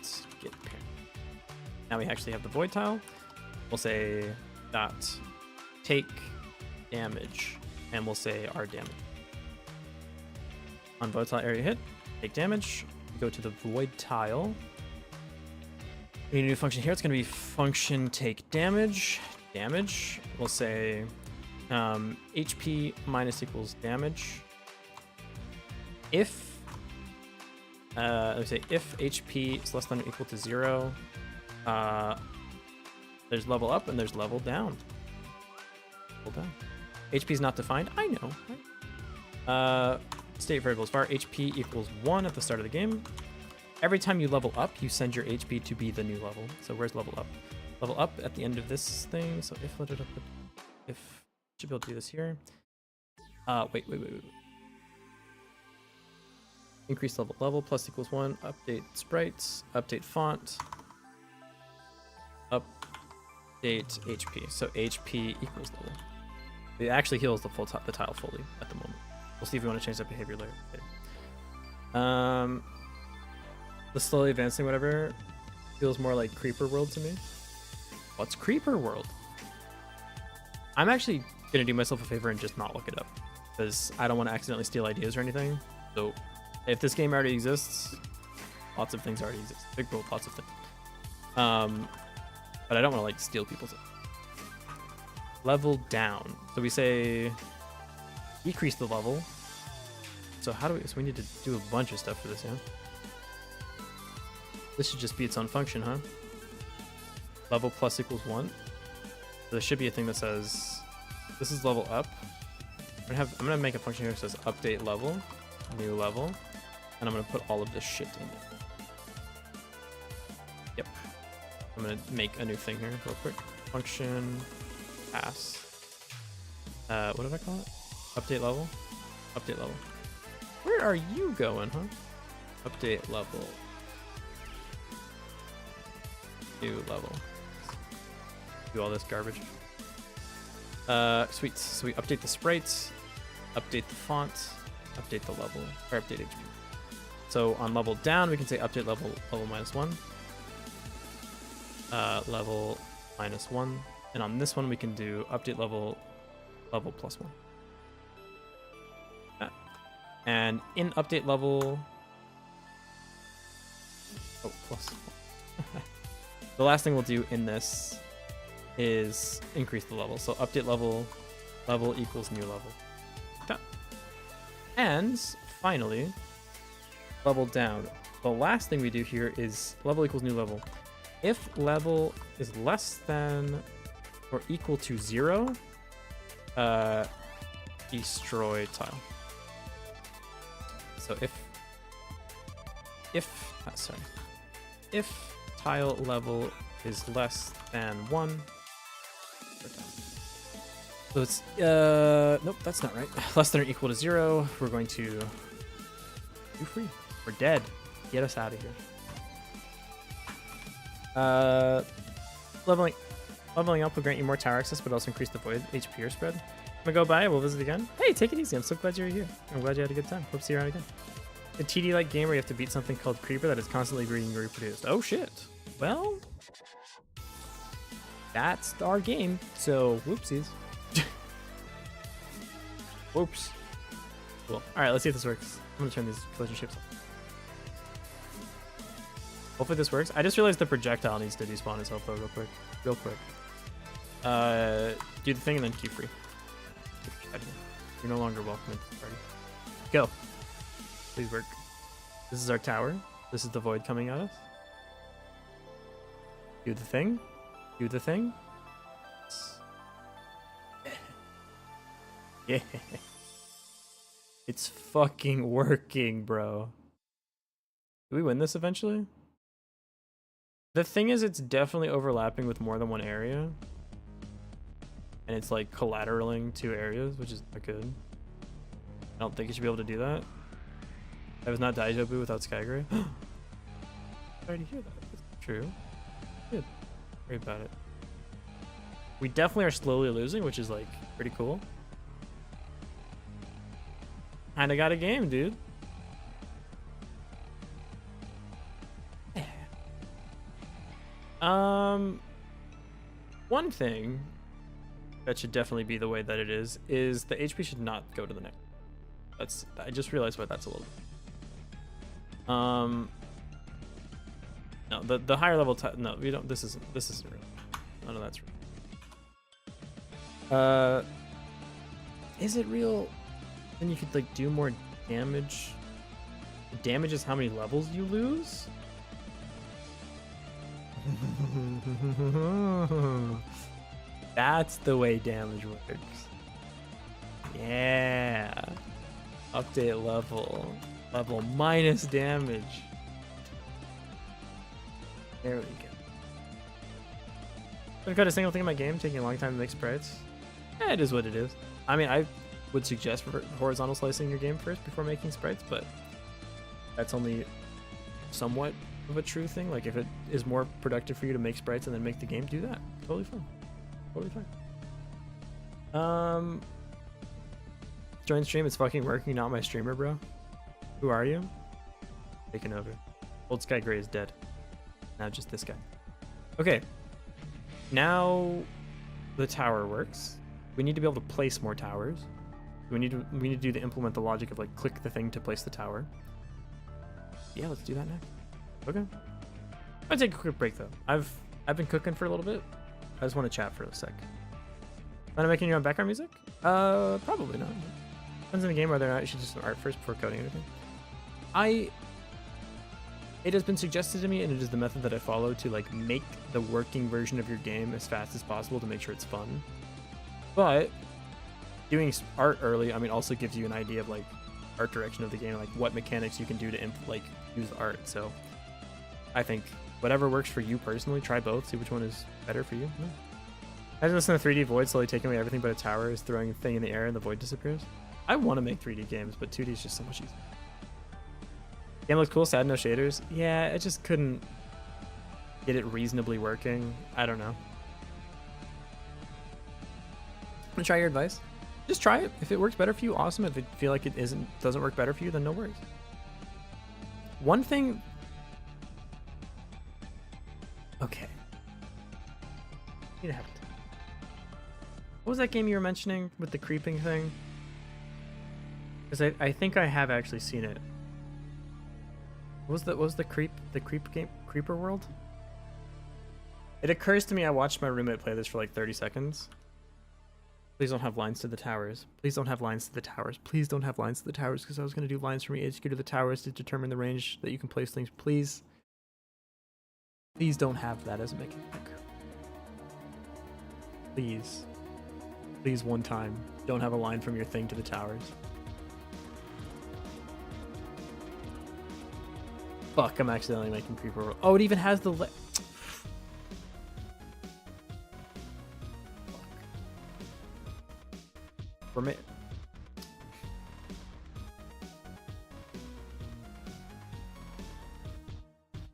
get parent. Now we actually have the void tile. We'll say dot take damage, and we'll say our damage. On void tile area hit, take damage. We go to the void tile. We need a new function here. It's going to be function take damage. Damage. We'll say HP minus equals damage. If let me say if HP is less than or equal to 0, there's level up and there's level down. Level down. HP is not defined. I know. Right? State variables var HP equals 1 at the start of the game. Every time you level up, you send your HP to be the new level. So where's level up? Level up at the end of this thing. So if should be able to do this here. Wait. Increase level plus equals 1. Update sprites. Update font. Update HP. So HP equals level. It actually heals the tile fully at the moment. We'll see if we want to change that behavior later. The slowly advancing whatever feels more like Creeper World to me. What's Creeper World? I'm actually gonna do myself a favor and just not look it up, because I don't want to accidentally steal ideas or anything. So if this game already exists, lots of things already exist. Big world, lots of things. But I don't want to like steal people's level down. So we say decrease the level. So how do we? So we need to do a bunch of stuff for this, yeah. This should just be its own function, huh? Level plus equals 1. So there should be a thing that says this is level up. I'm gonna make a function here that says update level, new level, and I'm gonna put all of this shit in there. Yep. I'm gonna make a new thing here real quick. Function pass. What did I call it? Update level? Update level. Where are you going, huh? Update level. New level. Do all this garbage. Sweet. So we update the sprites, update the font, update the level, or update HP. So on level down, we can say update level minus 1. Level minus 1. And on this one, we can do update level plus 1. And in update level, plus 1. The last thing we'll do in this is increase the level. So update level equals new level. Done. And finally, level down. The last thing we do here is level equals new level. If level is less than or equal to 0, destroy tile. So if tile level is less than 1, So it's, nope, that's not right. Less than or equal to 0. We're going to do free. We're dead. Get us out of here. Leveling up will grant you more tower access, but also increase the void HP or spread. I'm gonna go by. We'll visit again. Hey, take it easy. I'm so glad you're here. I'm glad you had a good time. Hope to see you around again. A TD-like game where you have to beat something called Creeper that is constantly breeding and reproduced. Oh shit. Well, that's our game. So whoopsies. Whoops. Cool. All right, let's see if this works. I'm gonna turn these collision shapes off. Hopefully this works. I just realized the projectile needs to despawn itself though, real quick. Do the thing and then key free. You're no longer welcome into the party. Go. Please work. This is our tower. This is the void coming at us. Do the thing. Do the thing. Yeah. It's fucking working, bro. Do we win this eventually? The thing is, it's definitely overlapping with more than one area. And it's like collateraling 2 areas, which is not good. I don't think you should be able to do that. I was not Daijobu without Skygray. I already hear that. That's true. Good. Worry about it. We definitely are slowly losing, which is like pretty cool. Kinda got a game, dude. One thing that should definitely be the way that it is the HP should not go to the neck. I just realized why that's a little bit. No, the higher level no, we don't. This isn't real. None of that's real. Is it real? Then you could like do more damage. The damage is how many levels you lose. That's the way damage works. Yeah. Update level. Level minus damage. There we go. I've got a single thing in my game taking a long time to make sprites. It is what it is. I mean, I would suggest for horizontal slicing your game first before making sprites, but that's only somewhat of a true thing. Like if it is more productive for you to make sprites and then make the game, do that. Totally fine. Totally fine. Join stream. It's fucking working. Not my streamer, bro. Who are you? Taking over. Old Sky Gray is dead. Now just this guy. Okay. Now the tower works. We need to be able to place more towers. We need to do the implement the logic of like click the thing to place the tower. Yeah, let's do that next. Okay. I'll take a quick break though. I've been cooking for a little bit. I just want to chat for a sec. Am I making your own background music? Probably not. Depends on the game whether or not you should do some art first before coding anything. It has been suggested to me, and it is the method that I follow to like make the working version of your game as fast as possible to make sure it's fun. But doing art early, I mean, also gives you an idea of like art direction of the game, like what mechanics you can do to like use art. So I think whatever works for you personally, try both, see which one is better for you. No. I just listen to 3D Void slowly taking away everything but a tower is throwing a thing in the air and the void disappears. I want to make 3D games, but 2D is just so much easier. Game looks cool, sad no shaders. Yeah, I just couldn't get it reasonably working. I don't know. I'm gonna try your advice. Just try it. If it works better for you, awesome. If it feel like it doesn't work better for you, then no worries. One thing. Okay. Need to have it. What was that game you were mentioning with the creeping thing? Because I think I have actually seen it. What was the creep game? Creeper World? It occurs to me I watched my roommate play this for like 30 seconds. Please don't have lines to the towers. Please don't have lines to the towers. Please don't have lines to the towers, because I was going to do lines from HQ to the towers to determine the range that you can place things. Please. Please don't have that as a mechanic. Please. Please one time. Don't have a line from your thing to the towers. Fuck, I'm accidentally making Creeper World. Oh, it even has the...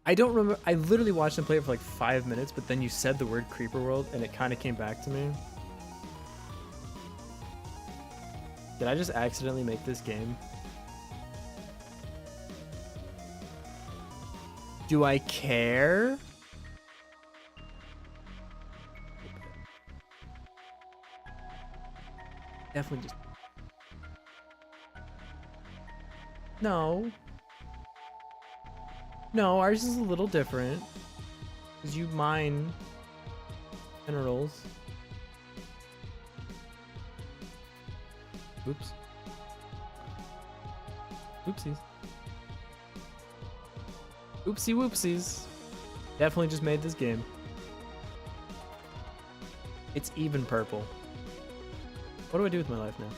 I don't remember. I literally watched him play it for like 5 minutes, but then you said the word Creeper World, and it kind of came back to me. Did I just accidentally make this game? Do I care? Definitely just... No. No, ours is a little different. Because you mine minerals. Oops. Oopsies. Oopsie whoopsies. Definitely just made this game. It's even purple. What do I do with my life now?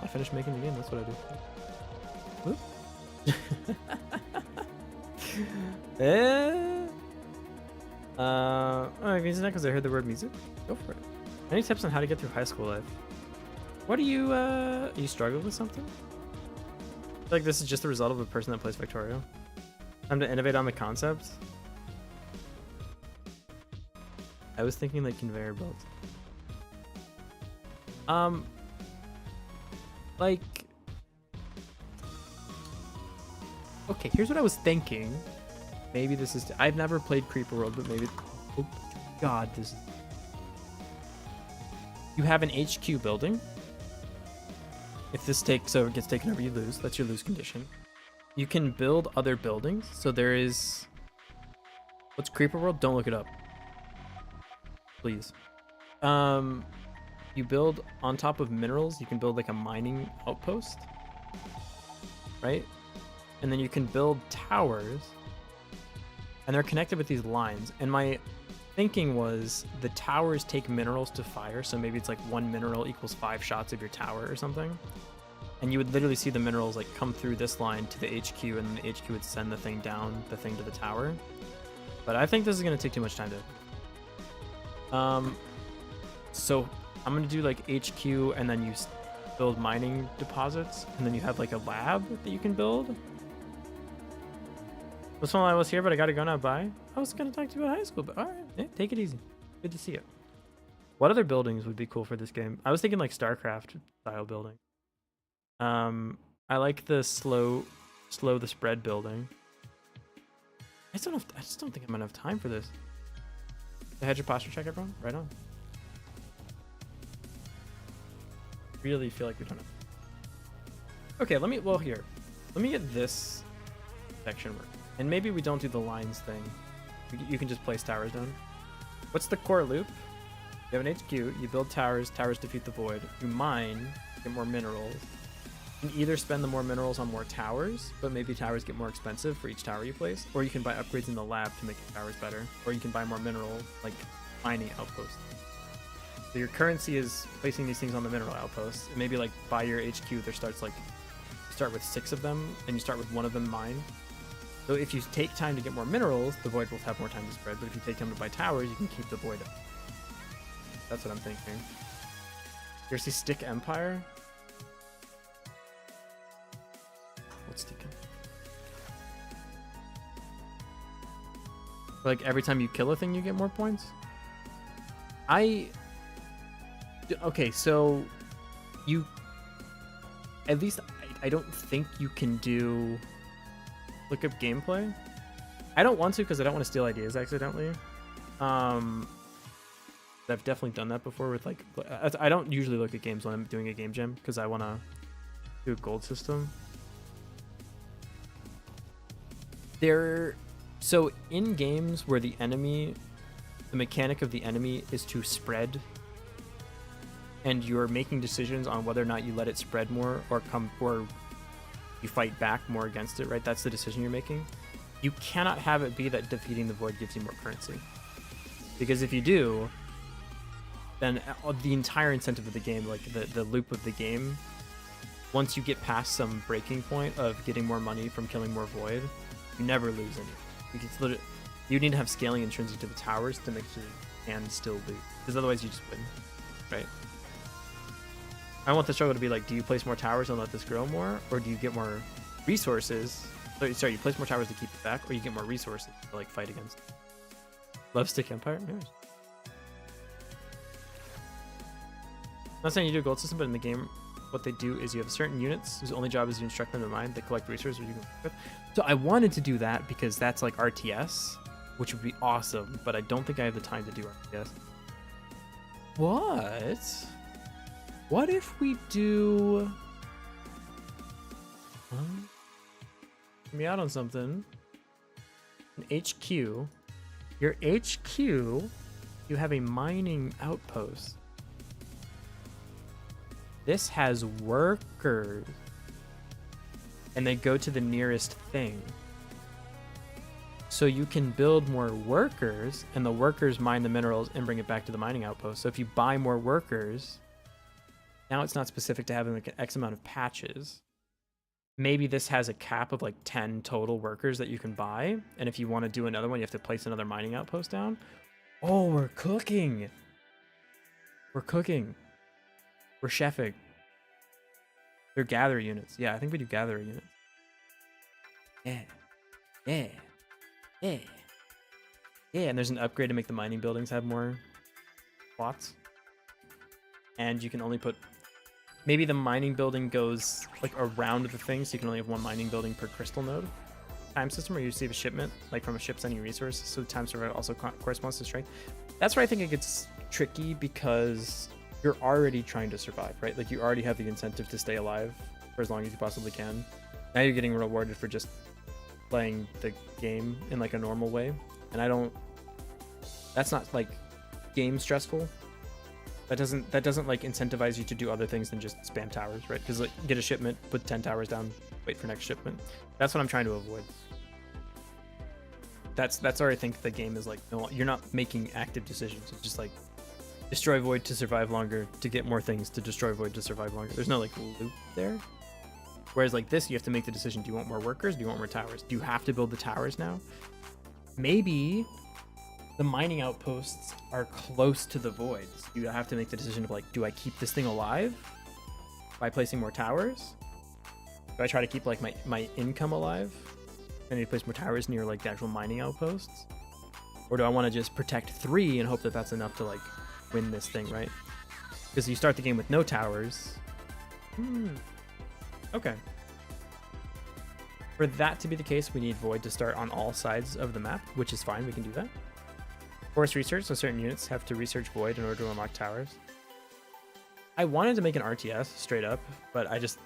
I finished making the game, that's what I do. Whoop. Oh, music because I heard the word music. Go for it. Any tips on how to get through high school life? What are you struggling with something? I feel like this is just the result of a person that plays Factorio. Time to innovate on the concept. I was thinking like conveyor belts. Like, okay, here's what I was thinking. Maybe this is, I've never played Creeper World, but maybe, oh God, this is, you have an HQ building. If this takes, so it gets taken over, you lose. That's your lose condition. You can build other buildings. So there is, what's Creeper World? Don't look it up, please. You build on top of minerals. You can build like a mining outpost, right? And then you can build towers, and they're connected with these lines. And my thinking was the towers take minerals to fire, so maybe it's like 1 mineral equals 5 shots of your tower or something. And you would literally see the minerals like come through this line to the HQ, and then the HQ would send the thing down the thing to the tower. But I think this is gonna take too much time to. So I'm gonna do like HQ, and then you build mining deposits, and then you have like a lab that you can build. This one I was here, but I gotta go now. Bye. I was gonna talk to you about high school, but all right, yeah, take it easy. Good to see you. What other buildings would be cool for this game? I was thinking like StarCraft style building. I like the slow the spread building. I just don't think I'm gonna have time for this. I had your posture check, everyone. Right on. Really feel like we don't have. Okay, let me get this section work, and maybe we don't do the lines thing. You can just place towers down. What's the core loop? You have an HQ, you build towers, towers defeat the void, you mine, get more minerals. You can either spend the more minerals on more towers, but maybe towers get more expensive for each tower you place, or you can buy upgrades in the lab to make your towers better, or you can buy more mineral, like mining outposts. So your currency is placing these things on the mineral outposts. And maybe like by your HQ, there starts like, you start with 6 of them, and you start with 1 of them mined. So if you take time to get more minerals, the void will have more time to spread. But if you take time to buy towers, you can keep the void up. That's what I'm thinking. You ever see Stick Empire? What's Stick Empire? Like every time you kill a thing, you get more points? Okay, so you, at least I don't think you can do look up gameplay. I don't want to because I don't want to steal ideas accidentally. I've definitely done that before with like, I don't usually look at games when I'm doing a game jam because I want to do a gold system. So in games where the mechanic of the enemy is to spread, and you're making decisions on whether or not you let it spread more or you fight back more against it, right? That's the decision you're making. You cannot have it be that defeating the void gives you more currency. Because if you do, then the entire incentive of the game, like the loop of the game, once you get past some breaking point of getting more money from killing more void, you never lose any. Because you need to have scaling intrinsic to the towers to make sure you can still lose. Because otherwise you just win, right? I want the struggle to be like, do you place more towers and let this grow more? Or do you get more resources. Sorry, you place more towers to keep it back, or you get more resources to like fight against. Love Stick Empire? Nice. Not saying you do a gold system, but in the game, what they do is you have certain units whose only job is to instruct them to mine. They collect resources you can work with. So I wanted to do that because that's like RTS, which would be awesome, but I don't think I have the time to do RTS. What if we do... Get me out on something. An HQ. Your HQ, you have a mining outpost. This has workers. And they go to the nearest thing. So you can build more workers, and the workers mine the minerals and bring it back to the mining outpost. So if you buy more workers, now it's not specific to having like an X amount of patches. Maybe this has a cap of like 10 total workers that you can buy. And if you want to do another one, you have to place another mining outpost down. Oh, we're cooking. We're cooking. We're chefing. They're gather units. Yeah, I think we do gather units. Yeah. Yeah. Yeah. Yeah, and there's an upgrade to make the mining buildings have more plots. And you can only put... Maybe the mining building goes like around the thing, so you can only have one mining building per crystal node. Time system, where you receive a shipment, like from a ship sending resources, so time survival also corresponds to strength. That's where I think it gets tricky, because you're already trying to survive, right? Like you already have the incentive to stay alive for as long as you possibly can. Now you're getting rewarded for just playing the game in like a normal way, and I don't... That's not like game stressful. That doesn't like incentivize you to do other things than just spam towers, right? Because like get a shipment, put 10 towers down, wait for next shipment. That's what I'm trying to avoid. That's where I think the game is like, no, you're not making active decisions. It's just like destroy void to survive longer, to get more things, to destroy void to survive longer. There's no like loop there. Whereas like this, you have to make the decision: do you want more workers? Do you want more towers? Do you have to build the towers now? Maybe the mining outposts are close to the voids. You have to make the decision of like, do I keep this thing alive by placing more towers? Do I try to keep like my income alive? I need to place more towers near like the actual mining outposts? Or do I want to just protect 3 and hope that that's enough to like win this thing, right? Because you start the game with no towers. Okay. For that to be the case, we need void to start on all sides of the map, which is fine. We can do that. Force research, so certain units have to research void in order to unlock towers. I wanted to make an RTS straight up, but I just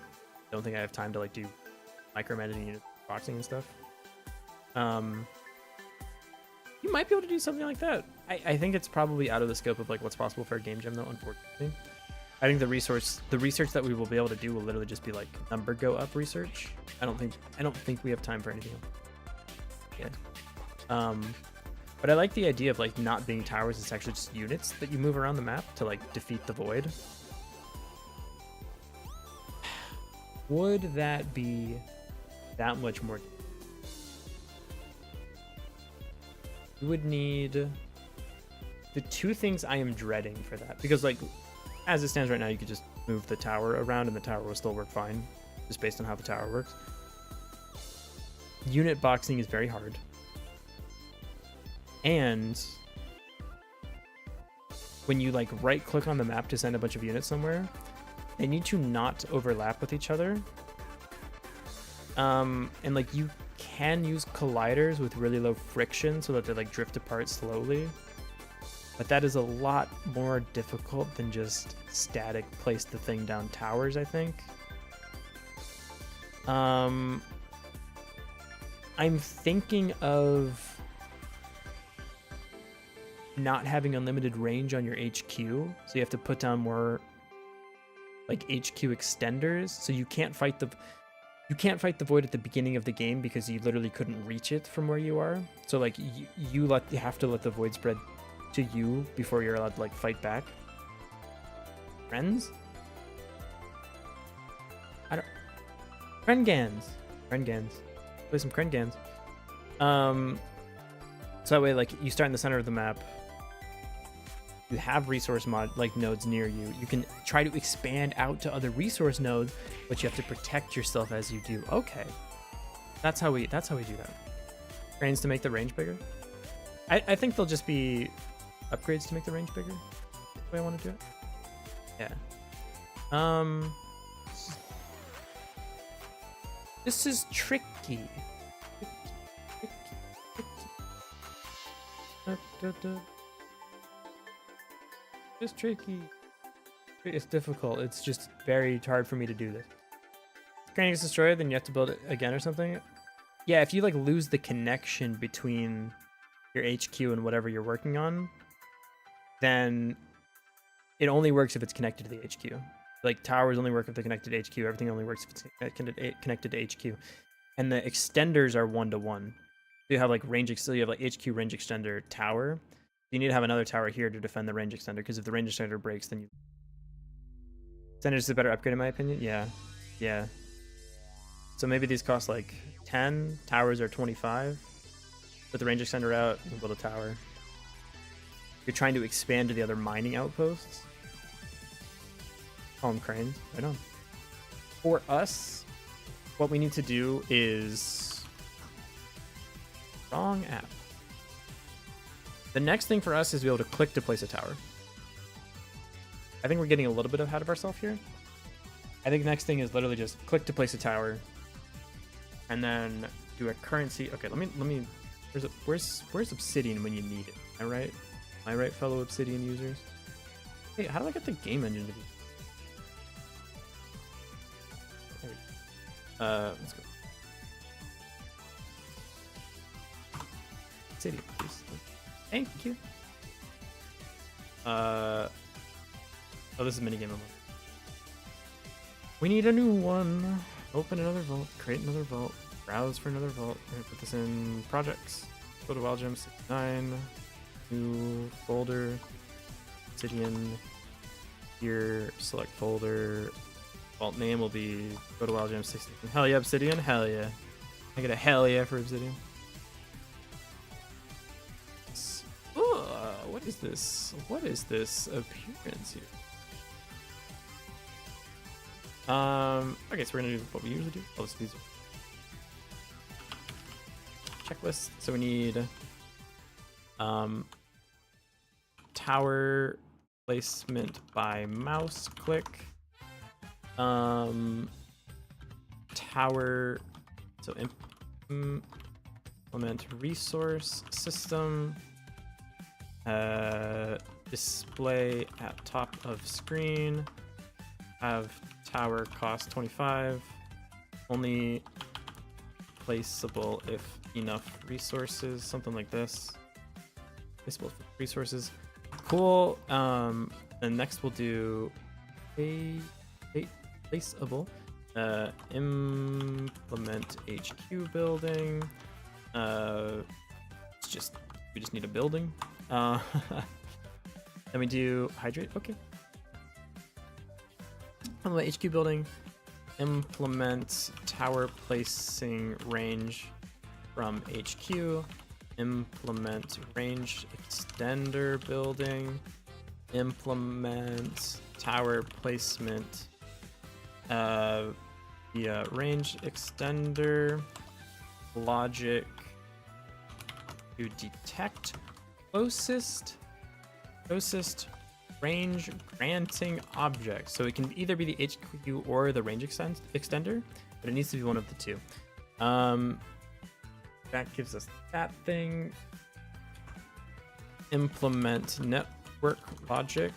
don't think I have time to like do micromanaging unit boxing and stuff. You might be able to do something like that. I think it's probably out of the scope of like what's possible for a game jam though, unfortunately. I think the research that we will be able to do will literally just be like number go up research. I don't think we have time for anything else. Yeah. But I like the idea of like not being towers, it's actually just units that you move around the map to like defeat the void. Would that be that much more? You would need the 2 things I am dreading for that, because like as it stands right now, you could just move the tower around and the tower will still work fine, just based on how the tower works. Unit boxing is very hard. And when you like right click on the map to send a bunch of units somewhere, they need to not overlap with each other. And like you can use colliders with really low friction so that they like drift apart slowly. But that is a lot more difficult than just static place the thing down towers, I think. I'm thinking of not having unlimited range on your HQ, so you have to put down more like HQ extenders, so you can't fight the void at the beginning of the game because you literally couldn't reach it from where you are. So like you have to let the void spread to you before you're allowed to like fight back. Friends? Krengans. Play some Krengans. So that way like you start in the center of the map. You have resource nodes near you. You can try to expand out to other resource nodes, but you have to protect yourself as you do. Okay. That's how we do that. Cranes to make the range bigger. I think they'll just be upgrades to make the range bigger. That's the way I want to do it. Yeah. This is tricky. It's tricky. It's difficult. It's just very hard for me to do this. If crane gets destroyed, then you have to build it again or something. Yeah, if you like lose the connection between your HQ and whatever you're working on, then it only works if it's connected to the HQ. Like towers only work if they're connected to HQ. Everything only works if it's connected to HQ. And the extenders are 1-to-1. So you have like so you have like HQ range extender tower. You need to have another tower here to defend the range extender, because if the range extender breaks, then you. Extender is a better upgrade in my opinion. Yeah, yeah. So maybe these cost like 10. Towers are 25. Put the range extender out, you can build a tower. You're trying to expand to the other mining outposts. Call them cranes. Right on. For us, what we need to do is wrong app. The next thing for us is to be able to click to place a tower. I think we're getting a little bit ahead of ourselves here. I think the next thing is literally just click to place a tower, and then do a currency. Okay, let me. Where's Obsidian when you need it? Am I right, fellow Obsidian users? Hey, how do I get the game engine to be? There we go. Let's go. Obsidian, please. Thank you. Oh, this is minigame mode. We need a new one. Open another vault. Create another vault. Browse for another vault. We're gonna put this in projects. Go to Wild Gem 69. New folder. Obsidian. Here. Select folder. Vault name will be go to Wild Gem 69. Hell yeah, Obsidian. Hell yeah. I get a hell yeah for Obsidian. What is this? What is this appearance here? Okay, so we're gonna do what we usually do. Oh, so these are checklist. So we need tower placement by mouse click. Tower. So implement resource system. Display at top of screen. Have tower cost 25. Only placeable if enough resources. Something like this. Placeable resources. Cool. And next we'll do a placeable. Implement HQ building. We just need a building. Then we do hydrate. Okay. HQ building. Implement tower placing range from HQ. Implement range extender building. Implement tower placement via range extender. Logic to detect closest range granting object. So it can either be the HQ or the range extender, but it needs to be one of the two. That gives us that thing. Implement network logic.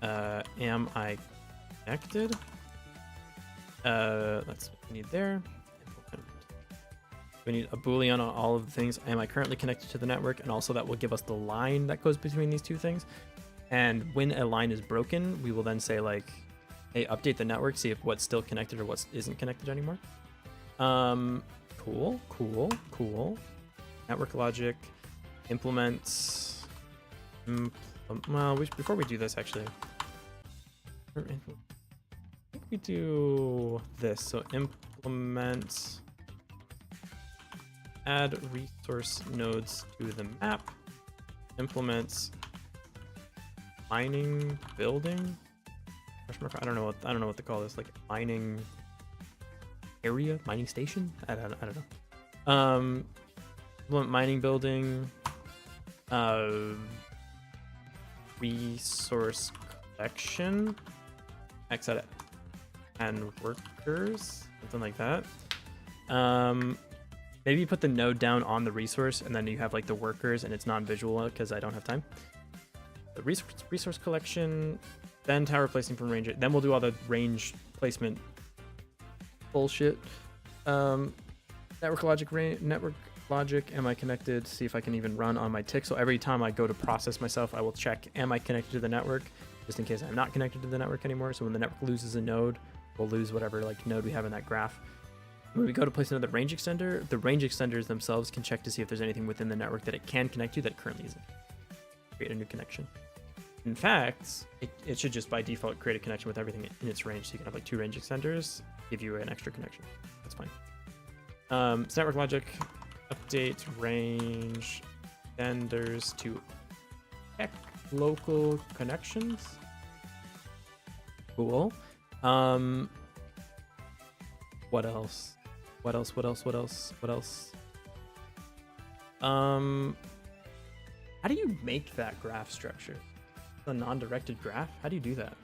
Am I connected? That's what we need there. We need a boolean on all of the things. Am I currently connected to the network? And also that will give us the line that goes between these two things. And when a line is broken, we will then say like, hey, update the network, see if what's still connected or what isn't connected anymore. Cool. Network logic, implement. Well, before we do this, actually, I think we do this. So implement. Add resource nodes to the map. Implements mining building. I don't know what to call this. Like mining area, mining station. I don't know. Implement mining building, resource collection, X out and workers, something like that. Maybe you put the node down on the resource, and then you have like the workers, and it's non-visual because I don't have time. The resource collection, then tower placing from range. Then we'll do all the range placement bullshit. Network logic. Am I connected? See if I can even run on my tick. So every time I go to process myself, I will check, am I connected to the network? Just in case I'm not connected to the network anymore. So when the network loses a node, we'll lose whatever like node we have in that graph. When we go to place another range extender, the range extenders themselves can check to see if there's anything within the network that it can connect to that it currently isn't. Create a new connection. In fact, it should just by default create a connection with everything in its range. So you can have like 2 range extenders, give you an extra connection. That's fine. It's network logic, update range extenders to check local connections. Cool. What else? What else? How do you make that graph structure? A non-directed graph? How do you do that?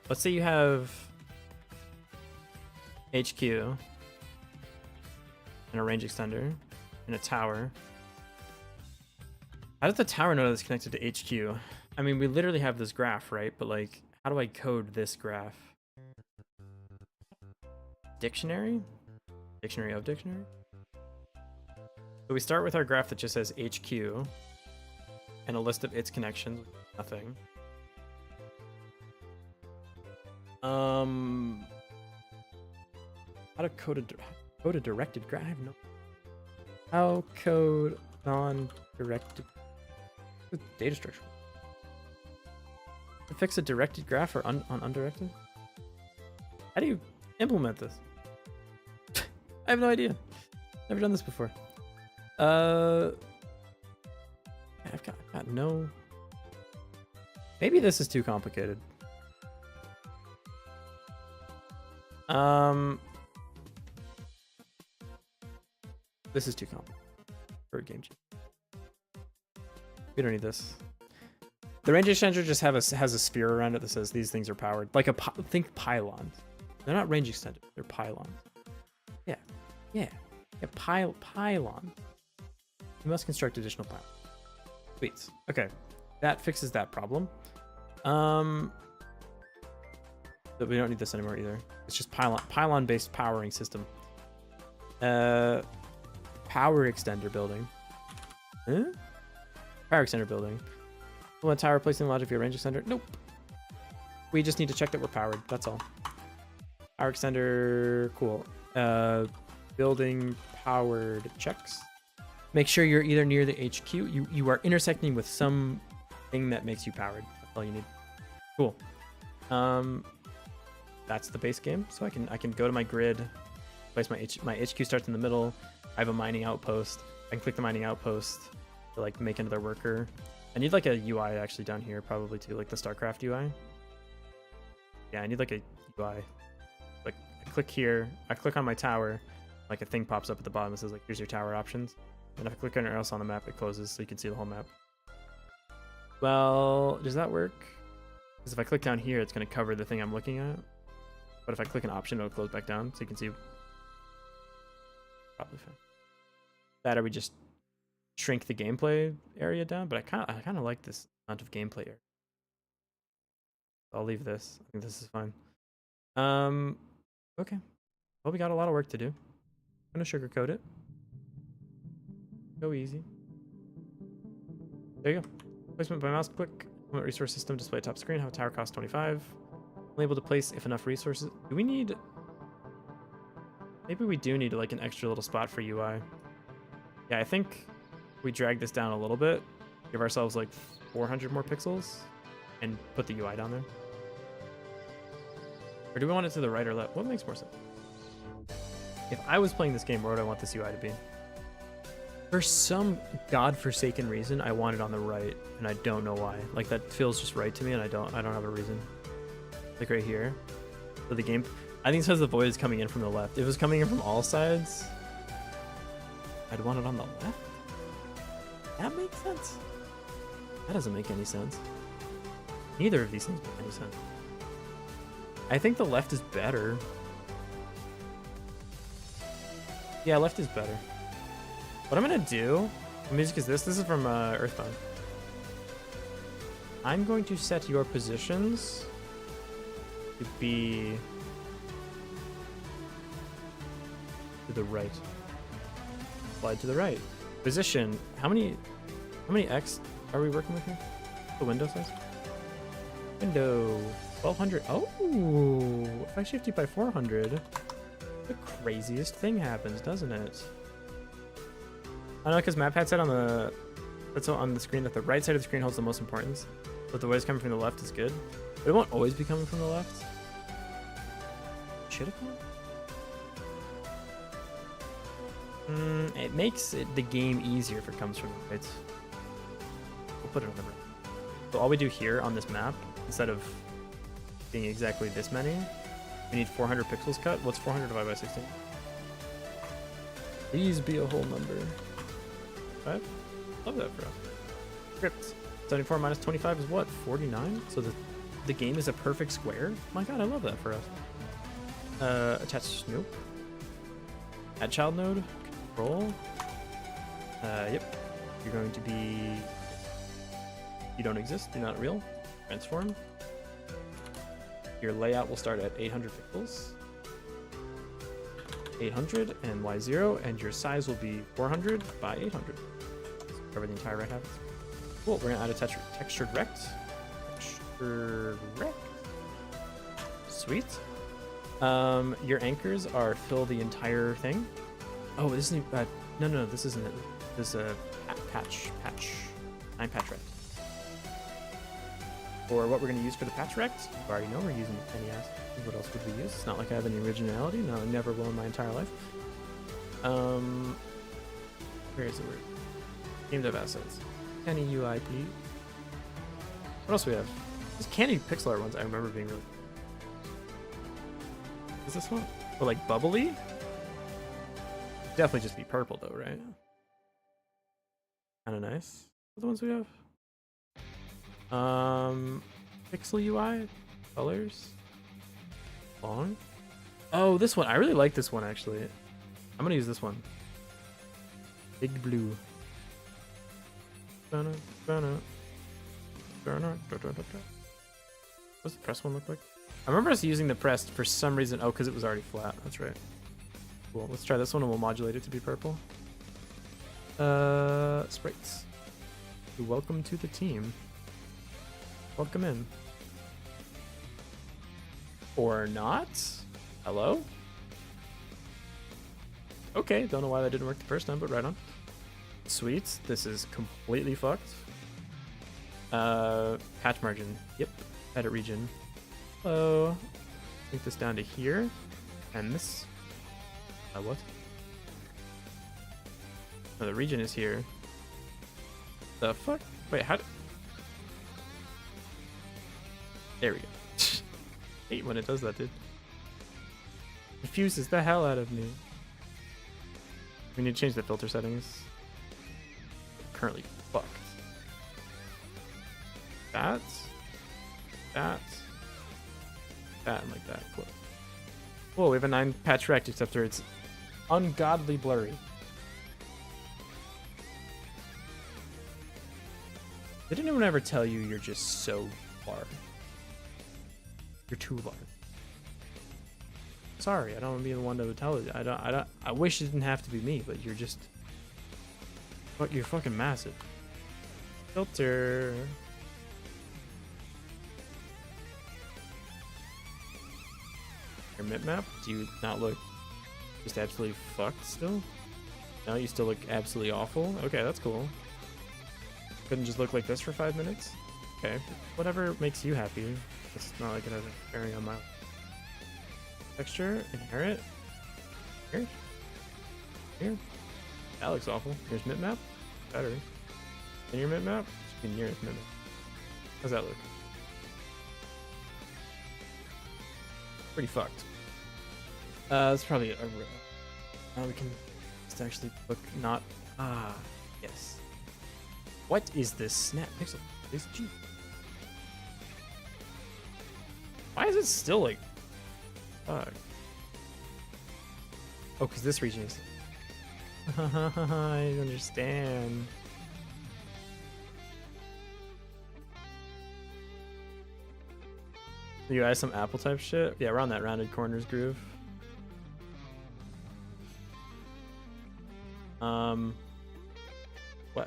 Let's say you have HQ and a range extender and a tower. How does the tower know that's connected to HQ? I mean, we literally have this graph, right? But like, how do I code this graph? Dictionary? Dictionary of dictionary? So we start with our graph that just says HQ and a list of its connections. Nothing. How to code a directed graph? I have no. How code non-directed data structure? To fix a directed graph or on undirected? How do you implement this? I have no idea. Never done this before. I've got no. Maybe this is too complicated. This is too complicated for a game changer. We don't need this. The range extender just has a sphere around it that says these things are powered. Like think pylons. They're not range extenders. They're pylons. Yeah. Pylons. You must construct additional pylons. Sweet. Okay, that fixes that problem. But we don't need this anymore either. It's just pylon-based powering system. Power extender building. Huh? Power extender building. One tower placing logic via range extender. Nope. We just need to check that we're powered. That's all. Power extender. Cool. Building powered checks. Make sure you're either near the HQ. You are intersecting with some thing that makes you powered. That's all you need. Cool. That's the base game. So I can go to my grid, place my HQ starts in the middle. I have a mining outpost. I can click the mining outpost to like make another worker. I need like a UI actually down here probably too, like the StarCraft UI. Yeah, I need like a UI. Like I click here, I click on my tower, like a thing pops up at the bottom that says like here's your tower options. And if I click anywhere else on the map, it closes so you can see the whole map. Well, does that work? Because if I click down here, it's going to cover the thing I'm looking at. But if I click an option, it'll close back down so you can see. Probably fine. That or we just shrink the gameplay area down, but I kind of like this amount of gameplay area. I'll leave this. I think this is fine. Okay. Well, we got a lot of work to do. I'm gonna sugarcoat it. Go easy. There you go. Placement by mouse click. Implement resource system. Display top screen. Have a tower cost 25. Only able to place if enough resources. Do we need? Maybe we do need like an extra little spot for UI. Yeah, I think we drag this down a little bit. Give ourselves like 400 more pixels, and put the UI down there. Or do we want it to the right or left? What makes more sense? If I was playing this game, where would I want this UI to be? For some godforsaken reason, I want it on the right, and I don't know why. Like that feels just right to me, and I don't have a reason. Like right here. So the game, I think it's because the void is coming in from the left. If it was coming in from all sides, I'd want it on the left. That makes sense. That doesn't make any sense. Neither of these things make any sense. I think the left is better. Yeah, left is better. What I'm gonna do, the music is this. This is from Earthbound. I'm going to set your positions to be to the right. Slide to the right. Position. How many X are we working with here? The window size? Window 1200. Oh, if I shift you by 400, the craziest thing happens, doesn't it? I know, because MapPad said that's on the screen that the right side of the screen holds the most importance, but the voice coming from the left is good. But it won't always be coming from the left. Should it come? It makes the game easier if it comes from the right. We'll put it on the right. So all we do here on this map, instead of being exactly this many, we need 400 pixels cut. What's 400 divided by 16? Please be a whole number. 5? Love that for us. Script. 74 minus 25 is what? 49? So the game is a perfect square? My god, I love that for us. Attach Snoop. Add child node. Control. Yep. You're going to be... You don't exist. You're not real. Transform. Your layout will start at 800 pixels. 800 and Y0, and your size will be 400 by 800. Cover the entire right half. Cool. We're gonna add a textured rect. Textured rect. Sweet. Your anchors are fill the entire thing. Oh, this isn't. No, this isn't it. This is a patch. 9 patch rect. For what we're going to use for the patch rect, you already know we're using NES. What else would we use? It's not like I have any originality. No, I never will in my entire life. Where is the word? Game dev assets. Any UIP. What else do we have? These candy pixel art ones I remember being really... Is this one? Or like bubbly? Definitely just be purple though, right? Kind of nice. What are the ones we have? Pixel UI, colors, long. Oh, this one. I really like this one actually. I'm gonna use this one. Big blue. What's the press one look like? I remember us using the pressed for some reason. Oh, because it was already flat. That's right. Cool. Let's try this one and we'll modulate it to be purple. Sprites. Welcome to the team. Welcome in. Or not? Hello? Okay, don't know why that didn't work the first time, but right on. Sweet, this is completely fucked. Patch margin. Yep. Edit region. Hello. Take this down to here. And this. What? No, the region is here. The fuck? Wait, how? There we go. Hate when it does that, dude. Confuses the hell out of me. We need to change the filter settings. Currently fucked. That, and like that. Cool. Whoa, we have a 9 patch rect, except for it's ungodly blurry. Did anyone ever tell you you're just so large? You're too large. Sorry, I don't want to be the one to tell you. I wish it didn't have to be me, but you're just... But you're fucking massive. Filter. Your map? Do you not look just absolutely fucked still? No, you still look absolutely awful? Okay, that's cool. Couldn't just look like this for 5 minutes? Okay, whatever makes you happy. It's not like it has a bearing on my texture. Inherit. Here. That looks awful. Here's bitmap. Better. In your bitmap? Should be nearest bitmap. How's that look? Pretty fucked. It's probably a now we can just actually look not yes. What is this snap pixel? This G. Why is it still like oh, because this region is I understand. You guys some Apple type shit? Yeah, we're on that rounded corners groove.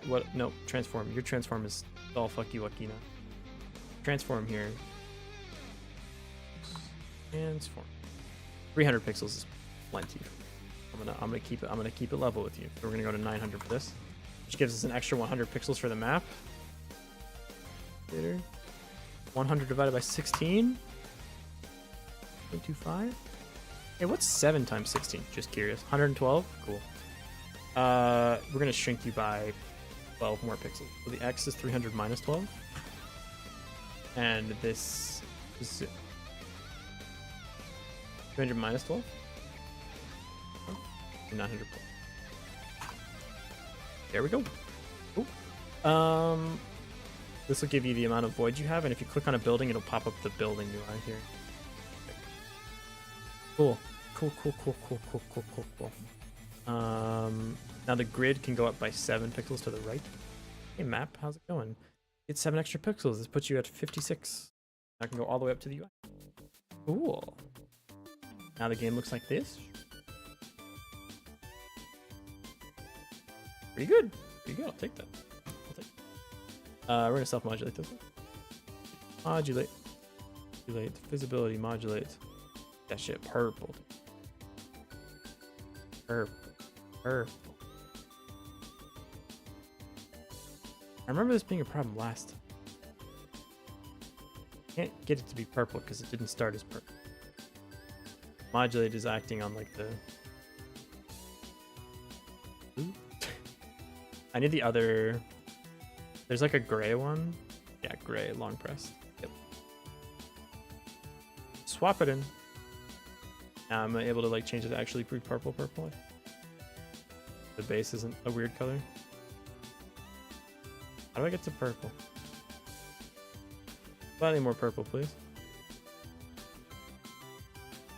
What? No, transform. Your transform is all fuck you, Wakina. Transform here. Transform. 300 pixels is plenty. I'm gonna keep it level with you. So we're gonna go to 900 for this, which gives us an extra 100 pixels for the map. 100 divided by 16. 0.25. Hey, what's 7 times 16? Just curious. 112. Cool. We're gonna shrink you by 12 more pixels. So the X is 300 minus 12, and this is 300 minus 12. 900 plus. There we go. Ooh. This will give you the amount of void you have, and if you click on a building, it'll pop up the building UI here. Cool. Cool. Now the grid can go up by 7 pixels to the right. Hey map, how's it going? It's 7 extra pixels. This puts you at 56. I can go all the way up to the UI. Cool. Now the game looks like this. Pretty good. I'll take that. We're gonna self-modulate this one. Modulate. Visibility, modulate. That shit purple. Purple. I remember this being a problem last time. Can't get it to be purple because it didn't start as purple. Modulate is acting on like the... Ooh. I need the other... There's like a gray one. Yeah, gray, long pressed. Yep. Swap it in. Now I'm able to like change it to actually be purple. The base isn't a weird color. How do I get to purple? Slightly more purple, please.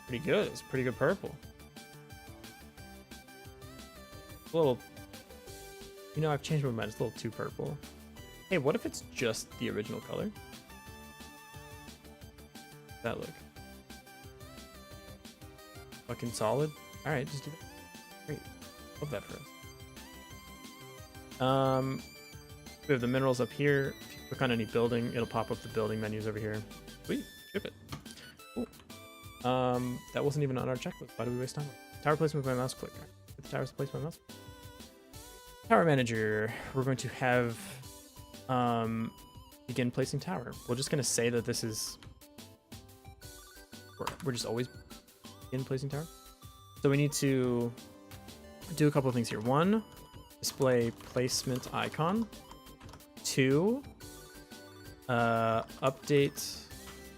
Pretty good. It's pretty good purple. A little... You know, I've changed my mind. It's a little too purple. Hey, what if it's just the original color? How's that look? Fucking solid? Alright, just do that. Great. Love that for us. We have the minerals up here. If you click on any building, it'll pop up the building menus over here. Sweet. Ship it. Cool. That wasn't even on our checklist. Why did we waste time? Tower placement with my mouse click. Get the towers placed with my mouse. Tower manager. We're going to have begin placing tower. We're just gonna say that this is we're just always begin placing tower. So we need to do a couple of things here. 1, display placement icon. 2, update.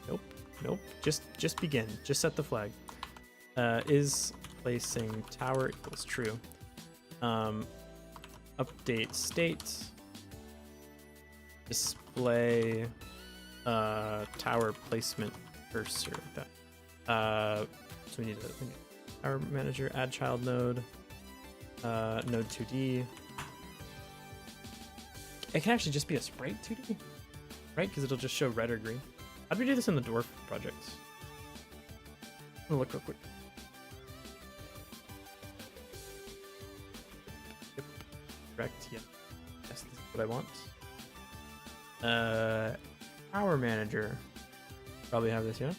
Nope. Just begin. Just set the flag. Is placing tower equals true. Update state. Display tower placement cursor. So we need a tower manager, add child node, node 2D. It can actually just be a sprite 2D, right? Because it'll just show red or green. How do we do this in the dwarf projects? I'm gonna look real quick. Yep. Correct. Yeah. Yes, this is what I want. Tower manager. Probably have this, yeah?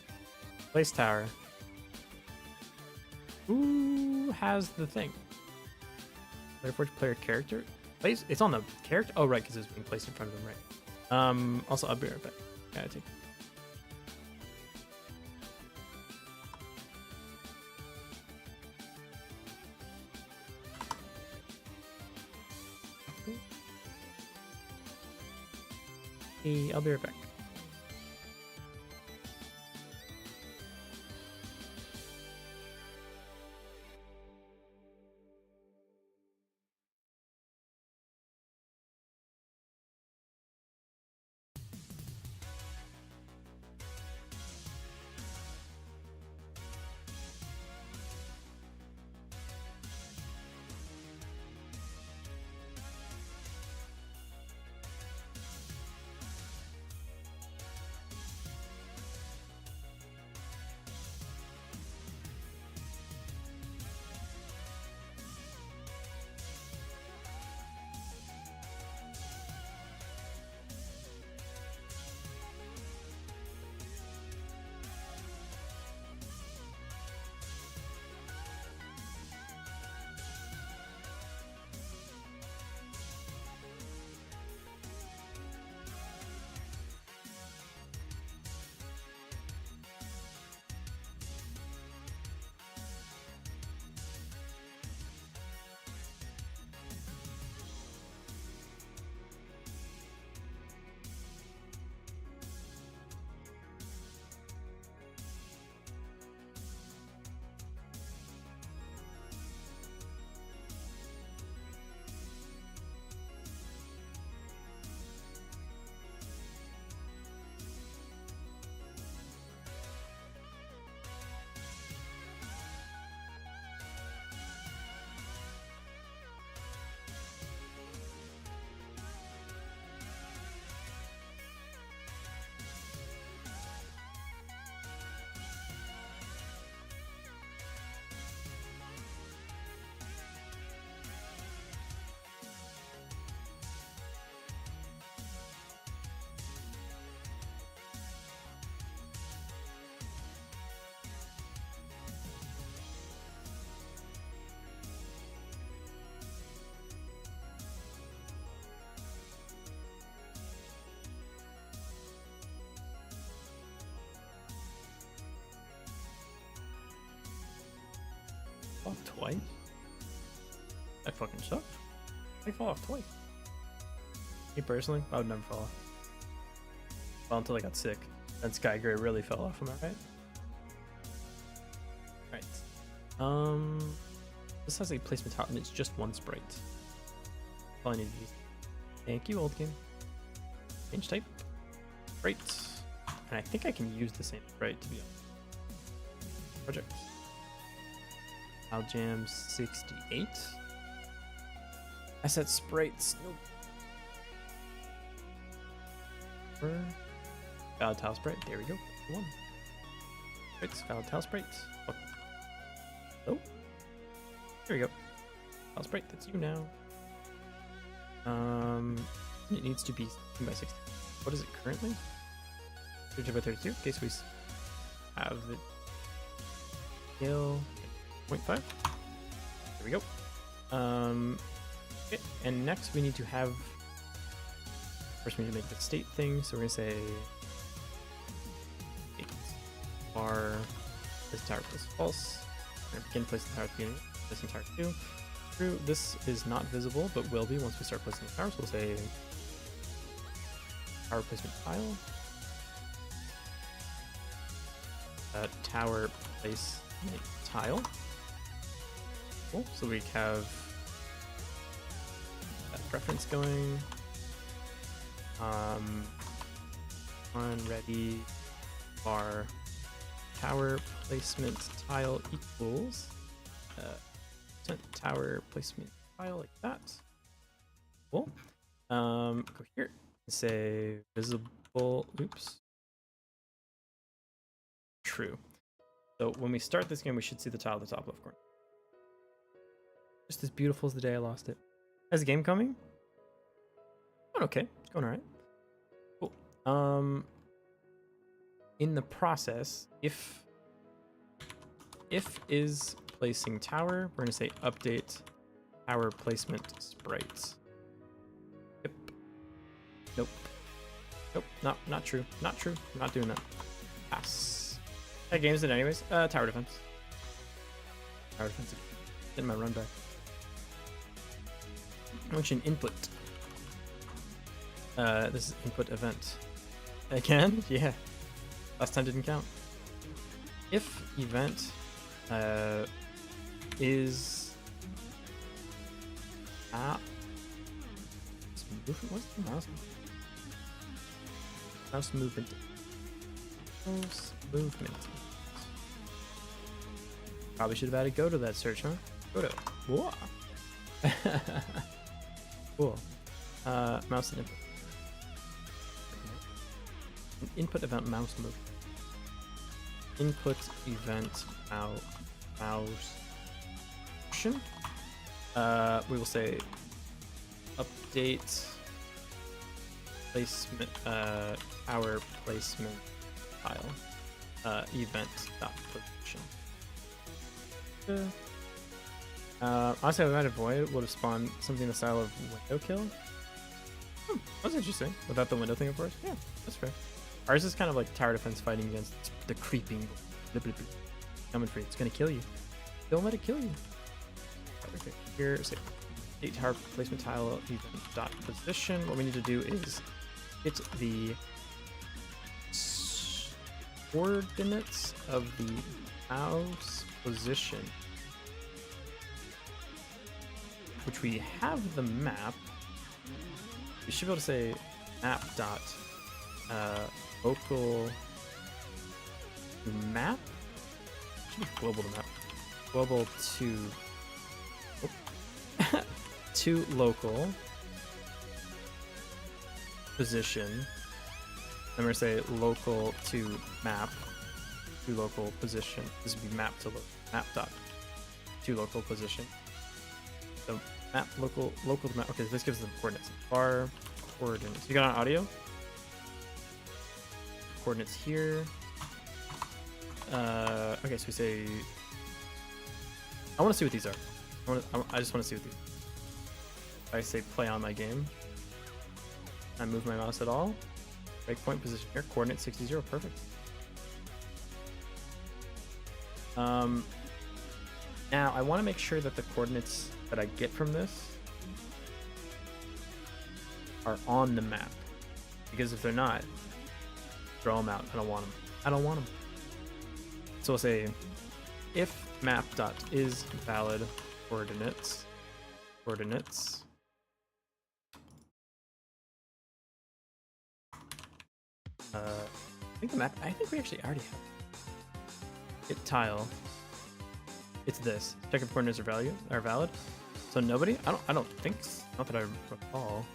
Place tower. Who has the thing? Player forge player character? Place? It's on the character? Oh, right, because it's being placed in front of them, right. Also, I'll be right back. Gotta take. Hey, I'll be right back. twice? That fucking sucks. I fall off twice. Me personally, I would never fall off. Well, until I got sick. Then Sky Gray really fell off, am I right? Right. This has a placement tile and it's just one sprite. That's all I need to use. Thank you, old game. Change type. Sprite. And I think I can use the same sprite to be on project. Aljam 68. Asset sprites. Nope. Valid tile sprite. There we go. One. Sprites. Valid tile sprite. Oh. There we go. Tile sprite. That's you now. It needs to be 16 by 16. What is it currently? 32 by 32. Okay, so we have it. Scale 0.5. There we go. Okay, and next we need to have. First, we need to make the state thing. So we're gonna say var place tower plus false. We're gonna begin place the tower at the beginning. Placing tower 2. True. This is not visible, but will be once we start placing the towers. We'll say tower placement tile. Tower placement tile. Cool. So we have that preference going. On ready var tower placement tile equals tower placement tile like that. Cool. Go here and say visible. Oops. True. So when we start this game, we should see the tile at the top left corner. Just as beautiful as the day I lost it. Is the game coming? Going okay. It's going alright. Cool. In the process, if is placing tower, we're gonna say update tower placement sprites. Yep. Nope. Nope. Not true. Not true. I'm not doing that. Pass. That game's it anyways. Tower defense. Tower defense. Getting my run back. Function input. This is input event. Again? Yeah. Last time didn't count. If event is what's the mouse? Mouse movement. Mouse movement. Probably should have added Godot to that search, huh? Godot. Whoa. Cool. Mouse and input. Input event mouse move. Input event mouse motion. We will say update placement our placement file event dot position. Honestly, I might avoid would have spawned something in the style of window kill. That's interesting. Without the window thing, of course. Yeah, that's fair. Ours is kind of like tower defense fighting against the creeping coming for you. It's gonna kill you. Don't let it kill you. Okay, here, say update tower placement tile event dot position. What we need to do is hit the coordinates of the mouse position, which we have the map. We should be able to say map dot local map. Should be global to map. Global to to local position. Then we're gonna say local to map to local position. This would be map to map dot to local position. So map local to map. Okay, this gives them coordinates. Var coordinates. You got on audio? Coordinates here. Okay, so we say. I want to see what these are. I just want to see what these. I say play on my game. I move my mouse at all. Breakpoint position here. Coordinate 60. Perfect. Now I want to make sure that the coordinates that I get from this are on the map, because if they're not, throw them out. I don't want them. I don't want them. So we'll say if map dot is valid coordinates. I think the map. I think we actually already have it. Tile. It's this. Check if coordinates are valid. So nobody. I don't think. Not that I recall.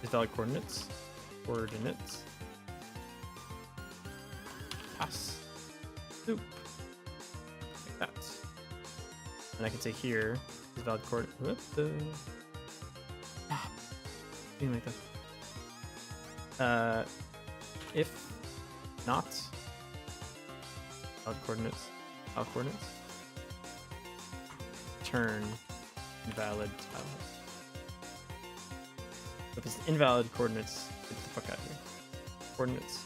Is valid coordinates. Pass. Loop. Like that. And I can say here is valid coordinate. What the? Something like that. If not valid coordinates, return invalid tile. If it's invalid coordinates, get the fuck out of here. Coordinates.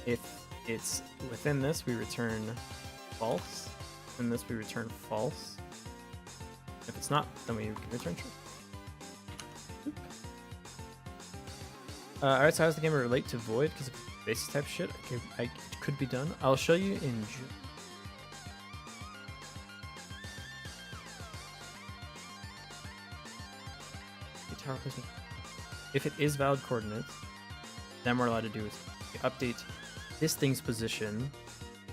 If it's within this, we return false. In this, we return false. If it's not, then we can return true. Alright, so how does the game relate to Void? Because of basis type shit, I could be done. I'll show you in tower placement. If it is valid coordinates, then we're allowed to do is update this thing's position.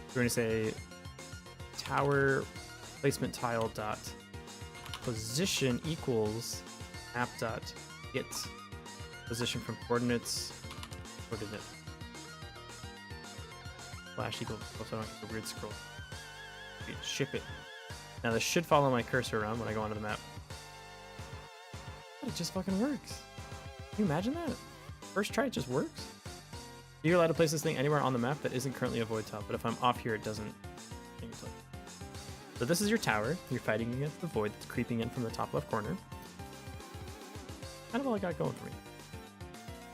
We're going to say tower placement tile dot position equals map dot get position from coordinate flash equals, so I don't get the weird scroll. Ship it. Now this should follow my cursor around when I go onto the map. It just fucking works. Can you imagine that? First try, it just works. You're allowed to place this thing anywhere on the map that isn't currently a void tile, but if I'm off here, it doesn't. So this is your tower. You're fighting against the void that's creeping in from the top left corner. Kind of all I got going for me.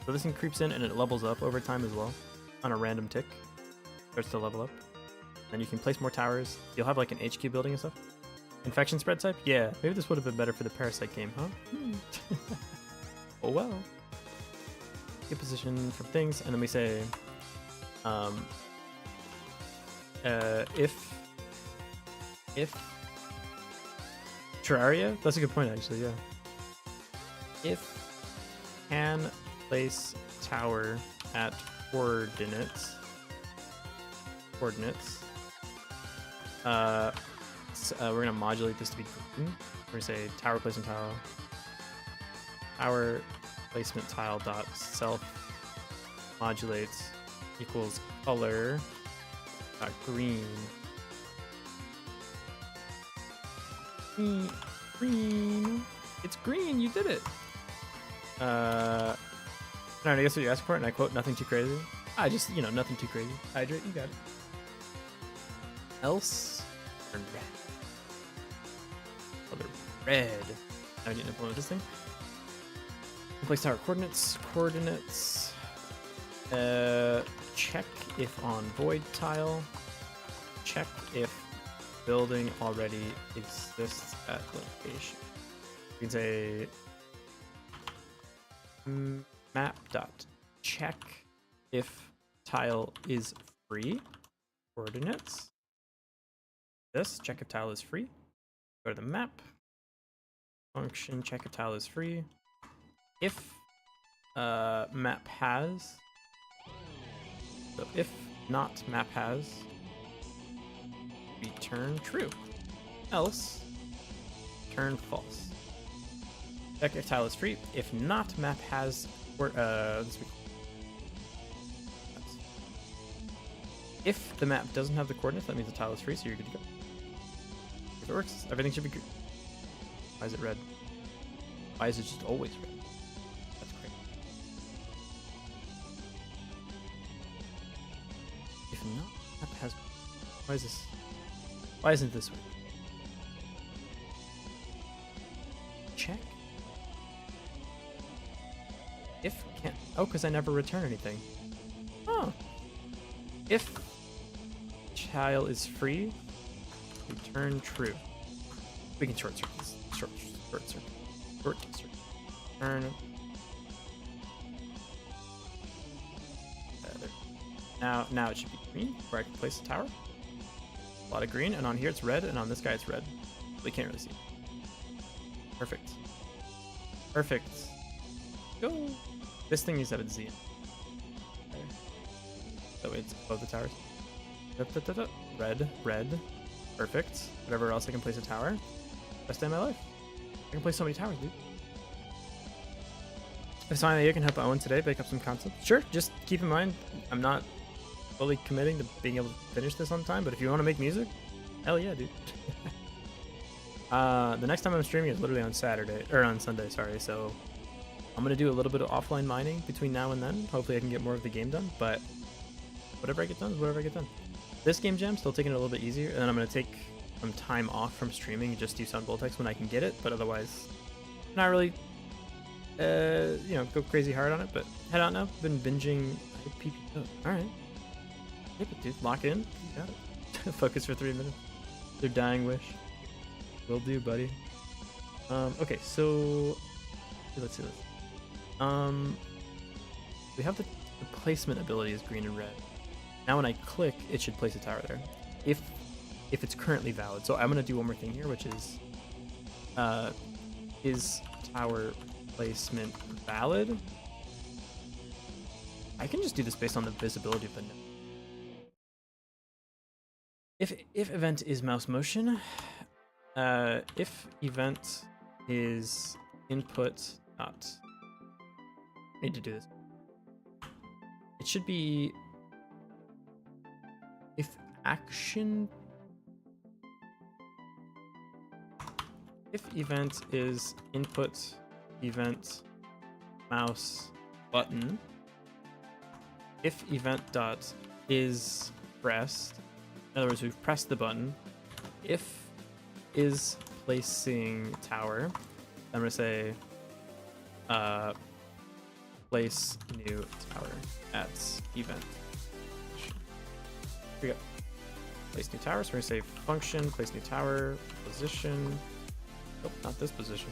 So this thing creeps in and it levels up over time as well. On a random tick. Starts to level up. Then you can place more towers. You'll have like an HQ building and stuff. Infection spread type? Yeah, maybe this would have been better for the Parasite game, huh? Oh well. Get position from things, and then we say if Terraria? That's a good point actually, yeah. If can place tower at coordinates we're gonna modulate this to be green. We're gonna say tower placement tile dot self modulates equals color dot green. Green. It's green. You did it. Alright, I guess what you asked for, and I quote, nothing too crazy. I just, nothing too crazy. Hydrate, you got it. Else, turn red. Color red. Now I need to implement this thing. Place tower coordinates. Check if on void tile. Check if building already exists at location. You can say map dot check if tile is free. Coordinates. This check if tile is free. Go to the map. Function check if tile is free. If map has. So if not map has, return true. Else, turn false. Check if tile is free. If not map has, if the map doesn't have the coordinates, that means the tile is free, so you're good to go. If it works, everything should be good. Why is it red? Why is it just always red? That's great. If not, map has. Why is this? Why isn't this way? Check. If can't. Oh, because I never return anything. Oh. If tile is free, return true. We can short circuits. Short circuit. Short circuit. Turn. Now it should be green, where I can place a tower. A lot of green, and on here it's red, and on this guy it's red. We can't really see. Perfect. Perfect. Go. This thing needs to have a Z. Okay. So it's above the towers. Red, red. Perfect. Whatever else I can place a tower. Best day of my life. I can place so many towers, dude. If something that you can help Owen today, bake up some concepts. Sure, just keep in mind, I'm not fully committing to being able to finish this on time, but if you want to make music, hell yeah, dude. The next time I'm streaming is literally on Saturday, or on Sunday, sorry, so I'm going to do a little bit of offline mining between now and then. Hopefully I can get more of the game done, but whatever I get done is whatever I get done. This game jam, still taking it a little bit easier, and then I'm going to take some time off from streaming and just do Sound Voltex when I can get it, but otherwise, not really, you know, go crazy hard on it, but head out now. Been binging IPP. Oh, alright. Yeah, but dude, lock in. You got it. Focus for 3 minutes. Their dying wish. Will do, buddy. Okay, so let's see this. We have the placement ability is green and red. Now when I click, it should place a tower there. If it's currently valid. So I'm gonna do one more thing here, which is tower placement valid? I can just do this based on the visibility of the node. If event is mouse motion, if event is input not, I need to do this. It should be if action, if event is input event mouse button, if event dot is pressed, in other words, we've pressed the button. If is placing tower, I'm gonna say place new tower at event. Here we go. Place new tower. So we're gonna say function place new tower position. Oh, not this position.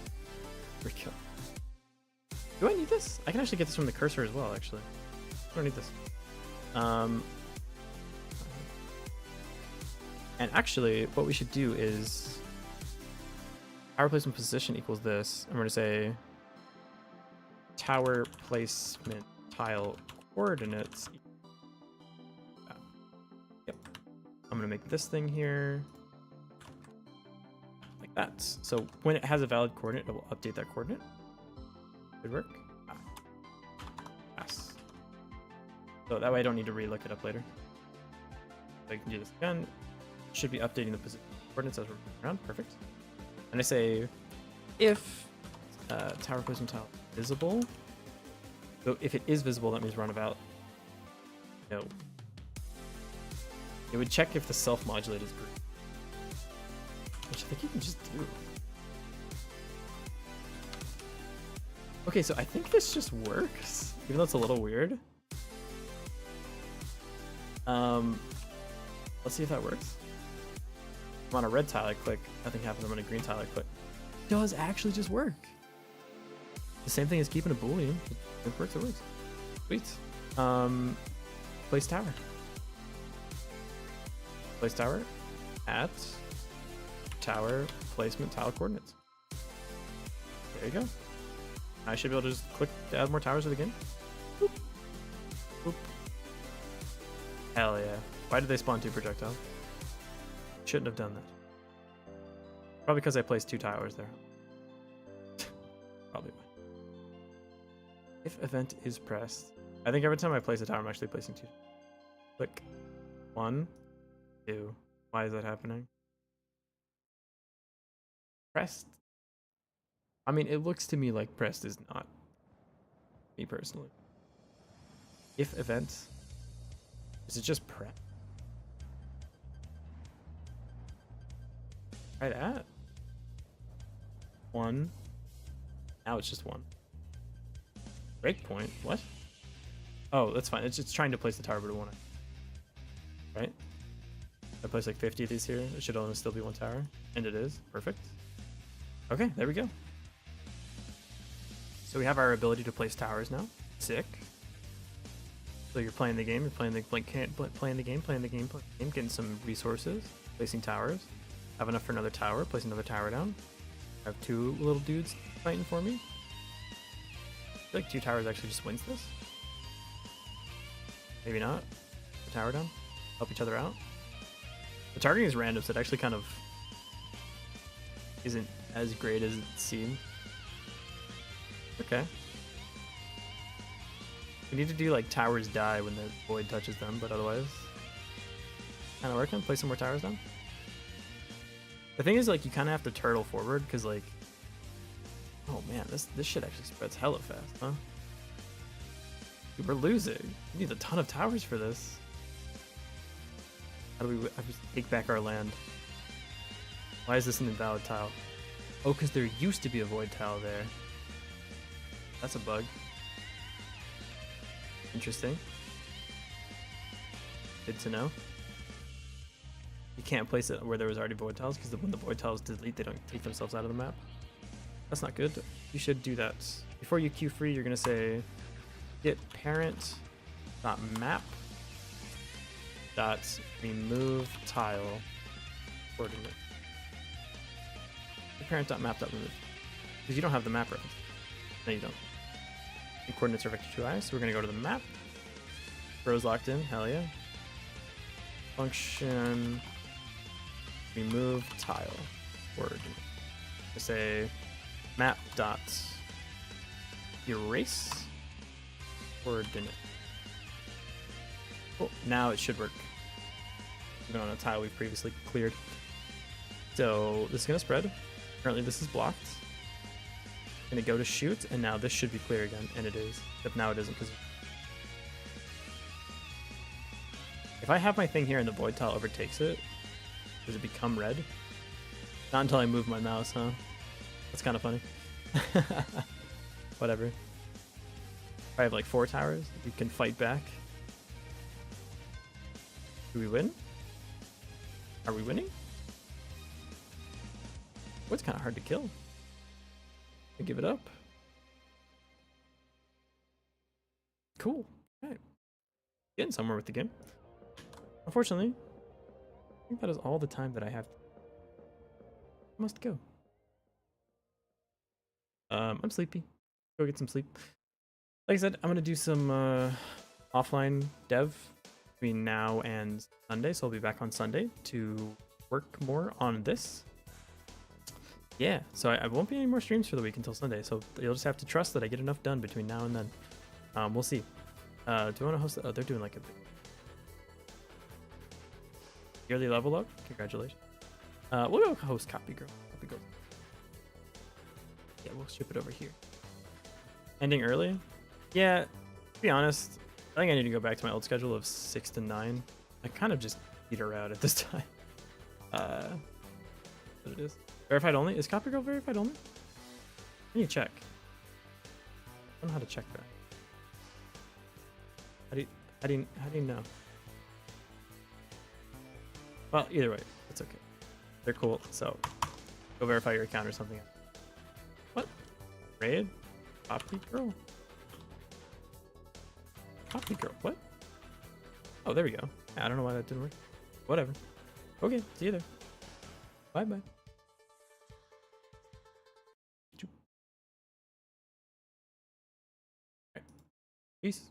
Here we go. Do I need this? I can actually get this from the cursor as well. Actually, I don't need this. And actually, what we should do is tower placement position equals this, and we're gonna say tower placement tile coordinates. Yep. I'm gonna make this thing here like that. So when it has a valid coordinate, it will update that coordinate. Good work. Pass. So that way I don't need to re-look it up later. So I can do this again. Should be updating the position coordinates as we're moving around. Perfect. And I say if tower placement tile visible. So if it is visible, that means we're on about no. It would check if the self-modulate is green, which I think you can just do. Okay, so I think this just works, even though it's a little weird. Let's see if that works. I'm on a red tile, I click. Nothing happens. I'm on a green tile, I click. It does actually just work. The same thing as keeping a boolean. It works, it works. Sweet. Place tower. Place tower at tower placement tile coordinates. There you go. I should be able to just click to add more towers to the game. Boop. Boop. Hell yeah. Why did they spawn 2 projectiles? Shouldn't have done that. Probably because I placed 2 towers there. Probably why. If event is pressed, I think every time I place a tower, I'm actually placing 2. Click. 1, 2. Why is that happening? Pressed. I mean, it looks to me like pressed is not. Me personally. If event, is it just press? Right at 1. Now it's just 1. Breakpoint? What? Oh, that's fine. It's just trying to place the tower, but it won't. Right? I place like 50 of these here. It should only still be one tower. And it is. Perfect. Okay, there we go. So we have our ability to place towers now. Sick. So you're playing the game, playing the game, getting some resources, placing towers. Have enough for another tower, place another tower down. Have two little dudes fighting for me. I feel like 2 towers actually just wins this. Maybe not. The tower down. Help each other out. The targeting is random, so it actually kind of isn't as great as it seemed. Okay. We need to do like towers die when the void touches them, but otherwise kind of working. Place some more towers down. The thing is, like, you kind of have to turtle forward because, like, oh man, this shit actually spreads hella fast, huh? Dude, we're losing. We need a ton of towers for this. How do we take back our land? Why is this an invalid tile? Oh, because there used to be a void tile there. That's a bug. Interesting. Good to know. You can't place it where there was already void tiles because when the void tiles delete, they don't take themselves out of the map. That's not good. You should do that. Before you queue free, you're going to say get parent.map .remove tile coordinate. Parent.map.remove. Because you don't have the map reference. No, you don't. The coordinates are vector 2i, so we're going to go to the map. Row's locked in, hell yeah. Function remove tile coordinate. I say map dot erase coordinate. Cool. Now it should work. Even on a tile we've previously cleared. So this is gonna spread. Currently this is blocked. Gonna go to shoot, and now this should be clear again, and it is. Except now it isn't because if I have my thing here and the void tile overtakes it, does it become red? Not until I move my mouse, huh? That's kind of funny. Whatever. If I have like 4 towers, we can fight back. Do we win? Are we winning? Oh, it's kind of hard to kill. I give it up. Cool. Alright. Getting somewhere with the game. Unfortunately, I think that is all the time that I have. I must go. I'm sleepy. Go get some sleep. Like I said, I'm gonna do some offline dev between now and Sunday, so I'll be back on Sunday to work more on this. Yeah, so I won't be any more streams for the week until Sunday, so you'll just have to trust that I get enough done between now and then. We'll see. Do you want to host? Oh, they're doing like a big yearly level up. Congratulations. We'll go host Copy Girl. Copy Girl. Yeah, we'll ship it over here. Ending early? Yeah, to be honest, I think I need to go back to my old schedule of 6 to 9. I kind of just peter out at this time. What it is. Verified only? Is Copy Girl verified only? I need to check. I don't know how to check that. How do you know? Well, either way, it's okay. They're cool, so go verify your account or something. What? Raid? Copy Girl? Copy Girl, what? Oh, there we go. I don't know why that didn't work. Whatever. Okay, see you there. Bye-bye. Peace.